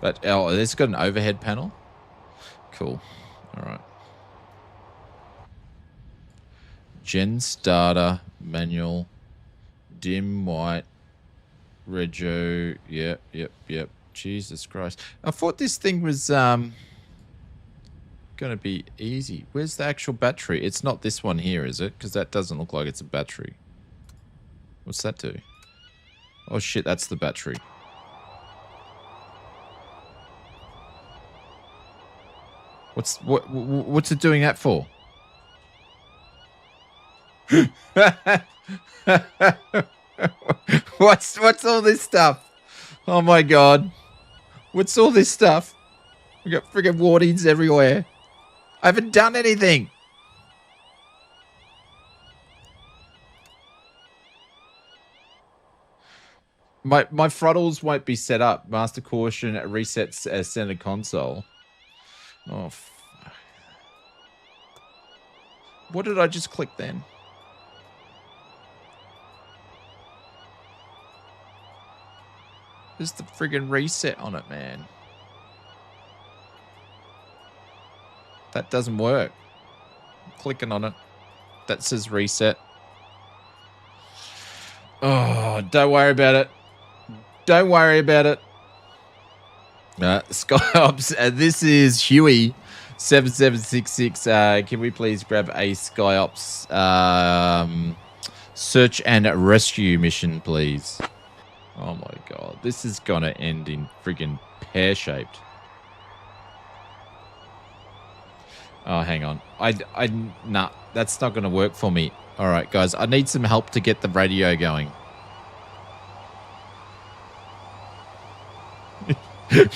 But oh, it's got an overhead panel. Cool. All right. Gen starter manual, dim white, rego. Yep. Jesus Christ! I thought this thing was gonna be easy. Where's the actual battery? It's not this one here, is it? Because that doesn't look like it's a battery. What's that do? Oh shit, that's the battery. What's it doing that for? What's all this stuff? Oh my god. What's all this stuff? We got friggin' warnings everywhere. I haven't done anything. My throttles won't be set up. Master caution resets as center console. Oh, fuck. What did I just click then? There's the friggin' reset on it, man. That doesn't work. I'm clicking on it. That says reset. Oh, don't worry about it. Don't worry about it. SkyOps, this is Huey 7766. Can we please grab a SkyOps search and rescue mission, please? Oh my god, this is gonna end in friggin' pear-shaped. Oh, hang on. Nah, that's not gonna work for me. All right, guys, I need some help to get the radio going.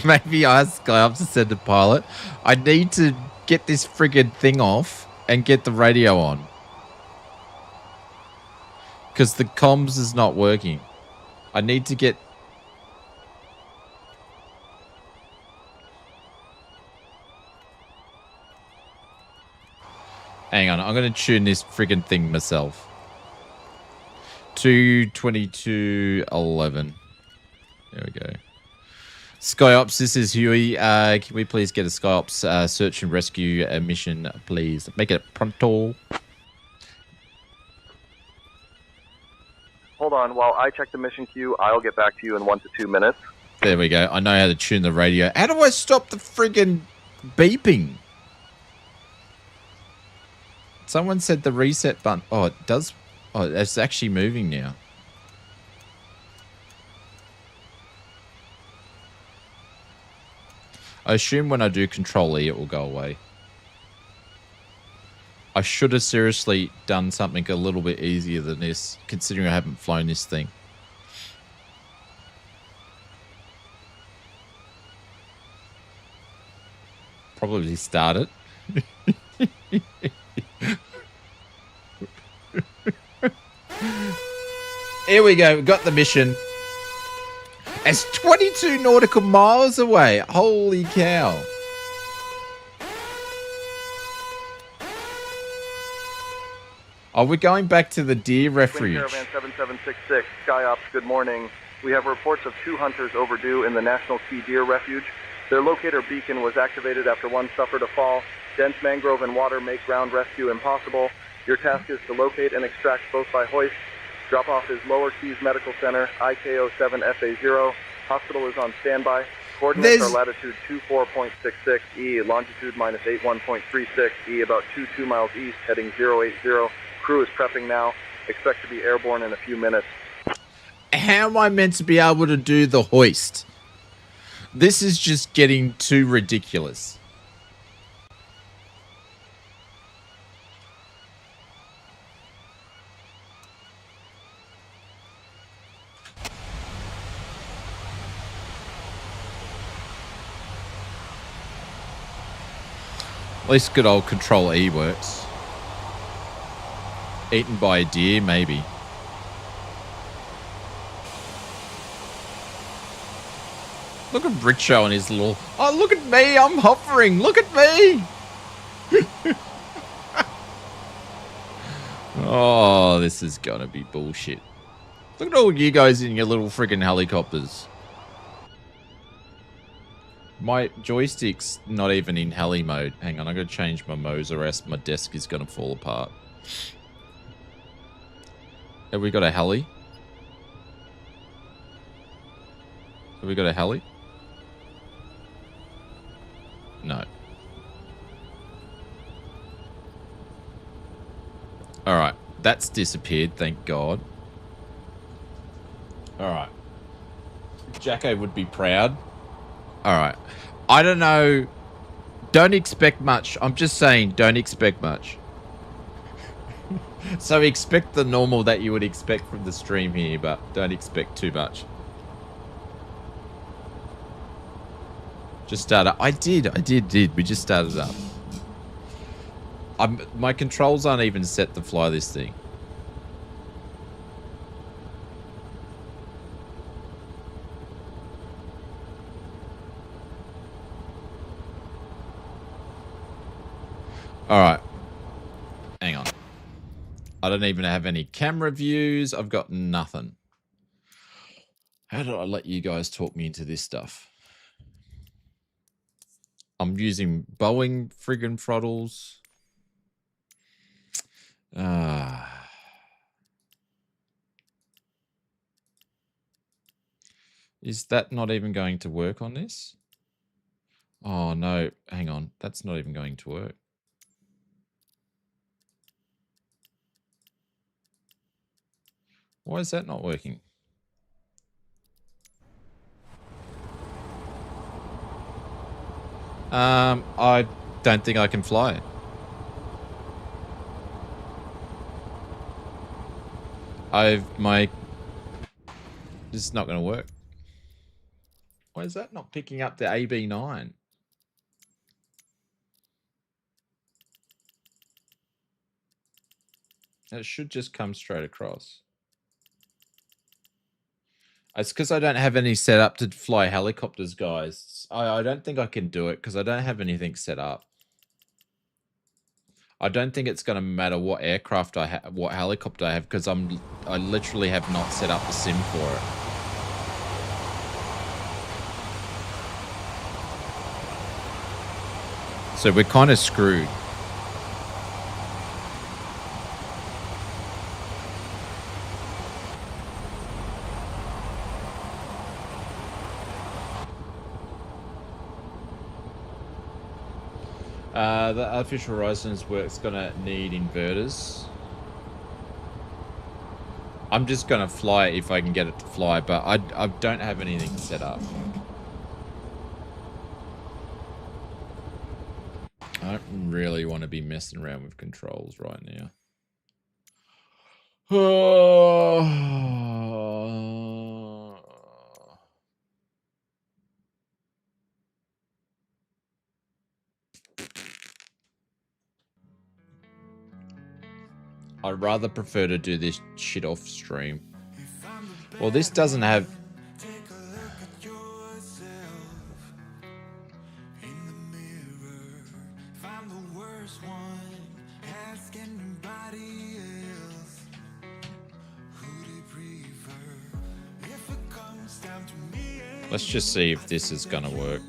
Maybe ask SkyOps to send a pilot. I need to get this friggin' thing off and get the radio on. Because the comms is not working. I need to get... Hang on, I'm going to tune this friggin' thing myself. 222.11. There we go. SkyOps, this is Huey. Can we please get a SkyOps search and rescue mission, please? Make it pronto. Hold on, while I check the mission queue, I'll get back to you in 1 to 2 minutes. There we go. I know how to tune the radio. How do I stop the friggin' beeping? Someone said the reset button. Oh, it does. Oh, it's actually moving now. I assume when I do Control E, it will go away. I should have seriously done something a little bit easier than this, considering I haven't flown this thing. Probably start it. Here we go. We've got the mission. It's 22 nautical miles away. Holy cow. Oh, we're going back to the deer refuge. Caravan 7766, SkyOps, good morning. We have reports of 2 hunters overdue in the National Key Deer Refuge. Their locator beacon was activated after one suffered a fall. Dense mangrove and water make ground rescue impossible. Your task is to locate and extract both by hoist. Drop-off is Lower Keys Medical Center, IKO7FA0. Hospital is on standby. Coordinates are latitude 24.66 E, longitude -81.36 E, about 2 miles east, heading 080. Crew is prepping now. Expect to be airborne in a few minutes. How am I meant to be able to do the hoist? This is just getting too ridiculous. At least good old Control E works. Eaten by a deer, maybe. Look at Richo and his little... Oh, look at me. I'm hovering. Look at me. Oh, this is going to be bullshit. Look at all you guys in your little friggin' helicopters. My joystick's not even in heli mode. Hang on, I gotta change my modes or else my desk is gonna fall apart. Have we got a heli? Have we got a heli? No. Alright, that's disappeared, thank God. Alright. Jacko would be proud. Alright. I don't know. Don't expect much. I'm just saying, don't expect much. So expect the normal that you would expect from the stream here, but don't expect too much. Just started. I did. We just started up. My controls aren't even set to fly this thing. Alright. Hang on. I don't even have any camera views. I've got nothing. How did I let you guys talk me into this stuff? I'm using Boeing friggin' throttles. Is that not even going to work on this? Oh, no. Hang on. That's not even going to work. Why is that not working? I don't think I can fly it. This is not going to work. Why is that not picking up the AB9? It should just come straight across. It's because I don't have any set up to fly helicopters, guys. I don't think I can do it because I don't have anything set up. I don't think it's going to matter what aircraft I have, what helicopter I have, because I literally have not set up the sim for it. So we're kind of screwed. The artificial horizons work's gonna need inverters. I'm just gonna fly it if I can get it to fly, but I don't have anything set up. I don't really want to be messing around with controls right now. I'd rather prefer to do this shit off stream. Well, this doesn't have... Let's just see if this is gonna work.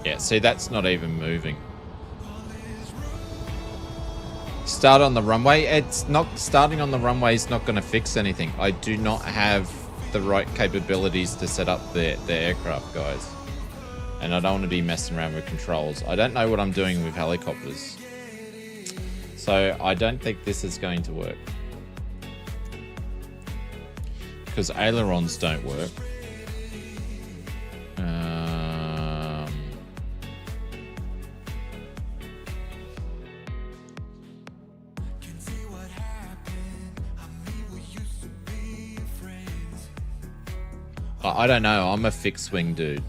Yeah, see, that's not even moving. Start on the runway. It's not starting on the runway is not going to fix anything. I do not have the right capabilities to set up the aircraft, guys. And I don't want to be messing around with controls. I don't know what I'm doing with helicopters. So I don't think this is going to work. Because ailerons don't work. I don't know. I'm a fixed wing dude.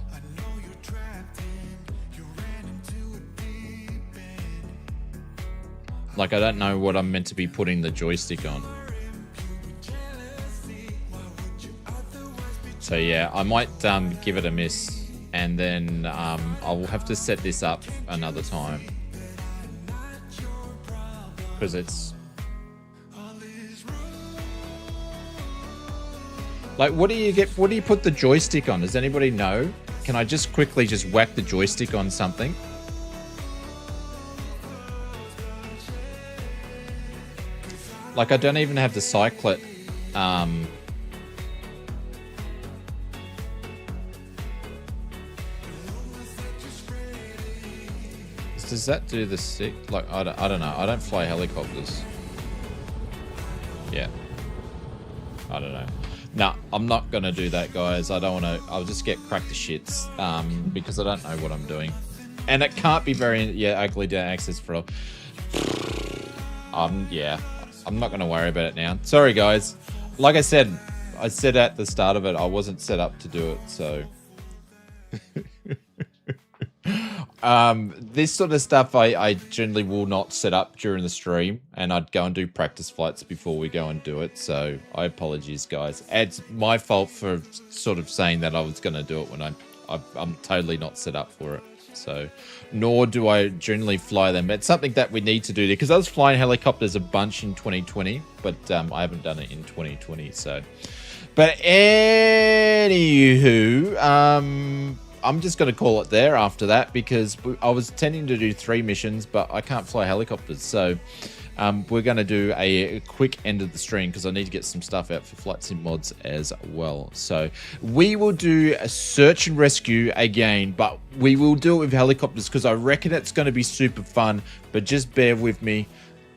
Like, I don't know what I'm meant to be putting the joystick on. So yeah, I might give it a miss, and then I'll have to set this up another time, because it's like, what do you put the joystick on? Does anybody know? Can I just quickly just whack the joystick on something? Like, I don't even have to cycle it. Does that do the stick? Like, I don't know. I don't fly helicopters. Yeah. I don't know. No, I'm not going to do that, guys. I don't want to. I'll just get cracked to shits because I don't know what I'm doing. And it can't be very, ugly down access for... yeah. I'm not going to worry about it now. Sorry, guys. Like I said at the start of it, I wasn't set up to do it, so... this sort of stuff I generally will not set up during the stream, and I'd go and do practice flights before we go and do it, so I apologize, guys. It's my fault for sort of saying that I was going to do it when I'm totally not set up for it. So, nor do I generally fly them. It's something that we need to do, because I was flying helicopters a bunch in 2020, but I haven't done it in 2020, so. But anywho, I'm just going to call it there after that, because I was intending to do 3 missions, but I can't fly helicopters. So we're going to do a quick end of the stream, because I need to get some stuff out for Flight Sim mods as well. So we will do a search and rescue again, but we will do it with helicopters, because I reckon it's going to be super fun. But just bear with me.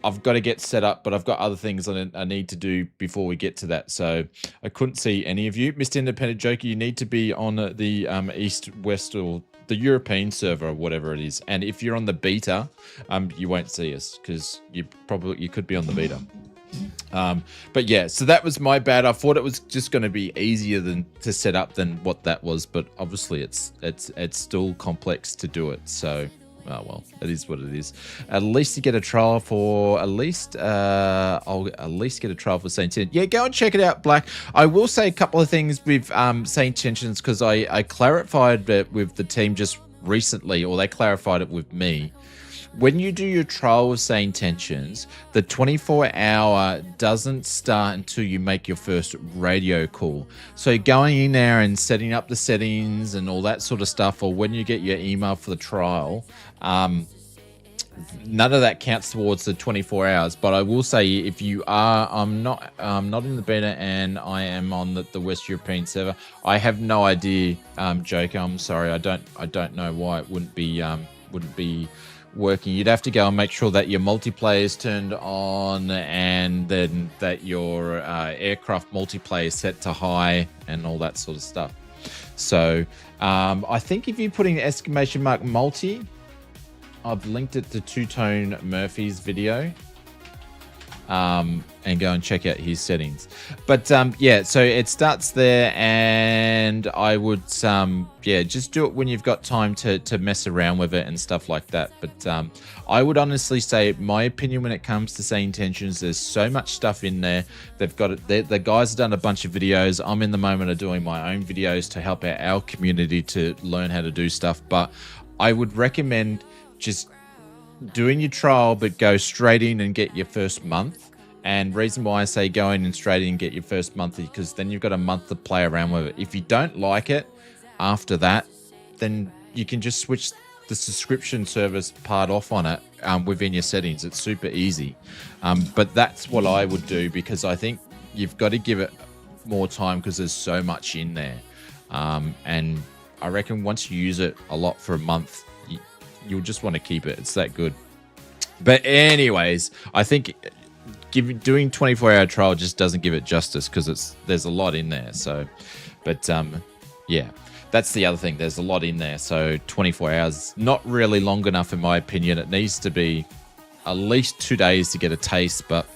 I've got to get set up, but I've got other things I need to do before we get to that. So I couldn't see any of you. Mr. Independent Joker, you need to be on the East, West, or the European server, or whatever it is. And if you're on the beta, you won't see us, because you could be on the beta. But yeah, so that was my bad. I thought it was just going to be easier to set up than what that was, but obviously it's still complex to do it. So... oh, well, it is what it is. At least you get a trial for, I'll at least get a trial for SayIntentions. Yeah, go and check it out, Black. I will say a couple of things with SayIntentions, because I clarified it with the team just recently, or they clarified it with me. When you do your trial with SayIntentions, the 24-hour doesn't start until you make your first radio call. So going in there and setting up the settings and all that sort of stuff, or when you get your email for the trial, none of that counts towards the 24 hours. But I will say, if you are, I'm not in the beta, and I am on the West European server. I have no idea, Joker. I'm sorry. I don't know why it wouldn't be working. You'd have to go and make sure that your multiplayer is turned on, and then that your aircraft multiplayer is set to high, and all that sort of stuff. So I think if you put in exclamation mark multi, I've linked it to Two-Tone Murphy's video, and go and check out his settings. But yeah, so it starts there, and I would just do it when you've got time to mess around with it and stuff like that. But I would honestly say, my opinion when it comes to SayIntentions, there's so much stuff in there. They've got it. The guys have done a bunch of videos. I'm in the moment of doing my own videos to help out our community to learn how to do stuff. But I would recommend just doing your trial, but go straight in and get your first month. And reason why I say go in and straight in and get your first month is because then you've got a month to play around with it. If you don't like it after that, then you can just switch the subscription service part off on it within your settings. It's super easy. But that's what I would do, because I think you've got to give it more time, because there's so much in there. And I reckon once you use it a lot for a month, you'll just want to keep it. It's that good. But anyways, I think doing 24-hour trial just doesn't give it justice, because there's a lot in there. So, but yeah, that's the other thing. There's a lot in there. So 24 hours, not really long enough in my opinion. It needs to be at least 2 days to get a taste, but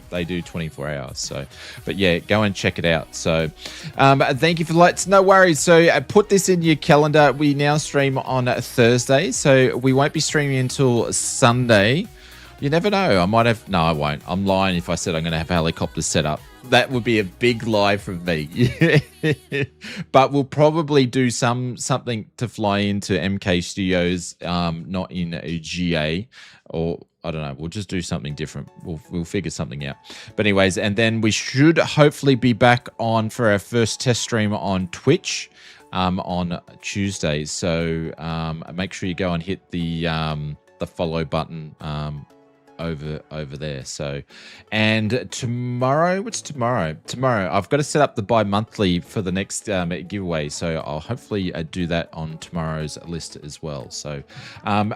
they do 24 hours. So, but yeah, go and check it out. So thank you for the lights. No worries. So put this in your calendar. We now stream on Thursday, so we won't be streaming until Sunday You never know. I might have. No, I won't. I'm lying if I said I'm going to have helicopters set up. That would be a big lie from me. But we'll probably do something to fly into MK Studios, not in a GA, or I don't know. We'll just do something different. We'll figure something out. But anyways, and then we should hopefully be back on for our first test stream on Twitch on Tuesday. So make sure you go and hit the follow button over there. So, and tomorrow, what's tomorrow? Tomorrow, I've got to set up the bi-monthly for the next giveaway. So I'll hopefully do that on tomorrow's list as well. So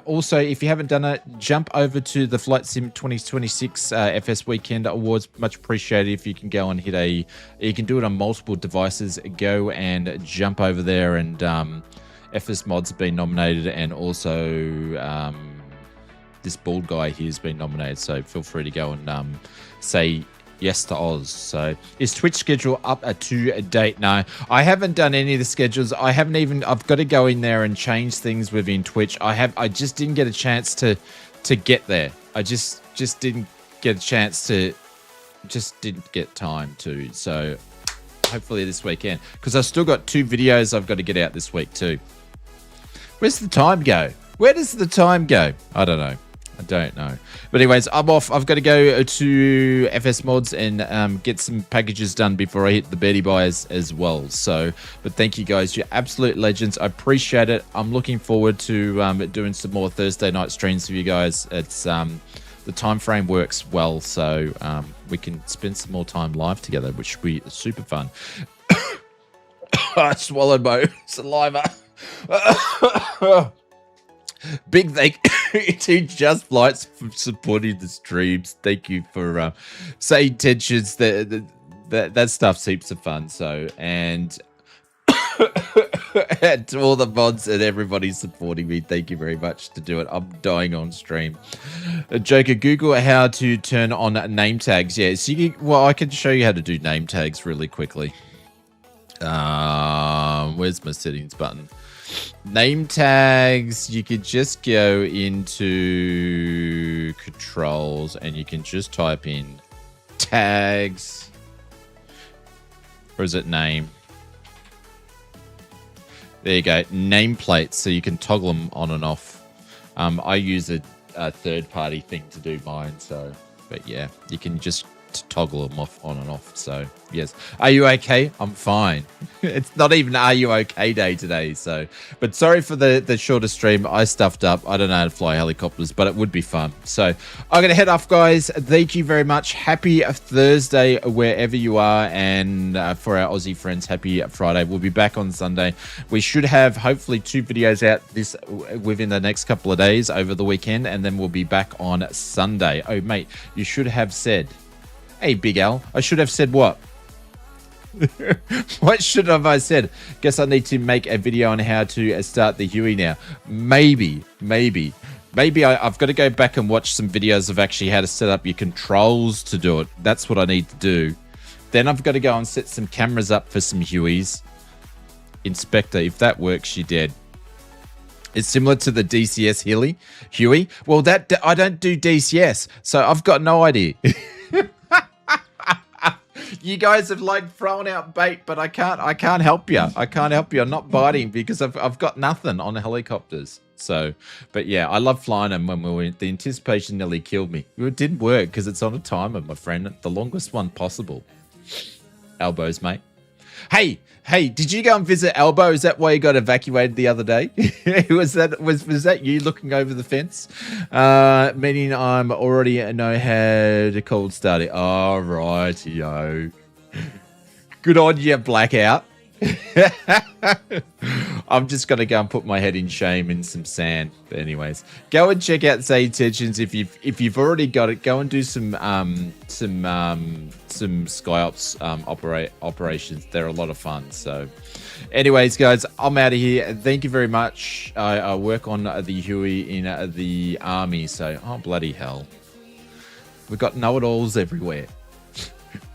also, if you haven't done it, jump over to the Flight Sim 2026 FS Weekend Awards. Much appreciated if you can go and hit you can do it on multiple devices. Go and jump over there, and FS Mods have been nominated, and also this bald guy here has been nominated, so feel free to go and say yes to Oz. So is Twitch schedule up to date? No, I haven't done any of the schedules. I've got to go in there and change things within Twitch. I just didn't get a chance to get there. I just didn't get a chance to, just didn't get time to. So hopefully this weekend, because I've still got 2 videos I've got to get out this week too. Where's the time go? Where does the time go? I don't know. But anyways, I'm off. I've got to go to FS Mods and get some packages done before I hit the Betty Buys as well. So, but thank you guys. You're absolute legends. I appreciate it. I'm looking forward to doing some more Thursday night streams for you guys. It's the time frame works well, so we can spend some more time live together, which will be super fun. I swallowed my saliva. Big thank you to Just Flights for supporting the streams. Thank you for SayIntentions. That stuff's heaps of fun. So, and to all the mods and everybody supporting me, thank you very much to do it. I'm dying on stream. Joker, Google how to turn on name tags. Yeah, so I can show you how to do name tags really quickly. Where's my settings button? Name tags, you could just go into controls and you can just type in tags, or is it name? There you go, nameplates, so you can toggle them on and off. I use a third-party thing to do mine, so, but yeah, you can just toggle them off on and off. So yes, are you okay? I'm fine. It's not even are you okay day today, so but sorry for the shorter stream. I stuffed up. I don't know how to fly helicopters, but it would be fun. So I'm gonna head off, guys. Thank you very much. Happy Thursday wherever you are, and for our Aussie friends, happy Friday. We'll be back on Sunday. We should have hopefully 2 videos out within the next couple of days over the weekend, and then we'll be back on Sunday. Oh mate, you should have said, hey, Big Al, I should have said what? What should have I said? Guess I need to make a video on how to start the Huey now. Maybe I've got to go back and watch some videos of actually how to set up your controls to do it. That's what I need to do. Then I've got to go and set some cameras up for some Hueys. Inspector, if that works, you're dead. It's similar to the DCS Huey. Well, that I don't do DCS, so I've got no idea. You guys have like thrown out bait, but I can't help you. I can't help you. I'm not biting because I've got nothing on the helicopters. So, but yeah, I love flying them. When the anticipation nearly killed me. It didn't work because it's on a timer, my friend. The longest one possible. Elbows, mate. Hey, did you go and visit Elbow? Is that why you got evacuated the other day? was that you looking over the fence? Meaning I'm already know how to cold start it. All right, yo. Good on you, Blackout. I'm just gonna go and put my head in shame in some sand. But anyways, go and check out SayIntentions if you've already got it. Go and do some SkyOps operations. They're a lot of fun. So, anyways, guys, I'm out of here. Thank you very much. I work on the Huey in the army. So, oh bloody hell, we've got know-it-alls everywhere.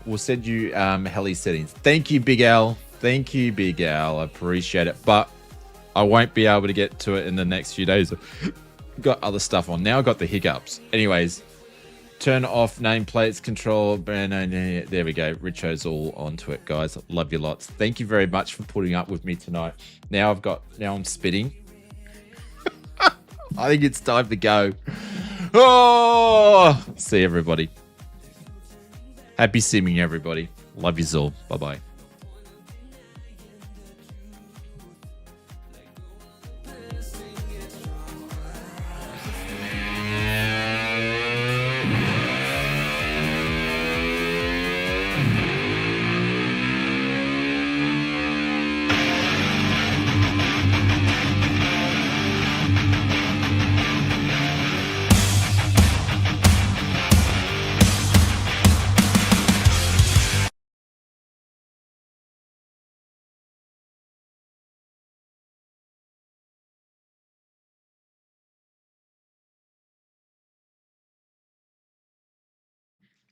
We'll send you heli settings. Thank you, Big Al. Thank you, Big Al. I appreciate it. But I won't be able to get to it in the next few days. Got other stuff on. Now I've got the hiccups. Anyways, Turn off nameplates, control. There we go. Richo's all onto it, guys. Love you lots. Thank you very much for putting up with me tonight. Now I'm spitting. I think it's time to go. Oh, see everybody. Happy simming, everybody. Love you all. Bye-bye.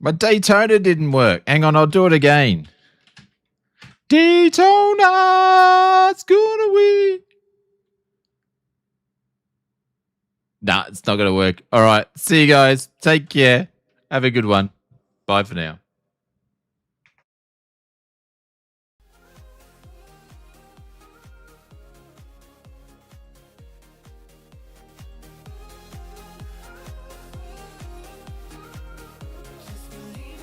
My Daytona didn't work. Hang on, I'll do it again. Daytona's gonna win. Nah, it's not gonna work. All right, see you guys. Take care. Have a good one. Bye for now.